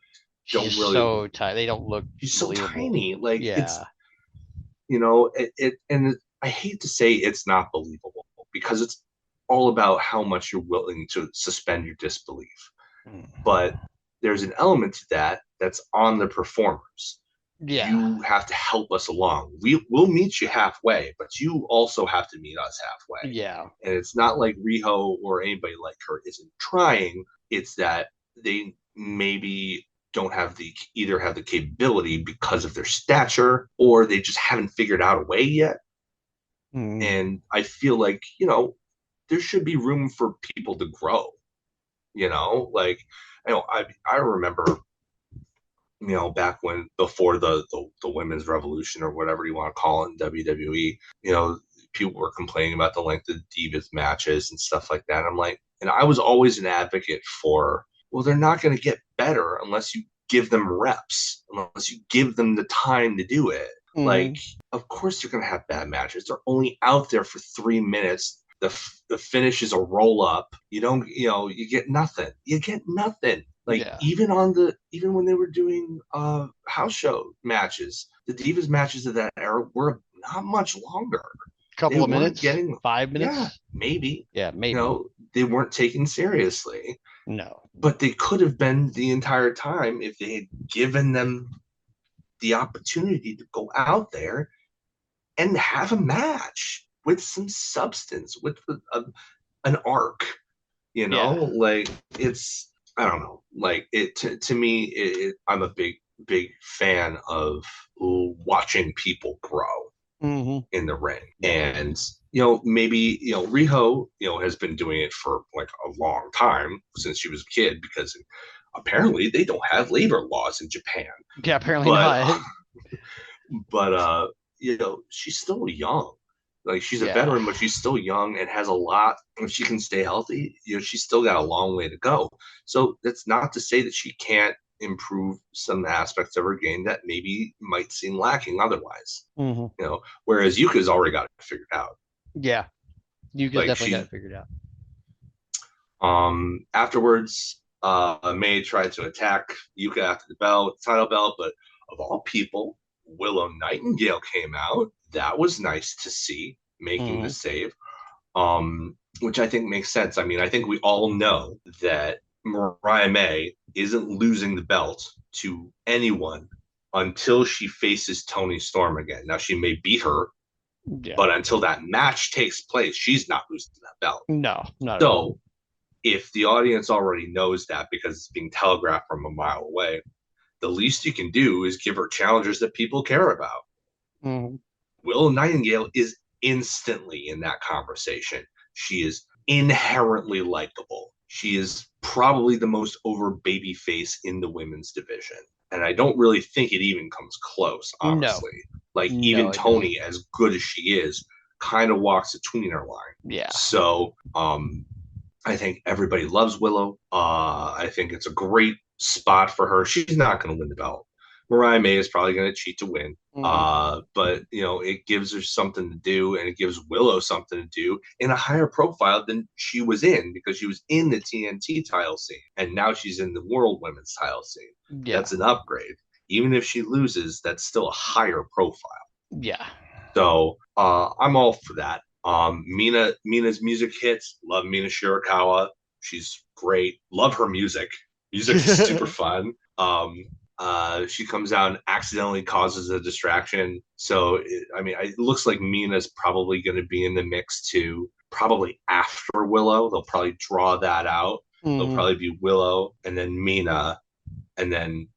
Speaker 1: she's so tight. They don't look.
Speaker 2: She's so tiny. Like it's, and I hate to say it's not believable because it's all about how much you're willing to suspend your disbelief. But there's an element to that that's on the performers. You have to help us along. We'll meet you halfway, but you also have to meet us halfway. And it's not like Riho or anybody like her isn't trying. It's that they maybe don't have either have the capability because of their stature, or they just haven't figured out a way yet. And I feel like, there should be room for people to grow. I remember, back when, before the women's revolution or whatever you want to call it in WWE, people were complaining about the length of the Divas matches and stuff like that. I'm like, and I was always an advocate for, well, they're not going to get better unless you give them reps, unless you give them the time to do it. Like, of course they're going to have bad matches. They're only out there for 3 minutes. The finish is a roll up. You don't, you get nothing. You get nothing. Like even when they were doing house show matches, the Divas matches of that era were not much longer. they
Speaker 1: Couple of
Speaker 2: weren't
Speaker 1: minutes,
Speaker 2: getting,
Speaker 1: 5 minutes.
Speaker 2: maybe,
Speaker 1: Yeah, maybe.
Speaker 2: they weren't taken seriously,
Speaker 1: No.
Speaker 2: but they could have been the entire time if they had given them the opportunity to go out there and have a match with some substance, with an arc,
Speaker 1: Yeah.
Speaker 2: like it's, I don't know, like it to me, I'm a big fan of watching people grow
Speaker 1: Mm-hmm.
Speaker 2: in the ring.
Speaker 1: Yeah.
Speaker 2: And maybe Riho has been doing it for like a long time, since she was a kid, because apparently they don't have labor laws in Japan.
Speaker 1: Yeah, apparently
Speaker 2: But
Speaker 1: not.
Speaker 2: she's still young. Like, she's a
Speaker 1: Yeah.
Speaker 2: veteran, but she's still young and has a lot. If she can stay healthy, she's still got a long way to go. So that's not to say that she can't improve some aspects of her game that maybe might seem lacking otherwise.
Speaker 1: Mm-hmm.
Speaker 2: Whereas Yuka's already got it figured out.
Speaker 1: Yeah. You guys
Speaker 2: Like,
Speaker 1: definitely got
Speaker 2: she's
Speaker 1: it figured out.
Speaker 2: afterwards, May tried to attack Yuka after the title belt, but of all people, Willow Nightingale came out. That was nice to see, making the
Speaker 1: Mm-hmm.
Speaker 2: save, which I think makes sense. I mean, I think we all know that Mariah May isn't losing the belt to anyone until she faces Toni Storm again. Now, she may beat her,
Speaker 1: Yeah.
Speaker 2: but until that match takes place, she's not losing that belt.
Speaker 1: No, not at all.
Speaker 2: So, if the audience already knows that because it's being telegraphed from a mile away, the least you can do is give her challengers that people care about.
Speaker 1: Mm-hmm.
Speaker 2: Willow Nightingale is instantly in that conversation. She is inherently likable. She is probably the most over baby face in the women's division. And I don't really think it even comes close,
Speaker 1: No.
Speaker 2: honestly. Like,
Speaker 1: No,
Speaker 2: even
Speaker 1: it doesn't.
Speaker 2: Toni, as good as she is, kind of walks a tweener line.
Speaker 1: Yeah.
Speaker 2: So, I think everybody loves Willow. I think it's a great spot for her. She's not going to win the belt. Mariah May is probably going to cheat to win.
Speaker 1: Mm-hmm.
Speaker 2: But it gives her something to do, and it gives Willow something to do in a higher profile than she was in, because she was in the TNT title scene, and now she's in the World Women's title scene.
Speaker 1: Yeah.
Speaker 2: That's an upgrade. Even if she loses, that's still a higher profile.
Speaker 1: Yeah.
Speaker 2: So I'm all for that. Mina's music hits. Love Mina Shirakawa. She's great. Love her music. Music's super fun. She comes out and accidentally causes a distraction. So it looks like Mina's probably going to be in the mix too. Probably after Willow, they'll probably draw that out. There'll
Speaker 1: Mm-hmm.
Speaker 2: probably be Willow and then Mina, and then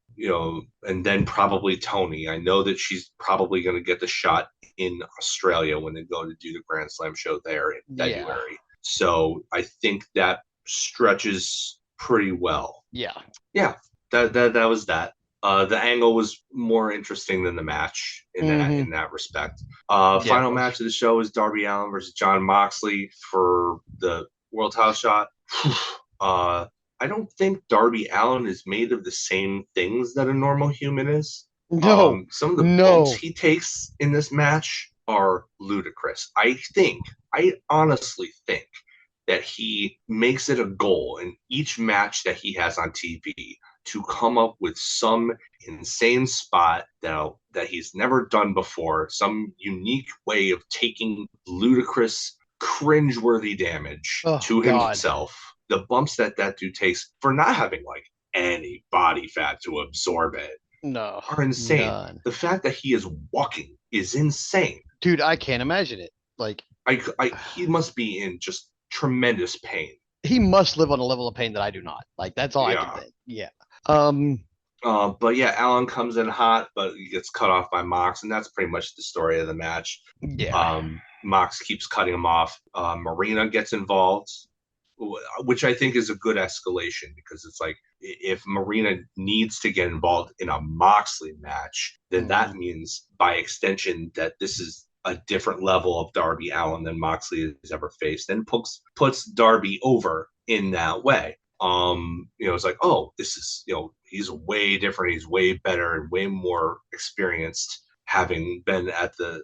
Speaker 2: and then probably Toni. I know that she's probably going to get the shot in Australia when they go to do the Grand Slam show there in
Speaker 1: Yeah.
Speaker 2: February. So I think that stretches pretty well.
Speaker 1: Yeah.
Speaker 2: Yeah, that was that. The angle was more interesting than the match in that respect. Final match of the show is Darby Allin versus Jon Moxley for the world title shot. I don't think Darby Allin is made of the same things that a normal human is.
Speaker 1: No.
Speaker 2: Some of the
Speaker 1: No.
Speaker 2: bumps he takes in this match are ludicrous. I honestly think that he makes it a goal in each match that he has on TV to come up with some insane spot that he's never done before, some unique way of taking ludicrous, cringeworthy damage to himself. The bumps that dude takes for not having like any body fat to absorb it are insane.
Speaker 1: None.
Speaker 2: The fact that he is walking is insane.
Speaker 1: Dude, I can't imagine it. Like,
Speaker 2: he must be in just tremendous pain.
Speaker 1: He must live on a level of pain that I do not. Like, that's all I can think. Yeah.
Speaker 2: But yeah, Allin comes in hot, but he gets cut off by Mox, and that's pretty much the story of the match.
Speaker 1: Yeah.
Speaker 2: Mox keeps cutting him off. Marina gets involved, which I think is a good escalation, because it's like, if Marina needs to get involved in a Moxley match, then that means by extension that this is a different level of Darby Allin than Moxley has ever faced, and puts Darby over in that way. It's like, oh, this is, he's way different. He's way better and way more experienced, having been at the,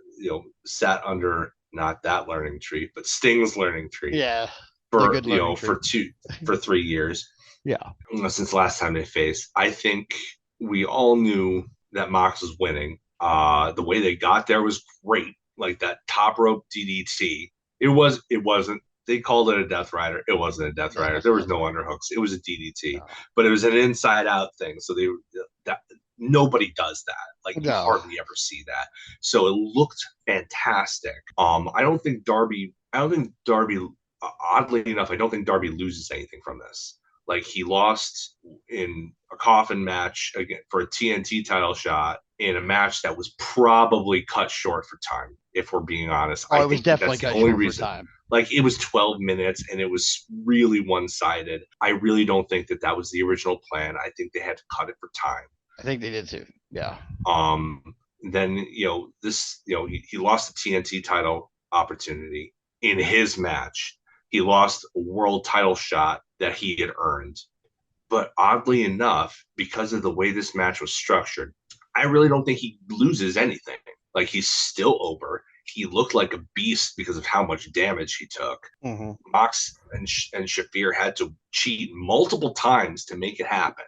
Speaker 2: sat under not that learning tree, but Sting's learning tree.
Speaker 1: Yeah.
Speaker 2: For 3 years.
Speaker 1: Yeah.
Speaker 2: Since last time they faced. I think we all knew that Mox was winning. The way they got there was great. like that top rope DDT. It wasn't. They called it a Death Rider. It wasn't a Death Rider. There was no underhooks. It was a DDT,
Speaker 1: No.
Speaker 2: but it was an inside out thing. So that nobody does that. Like you
Speaker 1: No.
Speaker 2: hardly ever see that. So it looked fantastic. I don't think Darby. Oddly enough, I don't think Darby loses anything from this. Like he lost in a coffin match again for a TNT title shot in a match that was probably cut short for time. If we're being honest,
Speaker 1: Oh,
Speaker 2: I
Speaker 1: it was
Speaker 2: think
Speaker 1: definitely
Speaker 2: that's the
Speaker 1: cut
Speaker 2: only
Speaker 1: short for
Speaker 2: reason.
Speaker 1: time.
Speaker 2: Like it was 12 minutes and it was really one-sided. I really don't think that was the original plan. I think they had to cut it for time.
Speaker 1: I think they did too. Yeah.
Speaker 2: Then he lost the TNT title opportunity in his match. He lost a world title shot that he had earned. But oddly enough, because of the way this match was structured, I really don't think he loses anything. Like he's still over. He looked like a beast because of how much damage he took.
Speaker 1: Mm-hmm.
Speaker 2: Mox and Shafir had to cheat multiple times to make it happen.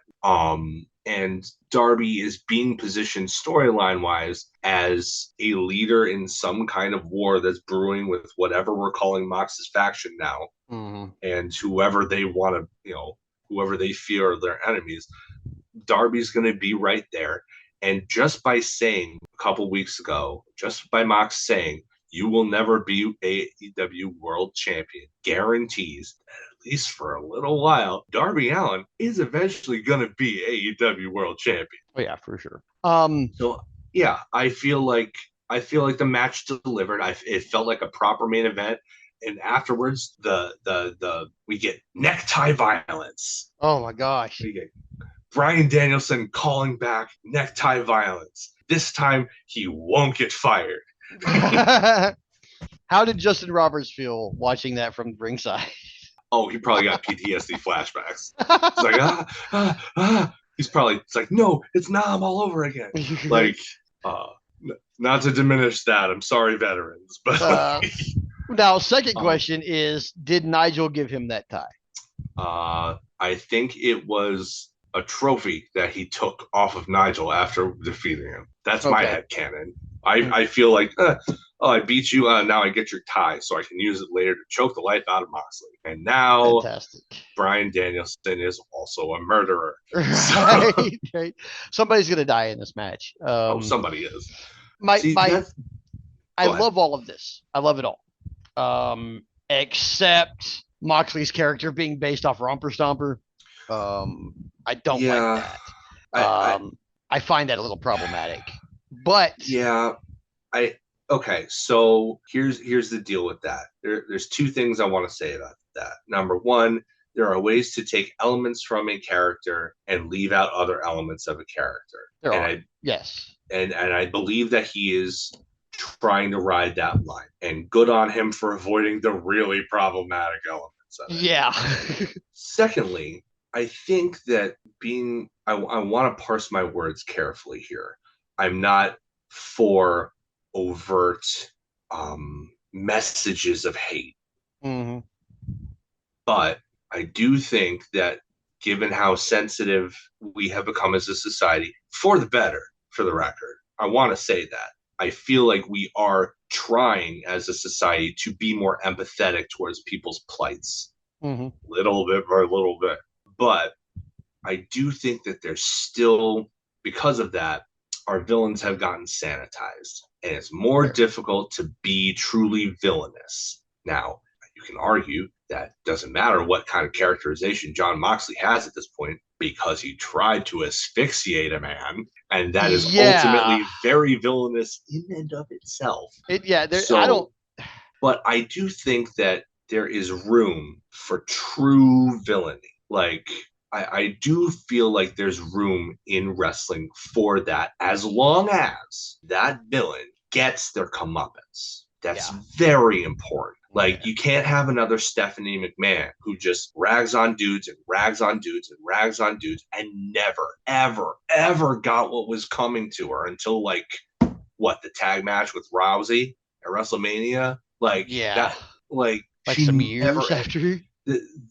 Speaker 2: And Darby is being positioned storyline wise as a leader in some kind of war that's brewing with whatever we're calling Mox's faction now, and whoever they want to, whoever they fear are their enemies. Darby's going to be right there. And just by saying a couple weeks ago, just by Mox saying, you will never be AEW World Champion, guarantees that at least for a little while, Darby Allin is eventually going to be AEW World Champion.
Speaker 1: Oh yeah, for sure.
Speaker 2: So yeah, I feel like the match delivered. It felt like a proper main event. And afterwards, we get necktie violence.
Speaker 1: Oh my gosh.
Speaker 2: We get Bryan Danielson calling back necktie violence. This time, he won't get fired.
Speaker 1: How did Justin Roberts feel watching that from ringside?
Speaker 2: Oh, he probably got PTSD flashbacks. It's like, He's probably, it's like, no, it's Nam all over again. Like, not to diminish that. I'm sorry, veterans. But
Speaker 1: now, second question is, did Nigel give him that tie?
Speaker 2: I think it was a trophy that he took off of Nigel after defeating him. That's my headcanon. I feel like, I beat you. Now I get your tie, so I can use it later to choke the life out of Moxley. And now, Bryan Danielson is also a murderer.
Speaker 1: Right. Somebody's gonna die in this match.
Speaker 2: Somebody is.
Speaker 1: I love all of this. I love it all, except Moxley's character being based off Romper Stomper. I don't like that. I find that a little problematic. But
Speaker 2: yeah, okay. So here's the deal with that. There's two things I want to say about that. Number one, there are ways to take elements from a character and leave out other elements of a character.
Speaker 1: Yes.
Speaker 2: And I believe that he is trying to ride that line. And good on him for avoiding the really problematic elements of it.
Speaker 1: Yeah.
Speaker 2: Secondly, I think that I want to parse my words carefully here. I'm not for overt messages of hate.
Speaker 1: Mm-hmm.
Speaker 2: But I do think that given how sensitive we have become as a society, for the better, for the record, I want to say that. I feel like we are trying as a society to be more empathetic towards people's plights.
Speaker 1: Mm-hmm.
Speaker 2: Little bit. But I do think that there's still, because of that, our villains have gotten sanitized. And it's more difficult to be truly villainous. Now, you can argue that doesn't matter what kind of characterization Jon Moxley has at this point, because he tried to asphyxiate a man, and that is ultimately very villainous in and of itself. But I do think that there is room for true villainy. Like, I do feel like there's room in wrestling for that, as long as that villain gets their comeuppance. That's very important. Like, you can't have another Stephanie McMahon who just rags on dudes and rags on dudes and rags on dudes and never, ever, ever got what was coming to her until, like, the tag match with Rousey at WrestleMania?
Speaker 1: Some years after.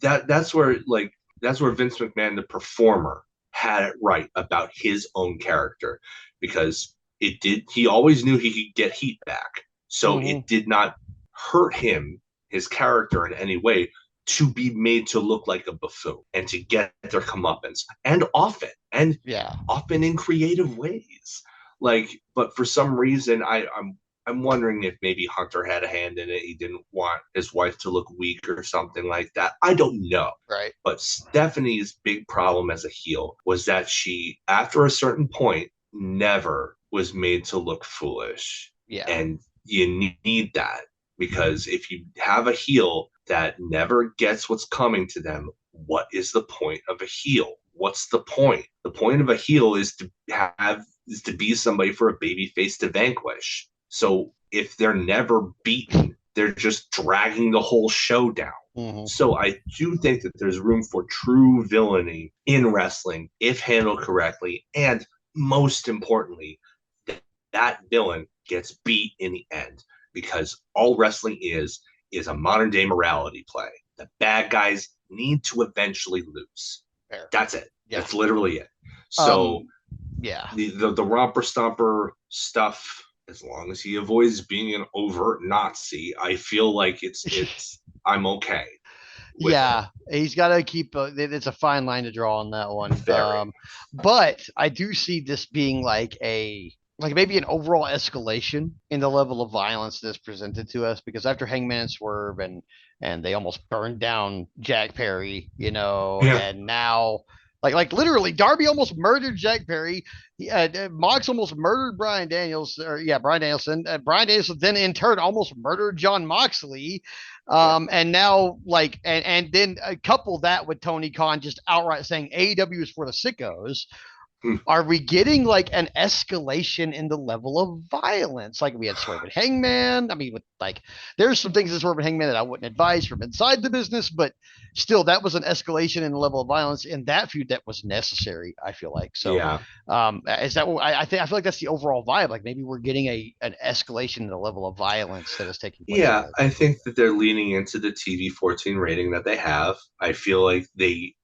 Speaker 2: That's where Vince McMahon, the performer, had it right about his own character, because he always knew he could get heat back. So it did not hurt him, his character, in any way to be made to look like a buffoon and to get their comeuppance, and often in creative ways. Like, but for some reason, I'm wondering if maybe Hunter had a hand in it. He didn't want his wife to look weak or something like that. I don't know.
Speaker 1: Right.
Speaker 2: But Stephanie's big problem as a heel was that she, after a certain point, never was made to look foolish.
Speaker 1: Yeah.
Speaker 2: And you need that, because if you have a heel that never gets what's coming to them, what is the point of a heel? What's the point? The point of a heel is to be somebody for a baby face to vanquish. So if they're never beaten, they're just dragging the whole show down. So I do think that there's room for true villainy in wrestling if handled correctly, and most importantly, that villain gets beat in the end, because all wrestling is a modern day morality play. The bad guys need to eventually lose. Fair. That's it. Yeah. That's literally it. So the romper stomper stuff, as long as he avoids being an overt Nazi, I feel like it's I'm okay.
Speaker 1: Yeah, he's got to keep. It's a fine line to draw on that one. But I do see this being like maybe an overall escalation in the level of violence that's presented to us, because after Hangman and Swerve and they almost burned down Jack Perry, and now. Like literally, Darby almost murdered Jack Perry. Mox almost murdered Bryan Danielson. Bryan Danielson. Bryan Danielson then in turn almost murdered Jon Moxley. And now and then couple that with Tony Khan just outright saying AEW is for the sickos. Are we getting like an escalation in the level of violence? Like we had Swerve and Hangman. I mean, there's some things in Swerve and Hangman that I wouldn't advise from inside the business, but still, that was an escalation in the level of violence in that feud that was necessary. I feel like so. Is that what I think? I feel like that's the overall vibe. Like maybe we're getting an escalation in the level of violence that is taking place.
Speaker 2: Yeah, I think that they're leaning into the TV-14 rating that they have. I feel like they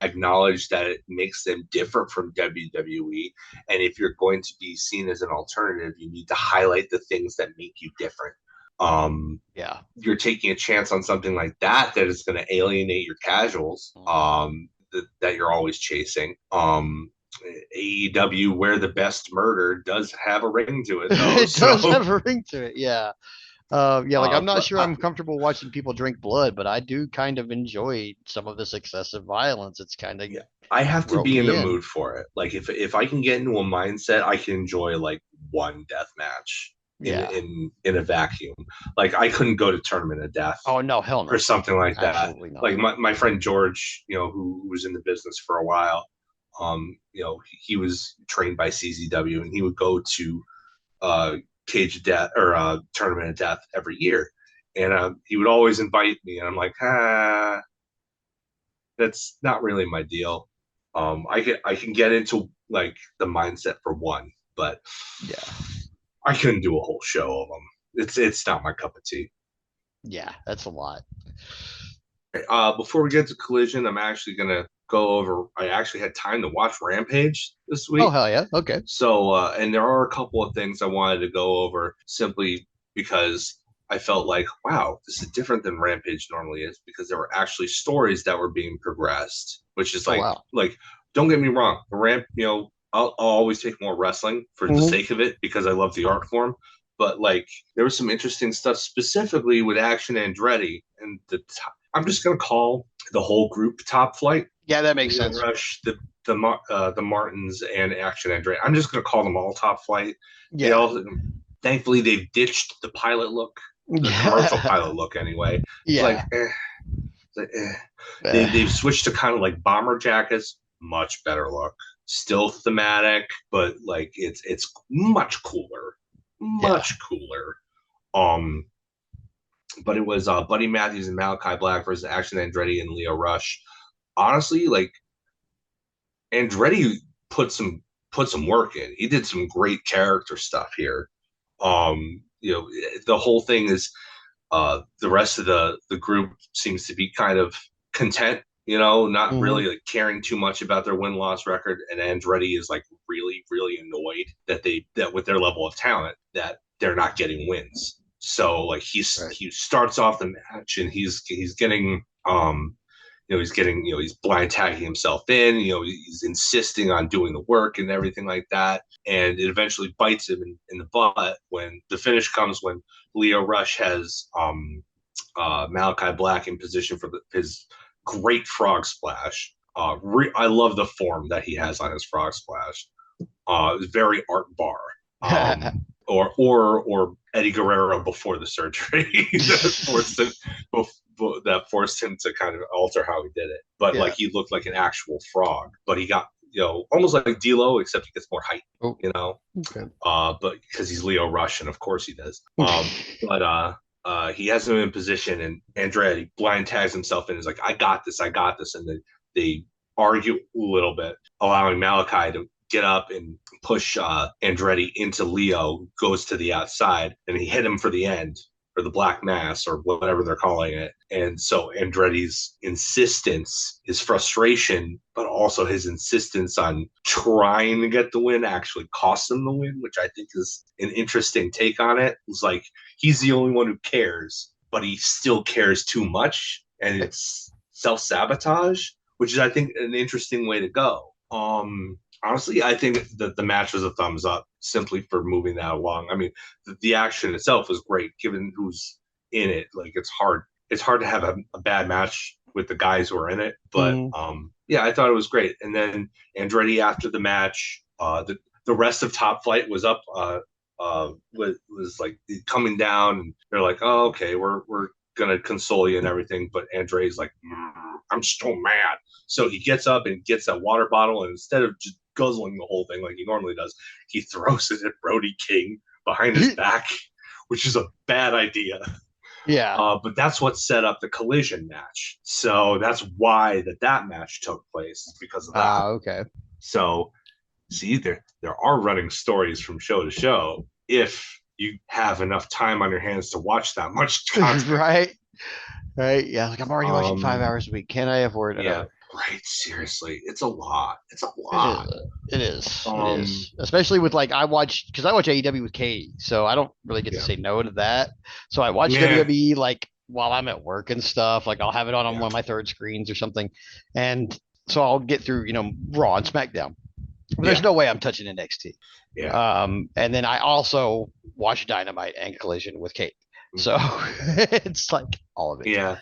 Speaker 2: acknowledge that it makes them different from WWE, and if you're going to be seen as an alternative, you need to highlight the things that make you different. You're taking a chance on something like that is going to alienate your casuals that you're always chasing. AEW, where the best murder does have a ring to it, though.
Speaker 1: It does have a ring to it. I'm not sure I'm comfortable watching people drink blood, but I do kind of enjoy some of this excessive violence. It's kind of
Speaker 2: I have to be in the mood for it. Like if I can get into a mindset, I can enjoy like one death match in a vacuum. Like I couldn't go to Tournament of Death.
Speaker 1: Oh no, hell no,
Speaker 2: or something like that.
Speaker 1: Absolutely not.
Speaker 2: Like my friend George, who was in the business for a while, he was trained by CZW, and he would go to Cage of Death or Tournament of Death every year, and he would always invite me, and I'm like, that's not really my deal. I can get into like the mindset for one, but I couldn't do a whole show of them. It's not my cup of tea.
Speaker 1: Yeah, that's a lot.
Speaker 2: Before we get to Collision, I'm actually gonna go over. I actually had time to watch Rampage this week.
Speaker 1: Oh hell yeah! Okay.
Speaker 2: So, and there are a couple of things I wanted to go over simply because I felt like, wow, this is different than Rampage normally is, because there were actually stories that were being progressed, which is like, don't get me wrong, I'll always take more wrestling for the sake of it because I love the art form. But like, there was some interesting stuff specifically with Action Andretti and I'm just gonna call the whole group Top Flight.
Speaker 1: Yeah, that makes sense.
Speaker 2: Rush, the Martins, and Action Andretti. I'm just gonna call them all Top Flight.
Speaker 1: Yeah.
Speaker 2: Thankfully, they've ditched the pilot look, the commercial pilot look. Anyway,
Speaker 1: yeah.
Speaker 2: They've switched to kind of like bomber jackets. Much better look. Still thematic, but like it's much cooler. Much cooler. But it was Buddy Matthews and Malachi Black versus Action Andretti and Leo Rush. Honestly, like Andretti put some work in. He did some great character stuff here. The whole thing is the rest of the group seems to be kind of content, not really like caring too much about their win-loss record. And Andretti is like really, really annoyed that with their level of talent that they're not getting wins. So like
Speaker 1: Right.
Speaker 2: he starts off the match and he's getting he's blind tagging himself in, he's insisting on doing the work and everything like that. And it eventually bites him in the butt when the finish comes, when Leo Rush has Malachi Black in position for his great frog splash. I love the form that he has on his frog splash. Very art bar. Or Eddie Guerrero before the surgery that forced him to kind of alter how he did it. But
Speaker 1: Yeah.
Speaker 2: like he looked like an actual frog, but he got almost like D'Lo, except he gets more height.
Speaker 1: Oh,
Speaker 2: You know,
Speaker 1: okay.
Speaker 2: but because he's Leo Rush, and of course he does. But he has him in position, and Andretti blind tags himself in. Is like, I got this, and they argue a little bit, allowing Malachi to get up and push Andretti into Leo, goes to the outside, and he hit him for the end, or the Black Mass, or whatever they're calling it. And so Andretti's insistence, his frustration, but also his insistence on trying to get the win actually cost him the win, which I think is an interesting take on it. It's like he's the only one who cares, but he still cares too much, and it's self-sabotage, which is, I think, an interesting way to go. Honestly, I think that the match was a thumbs up simply for moving that along. I mean, the action itself was great, given who's in it. Like, it's hard to have a bad match with the guys who are in it. But yeah, I thought it was great. And then Andretti, after the match, the rest of Top Flight was up. Was like coming down, and they're like, "Oh, okay, we're gonna console you and everything." But Andre's like, "I'm still mad." So he gets up and gets that water bottle, and instead of just guzzling the whole thing like he normally does, he throws it at Brody King behind his back, which is a bad idea.
Speaker 1: Yeah.
Speaker 2: But that's what set up the collision match. So that's why that match took place, because of that.
Speaker 1: Okay.
Speaker 2: So see, there are running stories from show to show if you have enough time on your hands to watch that much content.
Speaker 1: Right. Right. Yeah. Like, I'm already watching 5 hours a week. Can I afford another?
Speaker 2: Yeah. Right. Seriously, it's a lot. It's a
Speaker 1: It is.
Speaker 2: lot.
Speaker 1: It is. It is. Especially with like I watch AEW with Katie, so I don't really get to say no to that. So I watch WWE like while I'm at work and stuff. Like I'll have it on one of my third screens or something, and so I'll get through Raw and SmackDown. But there's no way I'm touching NXT.
Speaker 2: Yeah.
Speaker 1: And then I also watch Dynamite and Collision with Kate. So it's like all of it.
Speaker 2: Yeah.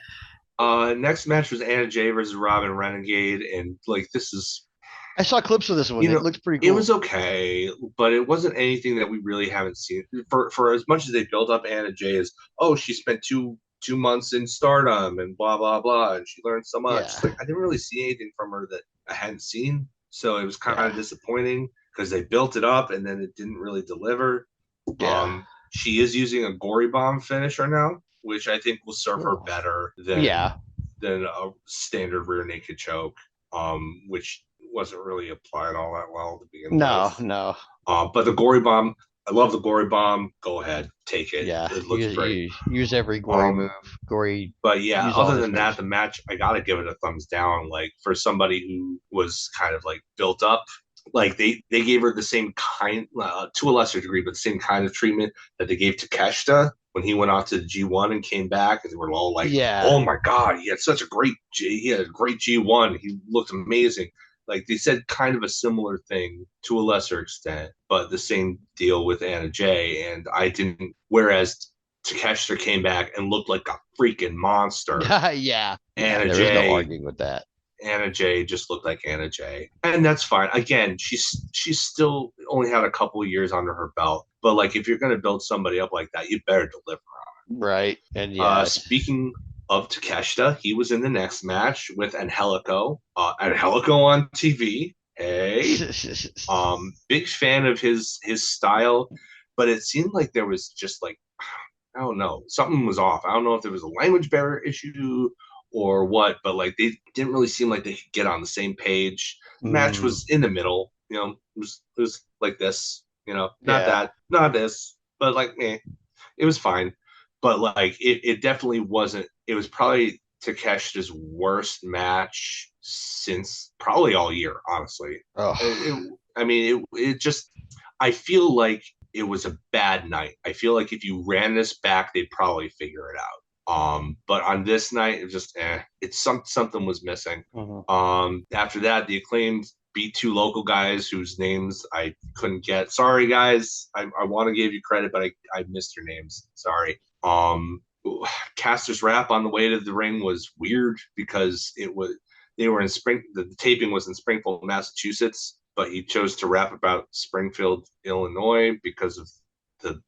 Speaker 2: Next match was Anna Jay versus Robin Renegade, and like this is.
Speaker 1: I saw clips of this one. It looks pretty cool.
Speaker 2: It was okay, but it wasn't anything that we really haven't seen. For as much as they built up Anna Jay as, oh, she spent two months in Stardom and blah blah blah, and she learned so much. Like, I didn't really see anything from her that I hadn't seen, so it was kind of disappointing because they built it up and then it didn't really deliver.
Speaker 1: Yeah.
Speaker 2: She is using a gory bomb finisher now, which I think will serve her better than a standard rear naked choke, which wasn't really applied all that well to begin with.
Speaker 1: No.
Speaker 2: But the gory bomb, I love the gory bomb. Go ahead, take it.
Speaker 1: Yeah,
Speaker 2: it looks great.
Speaker 1: Use every gory move, gory.
Speaker 2: But yeah, other than that, the match, I gotta give it a thumbs down. Like, for somebody who was kind of like built up, like they gave her the same kind, to a lesser degree, but the same kind of treatment that they gave to Takeshita when he went off to the G1 and came back, and they were all like, "Oh my God, he had a great G1. He looked amazing." Like, they said kind of a similar thing to a lesser extent, but the same deal with Anna Jay. And I didn't, whereas Takeshita came back and looked like a freaking monster.
Speaker 1: Yeah.
Speaker 2: Anna
Speaker 1: there
Speaker 2: Jay,
Speaker 1: was no arguing with that.
Speaker 2: Anna Jay just looked like Anna Jay. And that's fine. Again, she's still only had a couple of years under her belt. But like, if you're going to build somebody up like that, you better deliver on it.
Speaker 1: Right. And
Speaker 2: speaking of Takeshita, he was in the next match with Angelico. Angelico on TV. Hey, big fan of his style, but it seemed like there was just like, I don't know, something was off. I don't know if there was a language barrier issue or what, but like they didn't really seem like they could get on the same page. Match was in the middle, it was like this, not this, but like, it was fine. But like it definitely wasn't. It was probably Takeshita's worst match since probably all year, honestly.
Speaker 1: Oh.
Speaker 2: It just, I feel like it was a bad night. I feel like if you ran this back, they'd probably figure it out. But on this night, it was just it's something was missing. After that, the Acclaimed beat two local guys whose names I couldn't get. Sorry, guys. I want to give you credit, but I missed your names. Sorry. Caster's rap on the way to the ring was weird because they were in the taping was in Springfield, Massachusetts, but he chose to rap about Springfield, Illinois because of the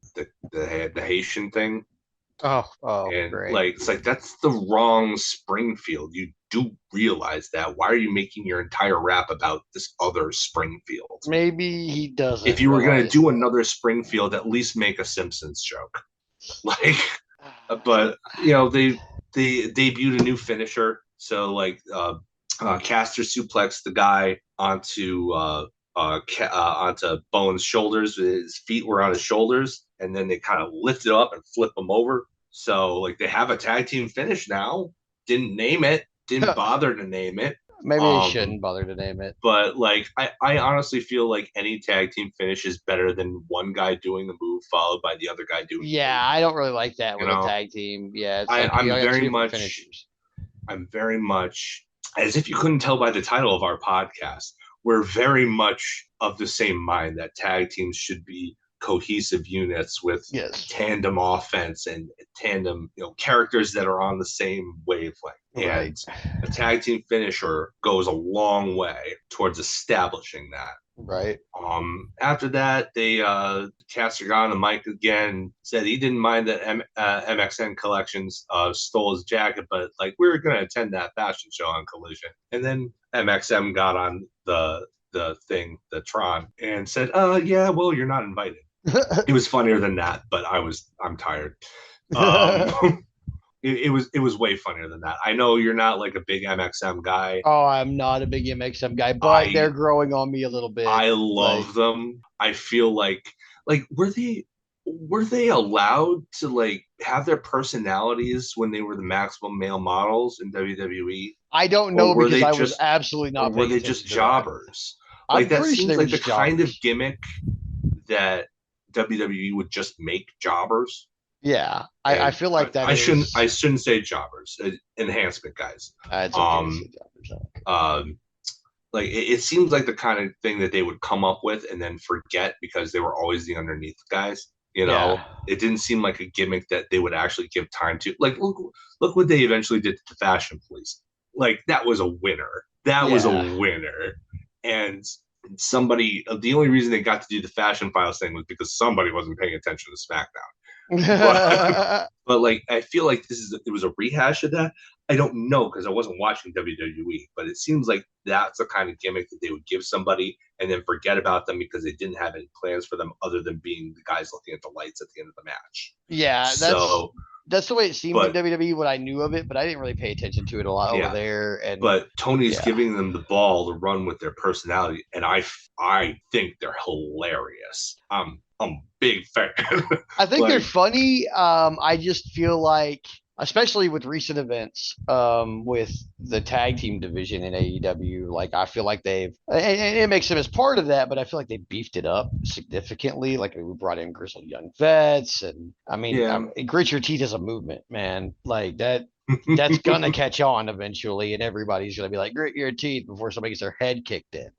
Speaker 2: Haitian thing. And
Speaker 1: great.
Speaker 2: like it's like that's the wrong Springfield. You do realize that. Why are you making your entire rap about this other Springfield?
Speaker 1: Maybe he doesn't.
Speaker 2: If you were gonna do another Springfield, at least make a Simpsons joke. Like, but they debuted a new finisher. So like Caster suplexed the guy onto Bowen's shoulders. His feet were on his shoulders, and then they kind of lift it up and flip him over. So like they have a tag team finish now. Didn't name it. Didn't bother to name it.
Speaker 1: Maybe they shouldn't bother to name it.
Speaker 2: But like I honestly feel like any tag team finish is better than one guy doing the move followed by the other guy doing.
Speaker 1: Yeah, I don't really like that with a tag team. Yeah,
Speaker 2: I'm very much, as if you couldn't tell by the title of our podcast, we're very much of the same mind that tag teams should be cohesive units with tandem offense and tandem, characters that are on the same wavelength. And a tag team finisher goes a long way towards establishing that.
Speaker 1: Right.
Speaker 2: After that, they Caster got on the mic again, said he didn't mind that MXN Collections stole his jacket, but like we were going to attend that fashion show on Collision. And then MXM got on the thing, the Tron, and said, yeah, well, you're not invited. It was funnier than that, but I'm tired. It was way funnier than that. I know you're not like a big MXM guy.
Speaker 1: Oh, I'm not a big MXM guy, but they're growing on me a little bit.
Speaker 2: I love them. I feel like were they allowed to like have their personalities when they were the maximum male models in WWE?
Speaker 1: I don't know because I was absolutely not.
Speaker 2: Or were they just jobbers? Like that seems like the kind of gimmick that WWE would just make jobbers.
Speaker 1: Yeah, I feel like that.
Speaker 2: I shouldn't say jobbers, enhancement guys.
Speaker 1: It's okay to say jobbers.
Speaker 2: Like it seems like the kind of thing that they would come up with and then forget because they were always the underneath guys. It didn't seem like a gimmick that they would actually give time to. Like look what they eventually did to the Fashion Police. Like that was a winner. Was a winner. And the only reason they got to do the Fashion Files thing was because somebody wasn't paying attention to SmackDown. but like I feel like it was a rehash of that. I don't know because I wasn't watching WWE, but it seems like that's the kind of gimmick that they would give somebody and then forget about them because they didn't have any plans for them other than being the guys looking at the lights at the end of the match.
Speaker 1: Yeah, that's the way it seemed in WWE when I knew of it, but I didn't really pay attention to it a lot over there.
Speaker 2: But Tony's giving them the ball to run with their personality, and I think they're hilarious. I'm a big fan.
Speaker 1: I think they're funny. I just feel like, especially with recent events, with the tag team division in AEW, like I feel like and it makes them as part of that, but I feel like they beefed it up significantly. Like we brought in grizzled young vets, and I mean, grit your teeth is a movement, man. Like that's gonna catch on eventually, and everybody's gonna be like grit your teeth before somebody gets their head kicked in.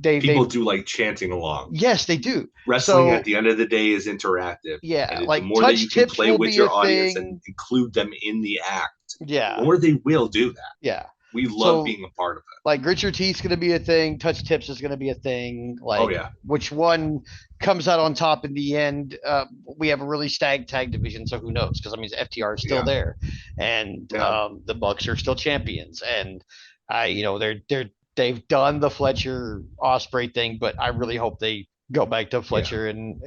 Speaker 1: People
Speaker 2: do like chanting along.
Speaker 1: Yes, they do.
Speaker 2: Wrestling at the end of the day is interactive.
Speaker 1: Yeah,
Speaker 2: and
Speaker 1: like
Speaker 2: the more that you can play with your audience and include them in the act, the more they will do that.
Speaker 1: Yeah,
Speaker 2: we love being a part of it.
Speaker 1: Like grit your teeth is going to be a thing. Touch tips is going to be a thing. Like, which one comes out on top in the end? We have a really stacked tag division, so who knows? Because I mean, FTR is still there, and the Bucks are still champions, and they've done the Fletcher Osprey thing, but I really hope they go back to Fletcher and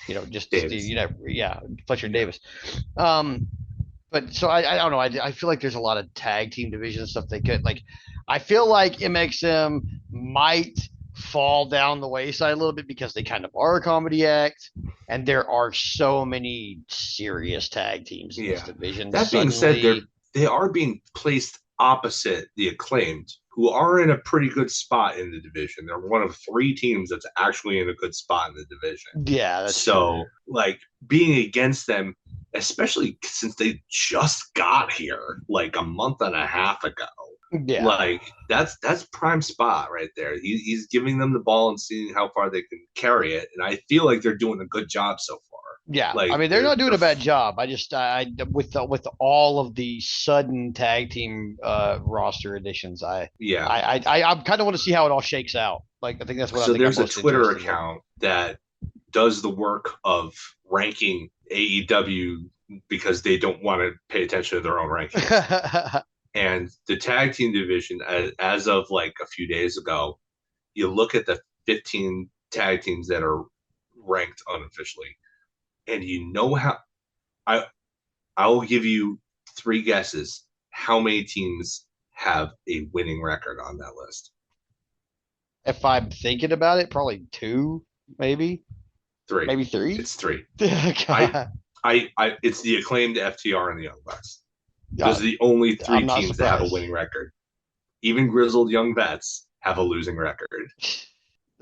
Speaker 1: Fletcher and Davis. But so I don't know. I feel like there's a lot of tag team division stuff they could like. I feel like MXM might fall down the wayside a little bit because they kind of are a comedy act, and there are so many serious tag teams in this division.
Speaker 2: That being said, they are being placed opposite the Acclaimed, who are in a pretty good spot in the division. They're one of 3 teams that's actually in a good spot in the division.
Speaker 1: Yeah, that's
Speaker 2: so
Speaker 1: true.
Speaker 2: like being against them, especially since they just got here like a month and a half ago,
Speaker 1: Yeah.
Speaker 2: like that's prime spot right there. He's giving them the ball and seeing how far they can carry it, and I feel like they're doing a good job so far.
Speaker 1: Yeah, I
Speaker 2: Like
Speaker 1: mean they're not doing a bad job. I just with all of the sudden tag team roster additions,
Speaker 2: yeah.
Speaker 1: I kind of want to see how it all shakes out. Like I think that's what I
Speaker 2: So
Speaker 1: think I'm
Speaker 2: there's a
Speaker 1: most
Speaker 2: Twitter
Speaker 1: interested
Speaker 2: account that does the work of ranking AEW because they don't want to pay attention to their own rankings.
Speaker 1: in.
Speaker 2: And the tag team division, as of like a few days ago, you look at the 15 tag teams that are ranked unofficially, and you know how I I will give you 3 guesses how many teams have a winning record on that list.
Speaker 1: If I'm thinking about it, probably two, maybe,
Speaker 2: 3.
Speaker 1: maybe three.
Speaker 2: It's 3. I
Speaker 1: God.
Speaker 2: it's the Acclaimed, FTR, and the Young Bucks. Those
Speaker 1: Uh,
Speaker 2: are the only
Speaker 1: I'm
Speaker 2: 3
Speaker 1: not
Speaker 2: teams that have a
Speaker 1: surprised.
Speaker 2: winning record. Even grizzled young vets have a losing record,
Speaker 1: It's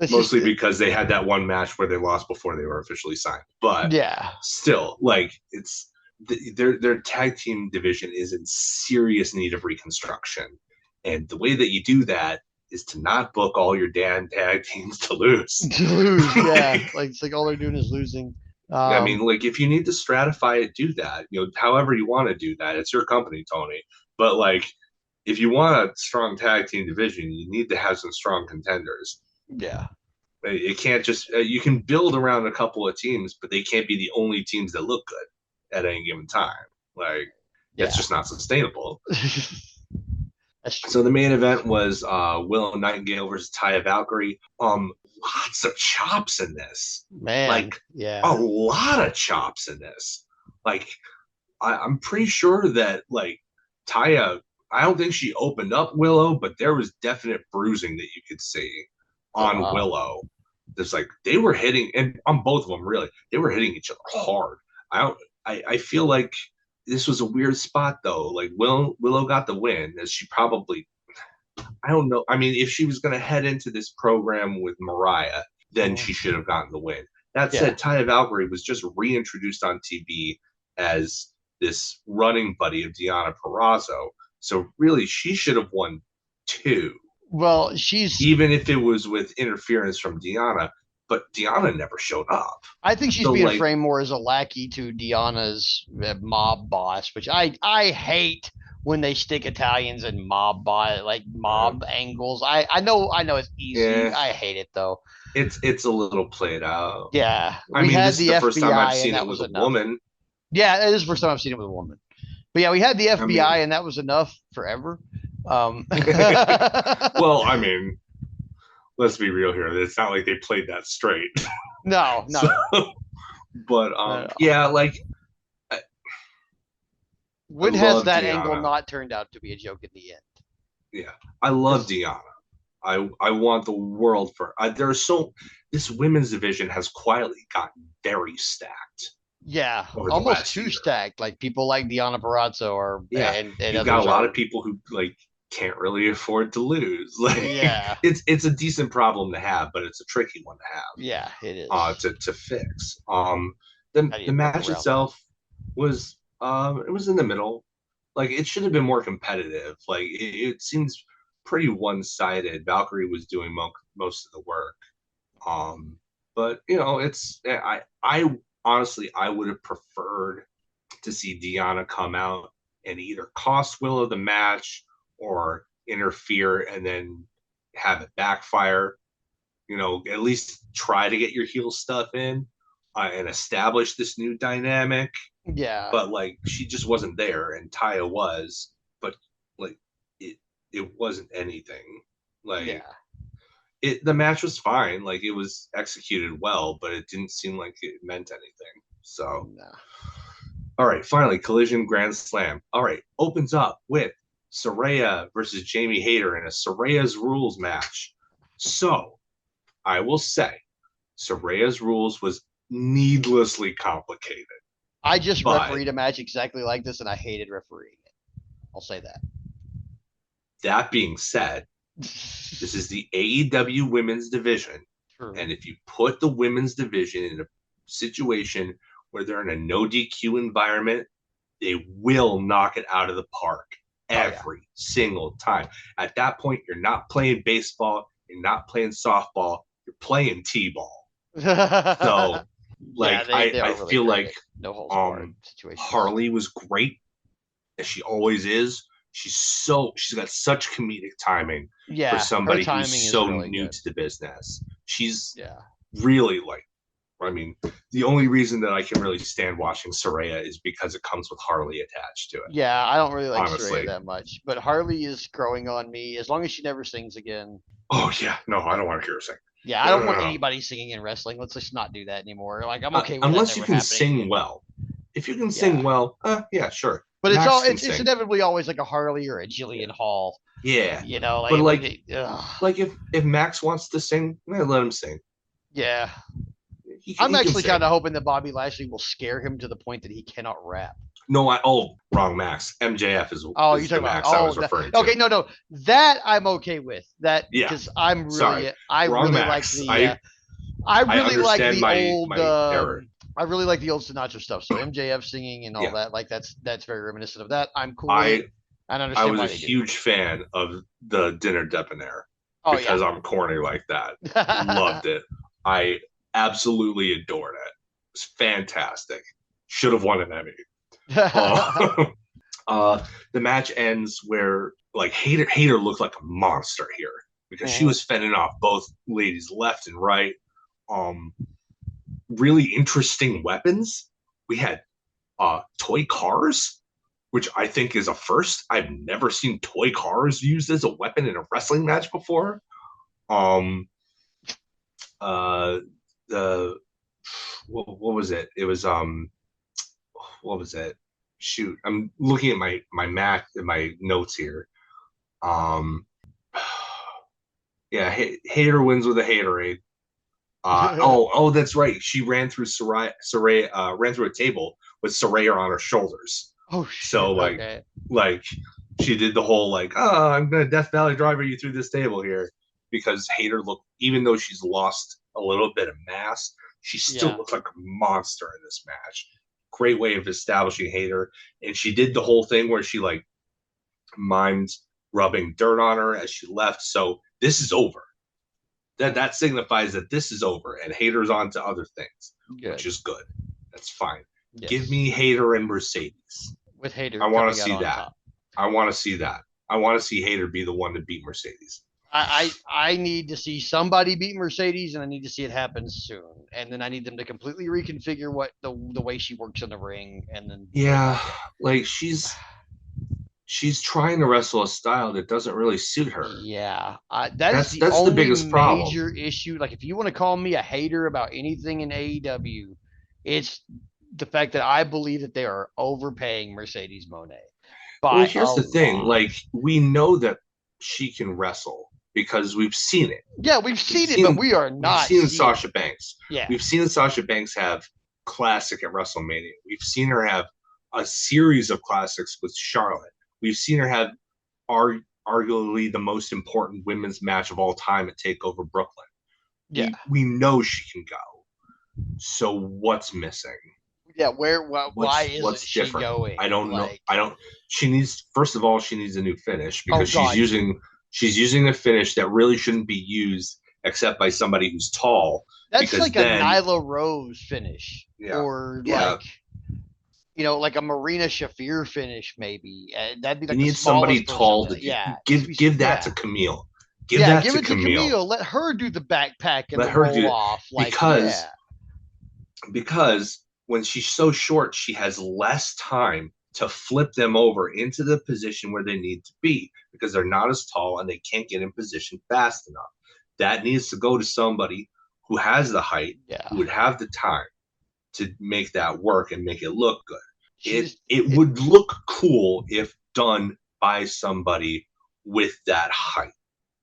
Speaker 1: just
Speaker 2: mostly because they had that one match where they lost before they were officially signed. But
Speaker 1: yeah,
Speaker 2: still, like it's their tag team division is in serious need of reconstruction, and the way that you do that is to not book all your damn tag teams to lose.
Speaker 1: to lose. Yeah,
Speaker 2: Like,
Speaker 1: like it's like all they're doing is losing.
Speaker 2: I mean, like if you need to stratify it, do that. However you want to do that. It's your company, Tony. But like, if you want a strong tag team division, you need to have some strong contenders.
Speaker 1: Yeah,
Speaker 2: It can't just you can build around a couple of teams, but they can't be the only teams that look good at any given time. Like that's
Speaker 1: yeah.
Speaker 2: just not sustainable.
Speaker 1: That's true.
Speaker 2: So the main event was Willow Nightingale versus Taya Valkyrie. Lots of chops in this.
Speaker 1: Man,
Speaker 2: Like a
Speaker 1: yeah.
Speaker 2: lot of chops in this. Like I'm pretty sure that like Taya, I don't think she opened up Willow, but there was definite bruising that you could see
Speaker 1: Oh
Speaker 2: on
Speaker 1: wow.
Speaker 2: Willow. There's like they were hitting, and on both of them, really, they were hitting each other hard. I don't. I feel like this was a weird spot though. Like Willow got the win, as she probably. I don't know. I mean, if she was going to head into this program with Mariah, then
Speaker 1: Mhm.
Speaker 2: she should have gotten the win. That
Speaker 1: Yeah.
Speaker 2: said, Taya Valkyrie was just reintroduced on TV as this running buddy of Deonna Purrazzo. So really, she should have won 2,
Speaker 1: Well, she's.
Speaker 2: even if it was with interference from Deonna. But Deonna never showed up.
Speaker 1: I think she's
Speaker 2: So
Speaker 1: being
Speaker 2: like,
Speaker 1: framed more as a lackey to Deanna's mob boss, which I hate when they stick Italians in
Speaker 2: uh,
Speaker 1: mob angles. I know it's easy.
Speaker 2: yeah,
Speaker 1: I hate it though.
Speaker 2: it's a little played out.
Speaker 1: Yeah,
Speaker 2: I
Speaker 1: we
Speaker 2: mean,
Speaker 1: had
Speaker 2: this is
Speaker 1: the
Speaker 2: the first time I've
Speaker 1: FBI and
Speaker 2: seen it
Speaker 1: that was
Speaker 2: with a
Speaker 1: enough.
Speaker 2: woman.
Speaker 1: Yeah, it is the first time I've seen it with a woman. But yeah, we had the
Speaker 2: I
Speaker 1: FBI
Speaker 2: mean,
Speaker 1: and that was enough forever.
Speaker 2: well, I mean, let's be real here. It's not like they played that straight.
Speaker 1: No, not
Speaker 2: So,
Speaker 1: at all.
Speaker 2: but
Speaker 1: Not at all.
Speaker 2: yeah, like I, I
Speaker 1: When has
Speaker 2: love
Speaker 1: that angle
Speaker 2: Deanna.
Speaker 1: not turned out to be a joke in the end?
Speaker 2: Yeah, I love
Speaker 1: Because
Speaker 2: Deanna. I want the world for. There's so this women's division has quietly gotten very stacked
Speaker 1: yeah,
Speaker 2: over the
Speaker 1: almost
Speaker 2: last
Speaker 1: two
Speaker 2: year.
Speaker 1: stacked. Like people like Deanna Parazzo or
Speaker 2: Yeah,
Speaker 1: and
Speaker 2: you've got a
Speaker 1: others
Speaker 2: lot of
Speaker 1: are.
Speaker 2: people who like can't really afford to lose. Like
Speaker 1: Yeah,
Speaker 2: it's a decent problem to have, but it's a tricky one to have.
Speaker 1: yeah, it is.
Speaker 2: To fix.
Speaker 1: How do
Speaker 2: The
Speaker 1: you work
Speaker 2: match
Speaker 1: around that?
Speaker 2: itself was it was in the middle. Like it should have been more competitive. Like it seems pretty one sided. Valkyrie was doing most of the work. Um, but it's I honestly I would have preferred to see Deanna come out and either cost Willow the match or interfere and then have it backfire. At least try to get your heel stuff in and establish this new dynamic.
Speaker 1: Yeah,
Speaker 2: But like, she just wasn't there, and Taya was. But like, it it wasn't anything. Like,
Speaker 1: yeah,
Speaker 2: the match was fine. Like, it was executed well, but it didn't seem like it meant anything. So,
Speaker 1: no.
Speaker 2: all right, finally, Collision Grand Slam. All right, opens up with Saraya versus Jamie Hayter in a Saraya's Rules match. So, I will say, Saraya's Rules was needlessly complicated.
Speaker 1: I just
Speaker 2: But
Speaker 1: refereed a match exactly like this, and I hated refereeing it. I'll say that.
Speaker 2: that being said, This is the AEW women's division.
Speaker 1: True.
Speaker 2: And if you put the women's division in a situation where they're in a no DQ environment, they will knock it out of the park
Speaker 1: Oh yeah.
Speaker 2: every single time. At that point, you're not playing baseball, you're not playing softball, you're playing T-ball. So,
Speaker 1: Yeah,
Speaker 2: like,
Speaker 1: they
Speaker 2: I
Speaker 1: are really
Speaker 2: feel
Speaker 1: great
Speaker 2: like
Speaker 1: at no holds barred situations.
Speaker 2: Harley was great, as she always is. She's got such comedic timing for
Speaker 1: Yeah, her
Speaker 2: somebody who's
Speaker 1: timing is
Speaker 2: so
Speaker 1: really
Speaker 2: new
Speaker 1: good.
Speaker 2: to the business. She's
Speaker 1: Yeah.
Speaker 2: really like, I mean, the only reason that I can really stand watching Soraya is because it comes with Harley attached to it.
Speaker 1: Yeah, I don't really like Saraya
Speaker 2: Honestly.
Speaker 1: that much, but Harley is growing on me as long as she never sings again.
Speaker 2: Oh yeah, no, I don't want to hear her sing.
Speaker 1: Yeah, I
Speaker 2: No,
Speaker 1: don't
Speaker 2: no,
Speaker 1: want
Speaker 2: no, no.
Speaker 1: anybody singing in wrestling. Let's just not do that anymore. Like I'm okay with that
Speaker 2: Unless you
Speaker 1: never
Speaker 2: can
Speaker 1: happening
Speaker 2: sing
Speaker 1: again.
Speaker 2: well. If you can
Speaker 1: Yeah.
Speaker 2: sing well, yeah, sure.
Speaker 1: But
Speaker 2: Max can
Speaker 1: it's
Speaker 2: sing.
Speaker 1: inevitably always like a Harley or a
Speaker 2: Yeah.
Speaker 1: Jillian Hall.
Speaker 2: Yeah.
Speaker 1: You know,
Speaker 2: But
Speaker 1: like when
Speaker 2: like
Speaker 1: they,
Speaker 2: like if Max wants to sing, let him sing.
Speaker 1: yeah. I'm
Speaker 2: He can
Speaker 1: actually kind
Speaker 2: sing.
Speaker 1: of hoping that Bobby Lashley will scare him to the point that he cannot rap.
Speaker 2: No, wrong Max. MJF
Speaker 1: Oh, you're
Speaker 2: is the
Speaker 1: talking about
Speaker 2: Max I was referring to.
Speaker 1: okay, no, that I'm okay with that
Speaker 2: Yeah.
Speaker 1: because
Speaker 2: Sorry.
Speaker 1: I
Speaker 2: Wrong
Speaker 1: really like
Speaker 2: Max.
Speaker 1: the
Speaker 2: I understand my error.
Speaker 1: I really like the old Sinatra stuff. So MJF singing and all
Speaker 2: Yeah.
Speaker 1: that, like that's very reminiscent of that. I'm cool with
Speaker 2: I
Speaker 1: it. I
Speaker 2: I
Speaker 1: understand
Speaker 2: was a
Speaker 1: why they do.
Speaker 2: huge fan of the dinner debonair
Speaker 1: Oh yeah.
Speaker 2: because I'm corny like that. Loved it. I absolutely adored it. It's fantastic. Should have won an Emmy. Uh, the match ends where like Hater looked like a monster here because she was fending off both ladies left and right. Um, really interesting weapons. We had toy cars, which I think is a first. I've never seen toy cars used as a weapon in a wrestling match before. Um, uh, the what was it? It was what was it? Shoot, I'm looking at my math and my notes here. Um, yeah, Hater wins with a haterade. That's right. She ran through Saray ran through a table with Saraya on her shoulders.
Speaker 1: Oh
Speaker 2: So
Speaker 1: shit. Okay.
Speaker 2: like she did the whole like, oh, I'm gonna Death Valley driver you through this table here because Hater looked, even though she's lost a little bit of mass, she still
Speaker 1: Yeah.
Speaker 2: looks like a monster in this match. Great way of establishing Hater, and she did the whole thing where she like mimed rubbing dirt on her as she left. So this is over. That signifies that this is over and Hater's on to other things,
Speaker 1: Good.
Speaker 2: which is good. That's fine.
Speaker 1: Yes.
Speaker 2: Give me Hater and Mercedes.
Speaker 1: With Hater.
Speaker 2: I want to
Speaker 1: coming out
Speaker 2: see
Speaker 1: on
Speaker 2: that.
Speaker 1: top.
Speaker 2: I want to see that. I want to see Hater be the one to beat Mercedes.
Speaker 1: I need to see somebody beat Mercedes, and I need to see it happen soon. And then I need them to completely reconfigure what the way she works in the ring, and then
Speaker 2: Yeah, like she's trying to wrestle a style that doesn't really suit her.
Speaker 1: Yeah, that's the
Speaker 2: the
Speaker 1: only
Speaker 2: biggest problem.
Speaker 1: major issue. Like, if you want to call me a hater about anything in AEW, it's the fact that I believe that they are overpaying Mercedes Moné.
Speaker 2: Well, here's the thing:
Speaker 1: lot.
Speaker 2: like, we know that she can wrestle because we've seen it.
Speaker 1: Yeah, we've seen it, but we are not.
Speaker 2: We've seen Sasha Banks.
Speaker 1: Yeah,
Speaker 2: we've seen Sasha Banks have classic at WrestleMania. We've seen her have a series of classics with Charlotte. We've seen her have arguably the most important women's match of all time at Takeover Brooklyn.
Speaker 1: Yeah,
Speaker 2: we know she can go. So what's missing?
Speaker 1: Yeah, why isn't she
Speaker 2: different?
Speaker 1: going?
Speaker 2: I don't know. I don't. She needs, first of all, she needs a new finish because she's using a finish that really shouldn't be used except by somebody who's tall.
Speaker 1: That's like a Nyla Rose finish, or like, you know, like a Marina Shafir finish, maybe. That'd be like
Speaker 2: you need somebody tall to give that to Camille. Give it to Camille.
Speaker 1: Let her do the backpack and
Speaker 2: let her
Speaker 1: roll
Speaker 2: do
Speaker 1: off.
Speaker 2: Because when she's so short, she has less time to flip them over into the position where they need to be because they're not as tall and they can't get in position fast enough. That needs to go to somebody who has the height, who would have the time to make that work and make it look good. It would look cool if done by somebody with that height.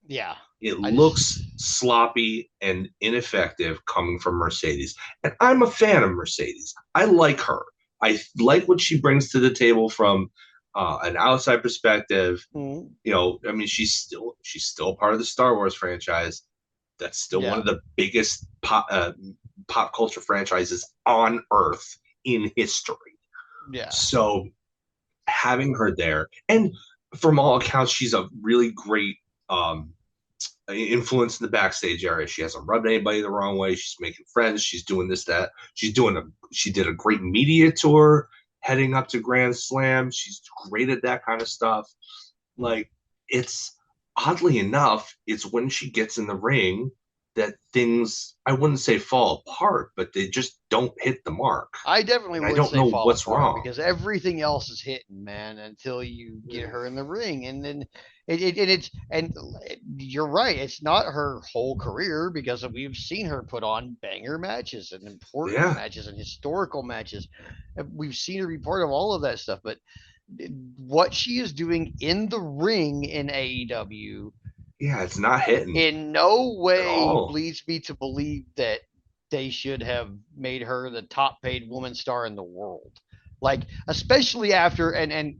Speaker 1: Yeah.
Speaker 2: It looks sloppy and ineffective coming from Mercedes. And I'm a fan of Mercedes. I like her. I like what she brings to the table from an outside perspective.
Speaker 1: Mhm.
Speaker 2: I mean, she's still part of the Star Wars franchise. That's still one
Speaker 1: Yeah.
Speaker 2: of the biggest pop culture franchises on Earth in history.
Speaker 1: Yeah.
Speaker 2: So having her there, and from all accounts, she's a really great um, influence in the backstage area. She hasn't rubbed anybody the wrong way. She's making friends. She's doing this, that. She did a great media tour heading up to Grand Slam. She's great at that kind of stuff. Like, it's oddly enough, it's when she gets in the ring that things, I wouldn't say fall apart, but they just don't hit the mark.
Speaker 1: I definitely
Speaker 2: And I
Speaker 1: would
Speaker 2: don't
Speaker 1: say
Speaker 2: know
Speaker 1: fall
Speaker 2: what's
Speaker 1: apart
Speaker 2: wrong.
Speaker 1: because everything else is hitting, man, until you get her in the ring, and then and you're right, it's not her whole career because we've seen her put on banger matches and important
Speaker 2: Yeah.
Speaker 1: matches and historical matches. We've seen her be part of all of that stuff, but what she is doing in the ring in AEW
Speaker 2: Yeah, it's not hitting
Speaker 1: in no
Speaker 2: at
Speaker 1: way
Speaker 2: all.
Speaker 1: leads me to believe that they should have made her the top paid woman star in the world. Like, especially after, and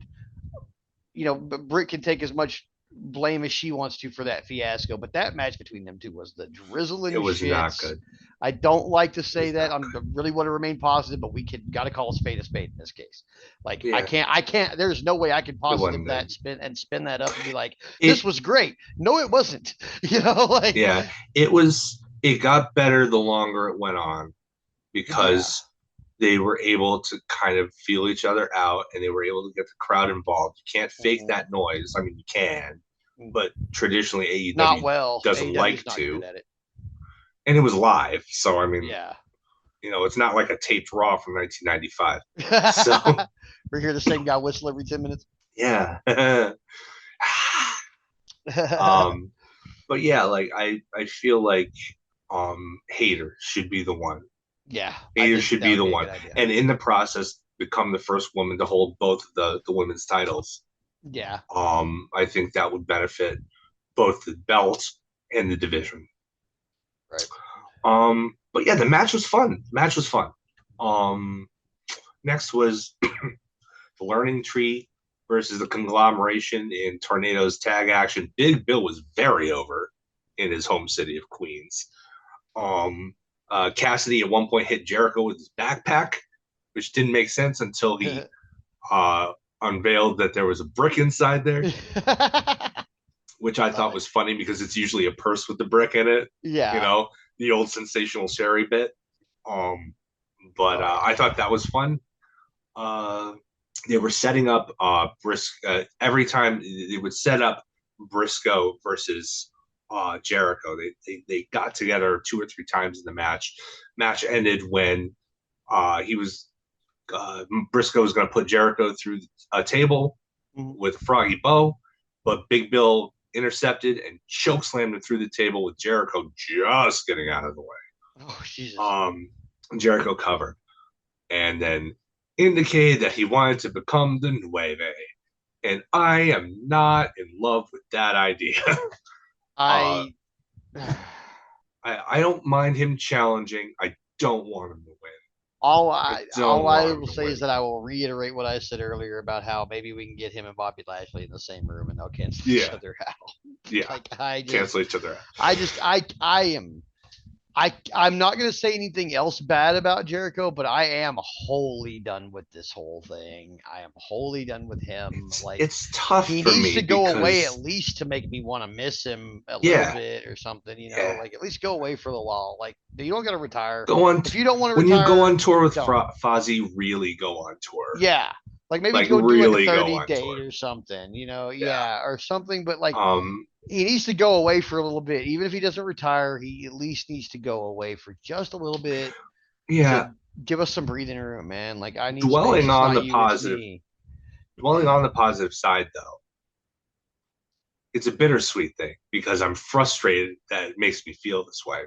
Speaker 1: Britt can take as much blame as she wants to for that fiasco, but that match between them two was the
Speaker 2: It
Speaker 1: drizzling
Speaker 2: was not
Speaker 1: shits.
Speaker 2: good.
Speaker 1: I don't like to
Speaker 2: It
Speaker 1: say
Speaker 2: was
Speaker 1: that.
Speaker 2: not
Speaker 1: I
Speaker 2: good.
Speaker 1: really want to remain positive, but we got to call a spade in this case. Like, I
Speaker 2: Yeah,
Speaker 1: can't, I can't. There's no way I can
Speaker 2: it
Speaker 1: positive
Speaker 2: wasn't good.
Speaker 1: that spin that up and be like, this
Speaker 2: It
Speaker 1: was great. No, it wasn't. Like,
Speaker 2: yeah, it got better the longer it went on
Speaker 1: yeah.
Speaker 2: because they were able to kind of feel each other out and they were able to get the crowd involved. You can't fake
Speaker 1: Mhm.
Speaker 2: that noise. I mean, you can, but traditionally
Speaker 1: Not
Speaker 2: AEW
Speaker 1: well.
Speaker 2: doesn't
Speaker 1: AEW's
Speaker 2: like
Speaker 1: not good
Speaker 2: to.
Speaker 1: at it.
Speaker 2: And it was live. So, I mean,
Speaker 1: Yeah.
Speaker 2: it's not like a taped Raw from 1995. So,
Speaker 1: We're here the same guy whistle every 10 minutes.
Speaker 2: yeah. um, but yeah, like I feel like Hater should be the one.
Speaker 1: Yeah, I
Speaker 2: Hater
Speaker 1: think
Speaker 2: should
Speaker 1: that
Speaker 2: be
Speaker 1: would
Speaker 2: the
Speaker 1: be a
Speaker 2: one.
Speaker 1: good idea.
Speaker 2: And in the process become the first woman to hold both the women's titles.
Speaker 1: Yeah.
Speaker 2: I think that would benefit both the belt and the division.
Speaker 1: Right.
Speaker 2: But yeah, the match was fun. The match was fun. Um, Next was the Learning Tree versus the Conglomeration in Tornado's tag action. Big Bill was very over in his home city of Queens. Um, Cassidy at one point hit Jericho with his backpack, which didn't make sense until he uh, unveiled that there was a brick inside there, which I
Speaker 1: Love
Speaker 2: thought
Speaker 1: it.
Speaker 2: was funny because it's usually a purse with the brick in it. You
Speaker 1: Yeah.
Speaker 2: know, the old sensational Sherry bit. Um, but
Speaker 1: Oh
Speaker 2: I
Speaker 1: yeah.
Speaker 2: thought that was fun. Uh, they were setting up every time they would set up Briscoe versus Jericho. They got together 2 or 3 times in the match. Match ended when he was Briscoe was going to put Jericho through a table
Speaker 1: Mhm.
Speaker 2: with a froggy bow, but Big Bill intercepted and choke slammed him through the table with Jericho just getting out of the way.
Speaker 1: Oh Jesus.
Speaker 2: Um, Jericho covered and then indicated that he wanted to become the Nueve. And I am not in love with that idea. uh,
Speaker 1: I
Speaker 2: I don't mind him challenging. I don't want him to win. I
Speaker 1: all
Speaker 2: don't
Speaker 1: I
Speaker 2: want him
Speaker 1: will
Speaker 2: to
Speaker 1: say is
Speaker 2: win.
Speaker 1: that I will reiterate what I said earlier about how maybe we can get him and Bobby Lashley in the same room and they'll cancel each
Speaker 2: Yeah,
Speaker 1: other out.
Speaker 2: yeah.
Speaker 1: Like,
Speaker 2: Cancel each other out.
Speaker 1: I am I'm not gonna say anything else bad about Jericho, but I am wholly done with this whole thing. I am wholly done with him. Like,
Speaker 2: It's tough
Speaker 1: he
Speaker 2: for
Speaker 1: needs
Speaker 2: me
Speaker 1: to go away at
Speaker 2: because
Speaker 1: least to make me want to miss him a little
Speaker 2: yeah,
Speaker 1: bit or something,
Speaker 2: yeah.
Speaker 1: like at least go away for a while. Like, you don't gotta retire.
Speaker 2: Go on
Speaker 1: If you don't want to
Speaker 2: when you go
Speaker 1: retire,
Speaker 2: on tour with
Speaker 1: don't.
Speaker 2: Fozzy. Really go on tour.
Speaker 1: Yeah. Like, maybe
Speaker 2: Like
Speaker 1: go do like a
Speaker 2: really go
Speaker 1: 30
Speaker 2: on tour.
Speaker 1: date or something,
Speaker 2: Yeah.
Speaker 1: yeah, or something, but like
Speaker 2: Um.
Speaker 1: he needs to go away for a little bit. Even if he doesn't retire, he at least needs to go away for just a little bit
Speaker 2: Yeah.
Speaker 1: to give us some breathing room, man. Like, I need space.
Speaker 2: Dwelling
Speaker 1: It's
Speaker 2: on
Speaker 1: not
Speaker 2: the
Speaker 1: you, it's
Speaker 2: positive.
Speaker 1: me.
Speaker 2: Dwelling on the positive side, though, it's a bittersweet thing because I'm frustrated that it makes me feel this way.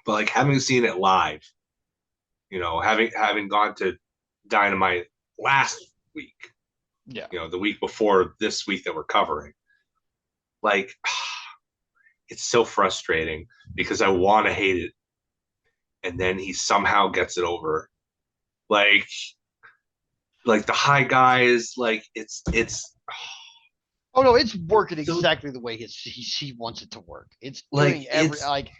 Speaker 2: But like having seen it live, having gone to Dynamite last week,
Speaker 1: Yeah.
Speaker 2: the week before this week that we're covering, like it's so frustrating because I want to hate it, and then he somehow gets it over. Like like the high guys, like it's
Speaker 1: Oh no, it's working
Speaker 2: so
Speaker 1: exactly the way he wants it to work. It's
Speaker 2: like
Speaker 1: doing every like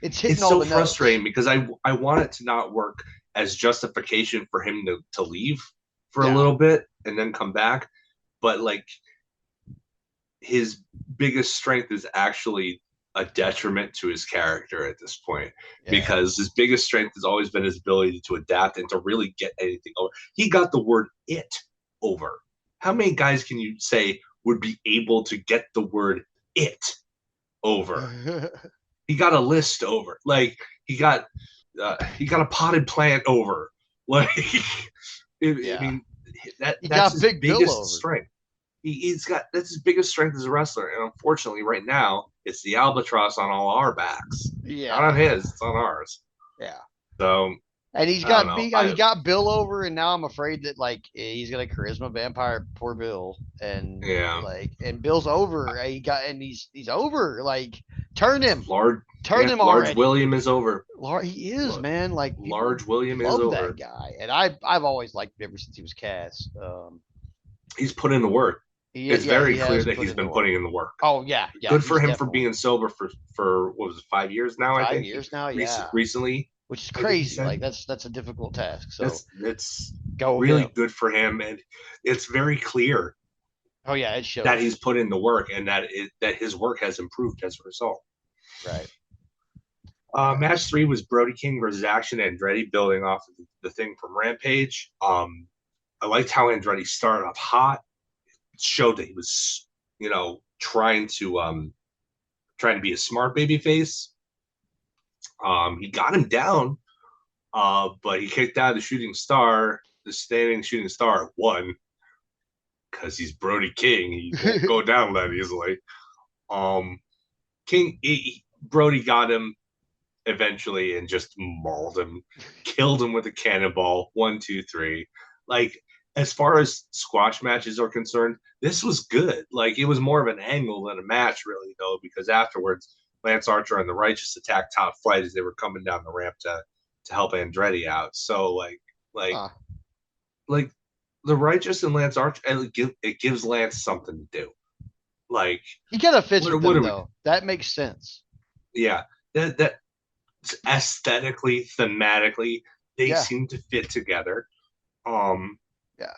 Speaker 1: it's hitting
Speaker 2: it's
Speaker 1: all
Speaker 2: so
Speaker 1: the
Speaker 2: frustrating
Speaker 1: notes.
Speaker 2: because I want it to not work as justification for him to leave for a
Speaker 1: Yeah.
Speaker 2: little bit and then come back, but like his biggest strength is actually a detriment to his character at this point
Speaker 1: Yeah.
Speaker 2: because his biggest strength has always been his ability to adapt and to really get anything over. He got the word it over. How many guys can you say would be able to get the word it over? He got a list over. Like he got a potted plant over. Like I
Speaker 1: Yeah.
Speaker 2: mean
Speaker 1: He
Speaker 2: that's
Speaker 1: got
Speaker 2: his
Speaker 1: Big Bill
Speaker 2: biggest
Speaker 1: over.
Speaker 2: strength. He's got that's his biggest strength as a wrestler, and unfortunately, right now it's the albatross on all our backs, not on
Speaker 1: Yeah.
Speaker 2: his. It's on ours.
Speaker 1: Yeah.
Speaker 2: So
Speaker 1: And he's
Speaker 2: I don't
Speaker 1: got
Speaker 2: know.
Speaker 1: he got Bill over, and now I'm afraid that like he's gonna charisma vampire poor Bill, and
Speaker 2: Yeah,
Speaker 1: like and Bill's over. He's over. Like
Speaker 2: large
Speaker 1: turn him
Speaker 2: large
Speaker 1: already.
Speaker 2: William is over.
Speaker 1: He is, man. Like people
Speaker 2: Large William is
Speaker 1: love that
Speaker 2: over.
Speaker 1: guy, and I've always liked him ever since he was Cass.
Speaker 2: He's put in the work. It's
Speaker 1: Yeah,
Speaker 2: very
Speaker 1: he
Speaker 2: clear
Speaker 1: has
Speaker 2: that
Speaker 1: put
Speaker 2: he's
Speaker 1: in the
Speaker 2: been
Speaker 1: work.
Speaker 2: putting in the work.
Speaker 1: Oh yeah, yeah,
Speaker 2: Good for
Speaker 1: he's
Speaker 2: him for
Speaker 1: definitely
Speaker 2: being sober for what was it, 5 years now? I
Speaker 1: five
Speaker 2: think
Speaker 1: years now. Yeah,
Speaker 2: recently.
Speaker 1: which is
Speaker 2: I think he
Speaker 1: crazy.
Speaker 2: said
Speaker 1: Like that's a difficult task. So
Speaker 2: that's
Speaker 1: go
Speaker 2: really
Speaker 1: him.
Speaker 2: good for him, and it's very clear
Speaker 1: Oh yeah, it
Speaker 2: that he's
Speaker 1: shows.
Speaker 2: put in the work and that his work has improved as a result.
Speaker 1: Right.
Speaker 2: Match 3 was Brody King versus Action Andretti, building off of the thing from Rampage. I liked how Andretti started off hot. It showed that he was, trying to be a smart baby face. He got him down, but he kicked out the shooting star, the standing shooting star, one because he's Brody King. He won't go down that easily. Um, Brody got him eventually and just mauled him, killed him with a cannonball. 1, 2, 3. Like, as far as squash matches are concerned, this was good. Like, it was more of an angle than a match, really, though, because afterwards, Lance Archer and the Righteous attacked Top Flight as they were coming down the ramp to help Andretti out. So, like,
Speaker 1: Huh.
Speaker 2: like the Righteous and Lance Archer, it gives Lance something to do. Like,
Speaker 1: He kind of fits with
Speaker 2: what
Speaker 1: them
Speaker 2: are we?
Speaker 1: though. That makes sense.
Speaker 2: Yeah, that aesthetically, thematically, they
Speaker 1: Yeah.
Speaker 2: seem to fit together. Um,
Speaker 1: Yeah.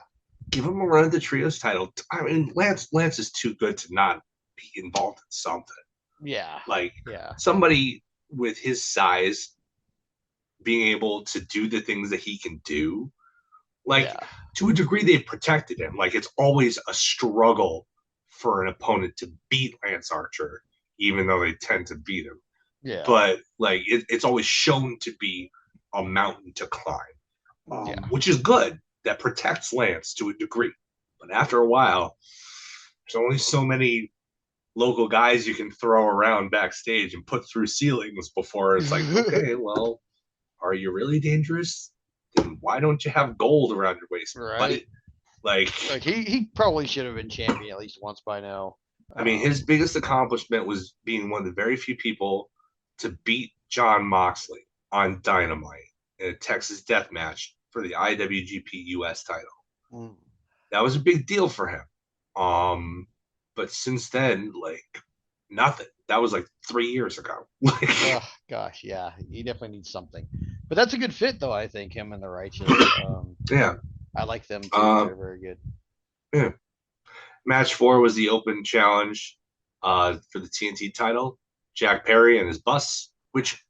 Speaker 2: Give him a run at the trios title. I mean, Lance is too good to not be involved in something.
Speaker 1: Yeah.
Speaker 2: Like
Speaker 1: Yeah.
Speaker 2: somebody with his size being able to do the things that he can do. Like
Speaker 1: Yeah.
Speaker 2: to a degree, they've protected him. Like it's always a struggle for an opponent to beat Lance Archer, even though they tend to beat him.
Speaker 1: Yeah.
Speaker 2: But like it's always shown to be a mountain to climb,
Speaker 1: Yeah.
Speaker 2: which is good. That protects Lance to a degree. But after a while, there's only so many local guys you can throw around backstage and put through ceilings before it's like, okay, well, are you really dangerous? Then why don't you have gold around your waist? But
Speaker 1: Right.
Speaker 2: it, like,
Speaker 1: Like he probably should have been champion at least once by now.
Speaker 2: I mean, his biggest accomplishment was being one of the very few people to beat John Moxley on Dynamite in a Texas death match for the IWGP US title.
Speaker 1: Mm.
Speaker 2: That was a big deal for him. But since then, like nothing. That was like 3 years ago.
Speaker 1: Oh gosh, yeah. He definitely needs something. But that's a good fit though, I think, him and the Righteous.
Speaker 2: Yeah.
Speaker 1: I like them too.
Speaker 2: Um,
Speaker 1: They're very good.
Speaker 2: yeah. Match 4 was the open challenge for the TNT title. Jack Perry and his bus, which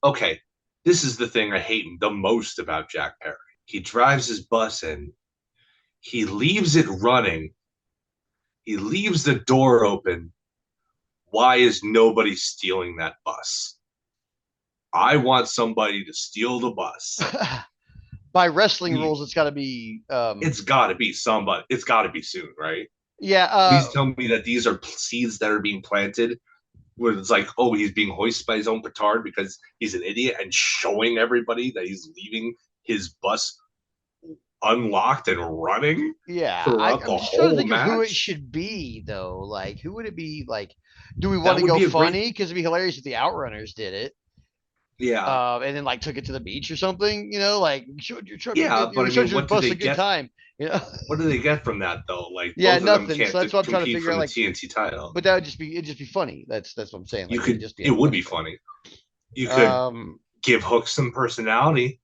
Speaker 2: okay. This is the thing I hate the most about Jack Perry. He drives his bus in, he leaves it running, he leaves the door open. Why is nobody stealing that bus? I want somebody to steal the bus.
Speaker 1: By wrestling rules, it's got to be.
Speaker 2: It's got to be somebody. It's got to be soon, right?
Speaker 1: Yeah.
Speaker 2: Please tell me that these are seeds that are being planted where it's like, oh, he's being hoisted by his own petard because he's an idiot and showing everybody that he's leaving his bus unlocked and running
Speaker 1: Yeah.
Speaker 2: throughout
Speaker 1: I'm
Speaker 2: the
Speaker 1: just trying to
Speaker 2: whole
Speaker 1: think of who it
Speaker 2: match.
Speaker 1: should be though. Like, who would it be? Like, do we want
Speaker 2: That
Speaker 1: to
Speaker 2: would
Speaker 1: go
Speaker 2: be a great.
Speaker 1: funny? Because it'd be hilarious if the Outrunners did it.
Speaker 2: Yeah,
Speaker 1: and then like took it to the beach or something. Like showed your truck,
Speaker 2: yeah, but I
Speaker 1: showed
Speaker 2: mean,
Speaker 1: you
Speaker 2: what do
Speaker 1: bust
Speaker 2: they
Speaker 1: a good
Speaker 2: get?
Speaker 1: time. You know,
Speaker 2: What do they get from that though? Like
Speaker 1: yeah,
Speaker 2: both of them
Speaker 1: nothing.
Speaker 2: can't
Speaker 1: So that's what I'm trying to
Speaker 2: compete
Speaker 1: figure
Speaker 2: for
Speaker 1: out.
Speaker 2: the
Speaker 1: Like,
Speaker 2: TNT title.
Speaker 1: but that would just be it'd just be funny. That's what I'm saying.
Speaker 2: You
Speaker 1: Like it'd
Speaker 2: could,
Speaker 1: just be
Speaker 2: it
Speaker 1: a
Speaker 2: would
Speaker 1: funny
Speaker 2: be
Speaker 1: thing.
Speaker 2: funny. You could
Speaker 1: Um,
Speaker 2: give Hook some personality,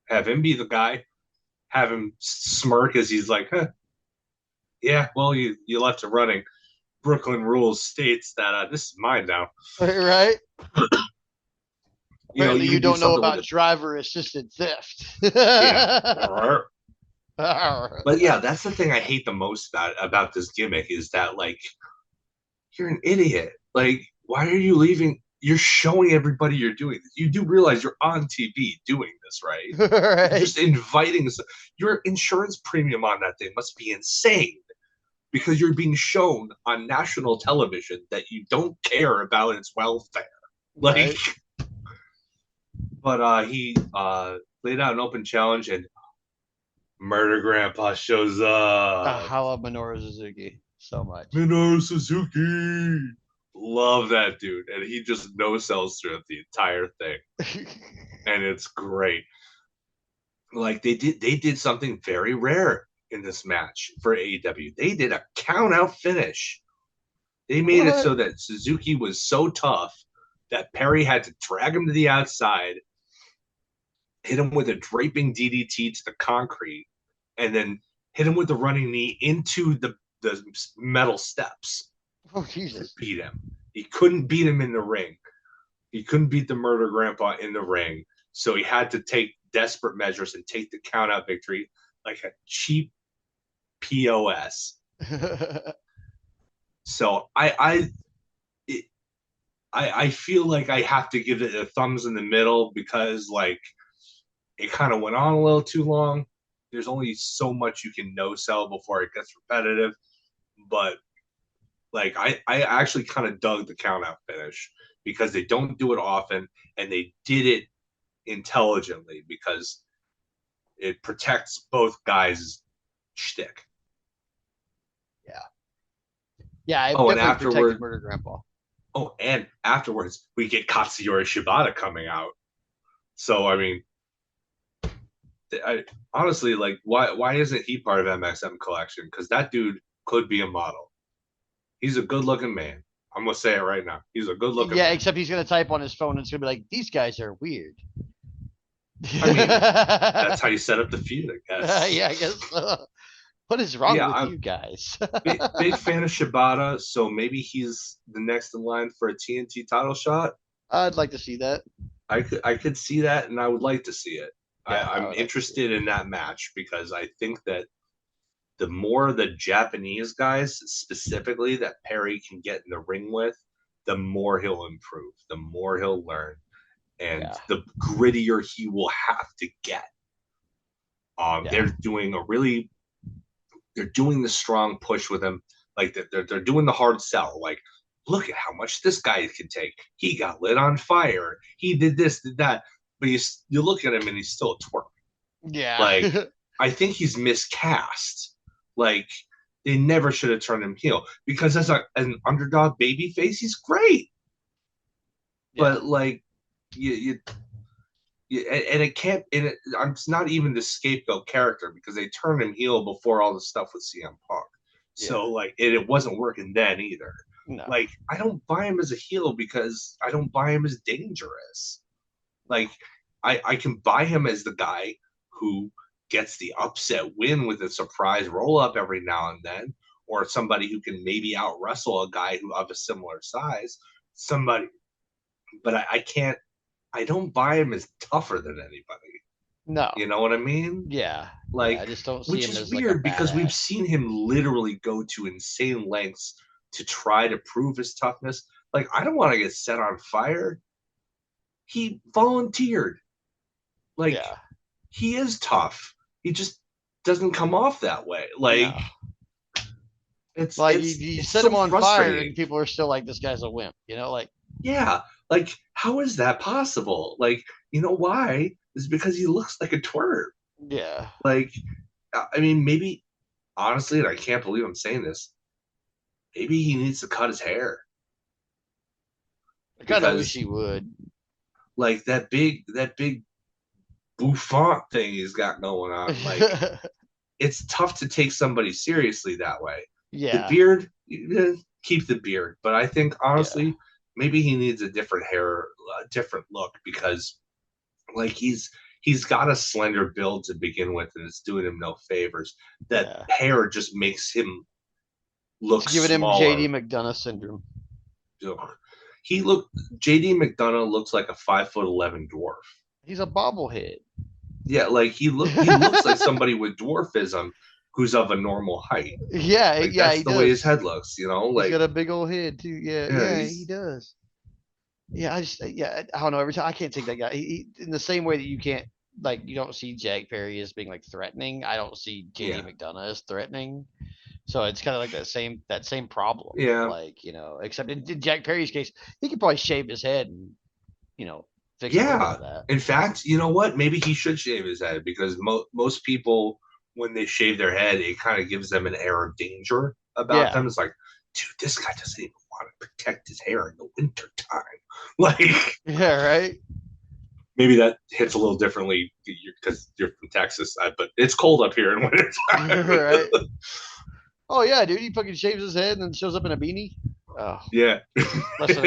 Speaker 2: have him be the guy, have him smirk as he's like, huh, yeah, well, you left it running. Brooklyn rules states that this is mine now.
Speaker 1: right. Apparently,
Speaker 2: You
Speaker 1: you
Speaker 2: could do
Speaker 1: don't know
Speaker 2: something with
Speaker 1: about
Speaker 2: it.
Speaker 1: driver assisted theft.
Speaker 2: Yeah. But yeah, that's the thing I hate the most about this gimmick is that like you're an idiot. Like, why are you leaving? You're showing everybody you're doing this. You do realize you're on TV doing this, right? You're
Speaker 1: Right.
Speaker 2: just inviting your insurance premium on that thing must be insane because you're being shown on national television that you don't care about its welfare. Like,
Speaker 1: Right.
Speaker 2: but he laid out an open challenge and Murder Grandpa shows up.
Speaker 1: I love Minoru Suzuki so much.
Speaker 2: Minoru Suzuki. Love that dude. And he just no sells through the entire thing. And it's great. Like they did something very rare in this match for AEW. They did a count out finish. They made it
Speaker 1: What?
Speaker 2: so that Suzuki was so tough that Perry had to drag him to the outside, hit him with a draping DDT to the concrete, and then hit him with the running knee into the metal steps
Speaker 1: Oh
Speaker 2: to
Speaker 1: Jesus.
Speaker 2: beat him. He couldn't beat him in the ring. He couldn't beat the Murder Grandpa in the ring. So he had to take desperate measures and take the count out victory like a cheap POS. So I feel like I have to give it a thumbs in the middle because like it kind of went on a little too long. There's only so much you can no sell before it gets repetitive. But like I actually kind of dug the count out finish because they don't do it often and they did it intelligently because it protects both guys' shtick.
Speaker 1: Yeah. Yeah, I
Speaker 2: Oh, and
Speaker 1: definitely protected
Speaker 2: afterward,
Speaker 1: Murder Grandpa.
Speaker 2: and afterwards we get Katsuyori Shibata coming out. So I mean, I honestly like why isn't he part of MXM collection? Because that dude could be a model. He's a good looking man. I'm gonna say it right now. He's a good looking
Speaker 1: Yeah,
Speaker 2: man.
Speaker 1: except he's gonna type on his phone and it's gonna be like, these guys are weird.
Speaker 2: I mean, that's how
Speaker 1: Yeah,
Speaker 2: you set up the feud, I guess.
Speaker 1: I guess. What is wrong
Speaker 2: Yeah,
Speaker 1: with
Speaker 2: I'm
Speaker 1: you guys?
Speaker 2: big fan of Shibata, so maybe he's the next in line for a TNT title shot.
Speaker 1: I'd like to see that.
Speaker 2: I could see that, and I would like to see it.
Speaker 1: Yeah, I
Speaker 2: I'm
Speaker 1: would like to see it.
Speaker 2: interested in that match because I think that the more the Japanese guys specifically that Perry can get in the ring with, the more he'll improve, the more he'll learn, and
Speaker 1: Yeah,
Speaker 2: the grittier he will have to get.
Speaker 1: yeah,
Speaker 2: They're doing the strong push with him, like they're doing the hard sell. Like, look at how much this guy can take. He got lit on fire. He did this, did that. But you look at him and he's still a twerp.
Speaker 1: yeah,
Speaker 2: Like, I think he's miscast. Like, they never should have turned him heel because as an underdog baby face, he's great.
Speaker 1: yeah.
Speaker 2: But like, you and it can't. And it's not even the scapegoat character because they turned him heel before all the stuff with CM Punk.
Speaker 1: Yeah.
Speaker 2: So like, it wasn't working then either.
Speaker 1: No.
Speaker 2: Like, I don't buy him as a heel because I don't buy him as dangerous. Like, I can buy him as the guy who gets the upset win with a surprise roll up every now and then, or somebody who can maybe out wrestle a guy who of a similar size. Somebody, but I can't. I don't buy him as tougher than anybody.
Speaker 1: No.
Speaker 2: You know what I mean?
Speaker 1: Yeah. Yeah.
Speaker 2: Like,
Speaker 1: I just don't see
Speaker 2: which
Speaker 1: him
Speaker 2: is
Speaker 1: as like a
Speaker 2: weird because we've
Speaker 1: badass.
Speaker 2: seen him literally go to insane lengths to try to prove his toughness. Like, I don't want to get set on fire. He volunteered. Like,
Speaker 1: Yeah.
Speaker 2: he is tough. He just doesn't come off that way. Like,
Speaker 1: No.
Speaker 2: it's
Speaker 1: Like
Speaker 2: it's
Speaker 1: you
Speaker 2: it's
Speaker 1: set
Speaker 2: so
Speaker 1: him on fire and
Speaker 2: frustrating.
Speaker 1: people are still like, this guy's a wimp. Like
Speaker 2: Yeah. Like, how is that possible? Like, you know why? It's because he looks like a twerp.
Speaker 1: yeah.
Speaker 2: Like, I mean, maybe honestly, and I can't believe I'm saying this, maybe he needs to cut his hair
Speaker 1: I kind of wish
Speaker 2: because
Speaker 1: he would.
Speaker 2: like that big bouffant thing he's got going on. Like it's tough to take somebody seriously that way. The
Speaker 1: Yeah,
Speaker 2: beard, keep the beard, but I think
Speaker 1: yeah,
Speaker 2: honestly, maybe he needs a different hair, a different look because like he's got a slender build to begin with, and it's doing him no favors. That
Speaker 1: yeah.
Speaker 2: hair just makes him
Speaker 1: It's
Speaker 2: look
Speaker 1: giving him JD
Speaker 2: smaller.
Speaker 1: McDonough syndrome.
Speaker 2: Ugh. He look JD McDonough looks like a 5'11" dwarf.
Speaker 1: He's a bobblehead.
Speaker 2: Yeah, like he looks like somebody with dwarfism who's of a normal height.
Speaker 1: Yeah,
Speaker 2: Like
Speaker 1: yeah,
Speaker 2: that's
Speaker 1: he
Speaker 2: the way his
Speaker 1: does.
Speaker 2: head looks, you know.
Speaker 1: He's
Speaker 2: Like
Speaker 1: got a big old head too. Yeah,
Speaker 2: yeah,
Speaker 1: yeah, he
Speaker 2: he's
Speaker 1: does. Yeah, I don't know. Every time I can't take that guy. In the same way that you can't like you don't see Jack Perry as being like threatening. I don't see JD
Speaker 2: yeah,
Speaker 1: McDonough as threatening. So it's kind of like that same problem.
Speaker 2: yeah,
Speaker 1: Like except in Jack Perry's case, he could probably shave his head and fix a little bit
Speaker 2: yeah.
Speaker 1: of that.
Speaker 2: In fact, you know what? Maybe he should shave his head because most people, when they shave their head, it kind of gives them an air of danger about
Speaker 1: Yeah,
Speaker 2: them. It's like, dude, this guy doesn't even want to protect his hair in the winter time. Like,
Speaker 1: yeah, right.
Speaker 2: maybe that hits a little differently because you're from Texas, but it's cold up here in winter time.
Speaker 1: Right. Oh yeah, dude. He fucking shaves his head and then shows up in a beanie. Oh,
Speaker 2: Yeah.
Speaker 1: listen,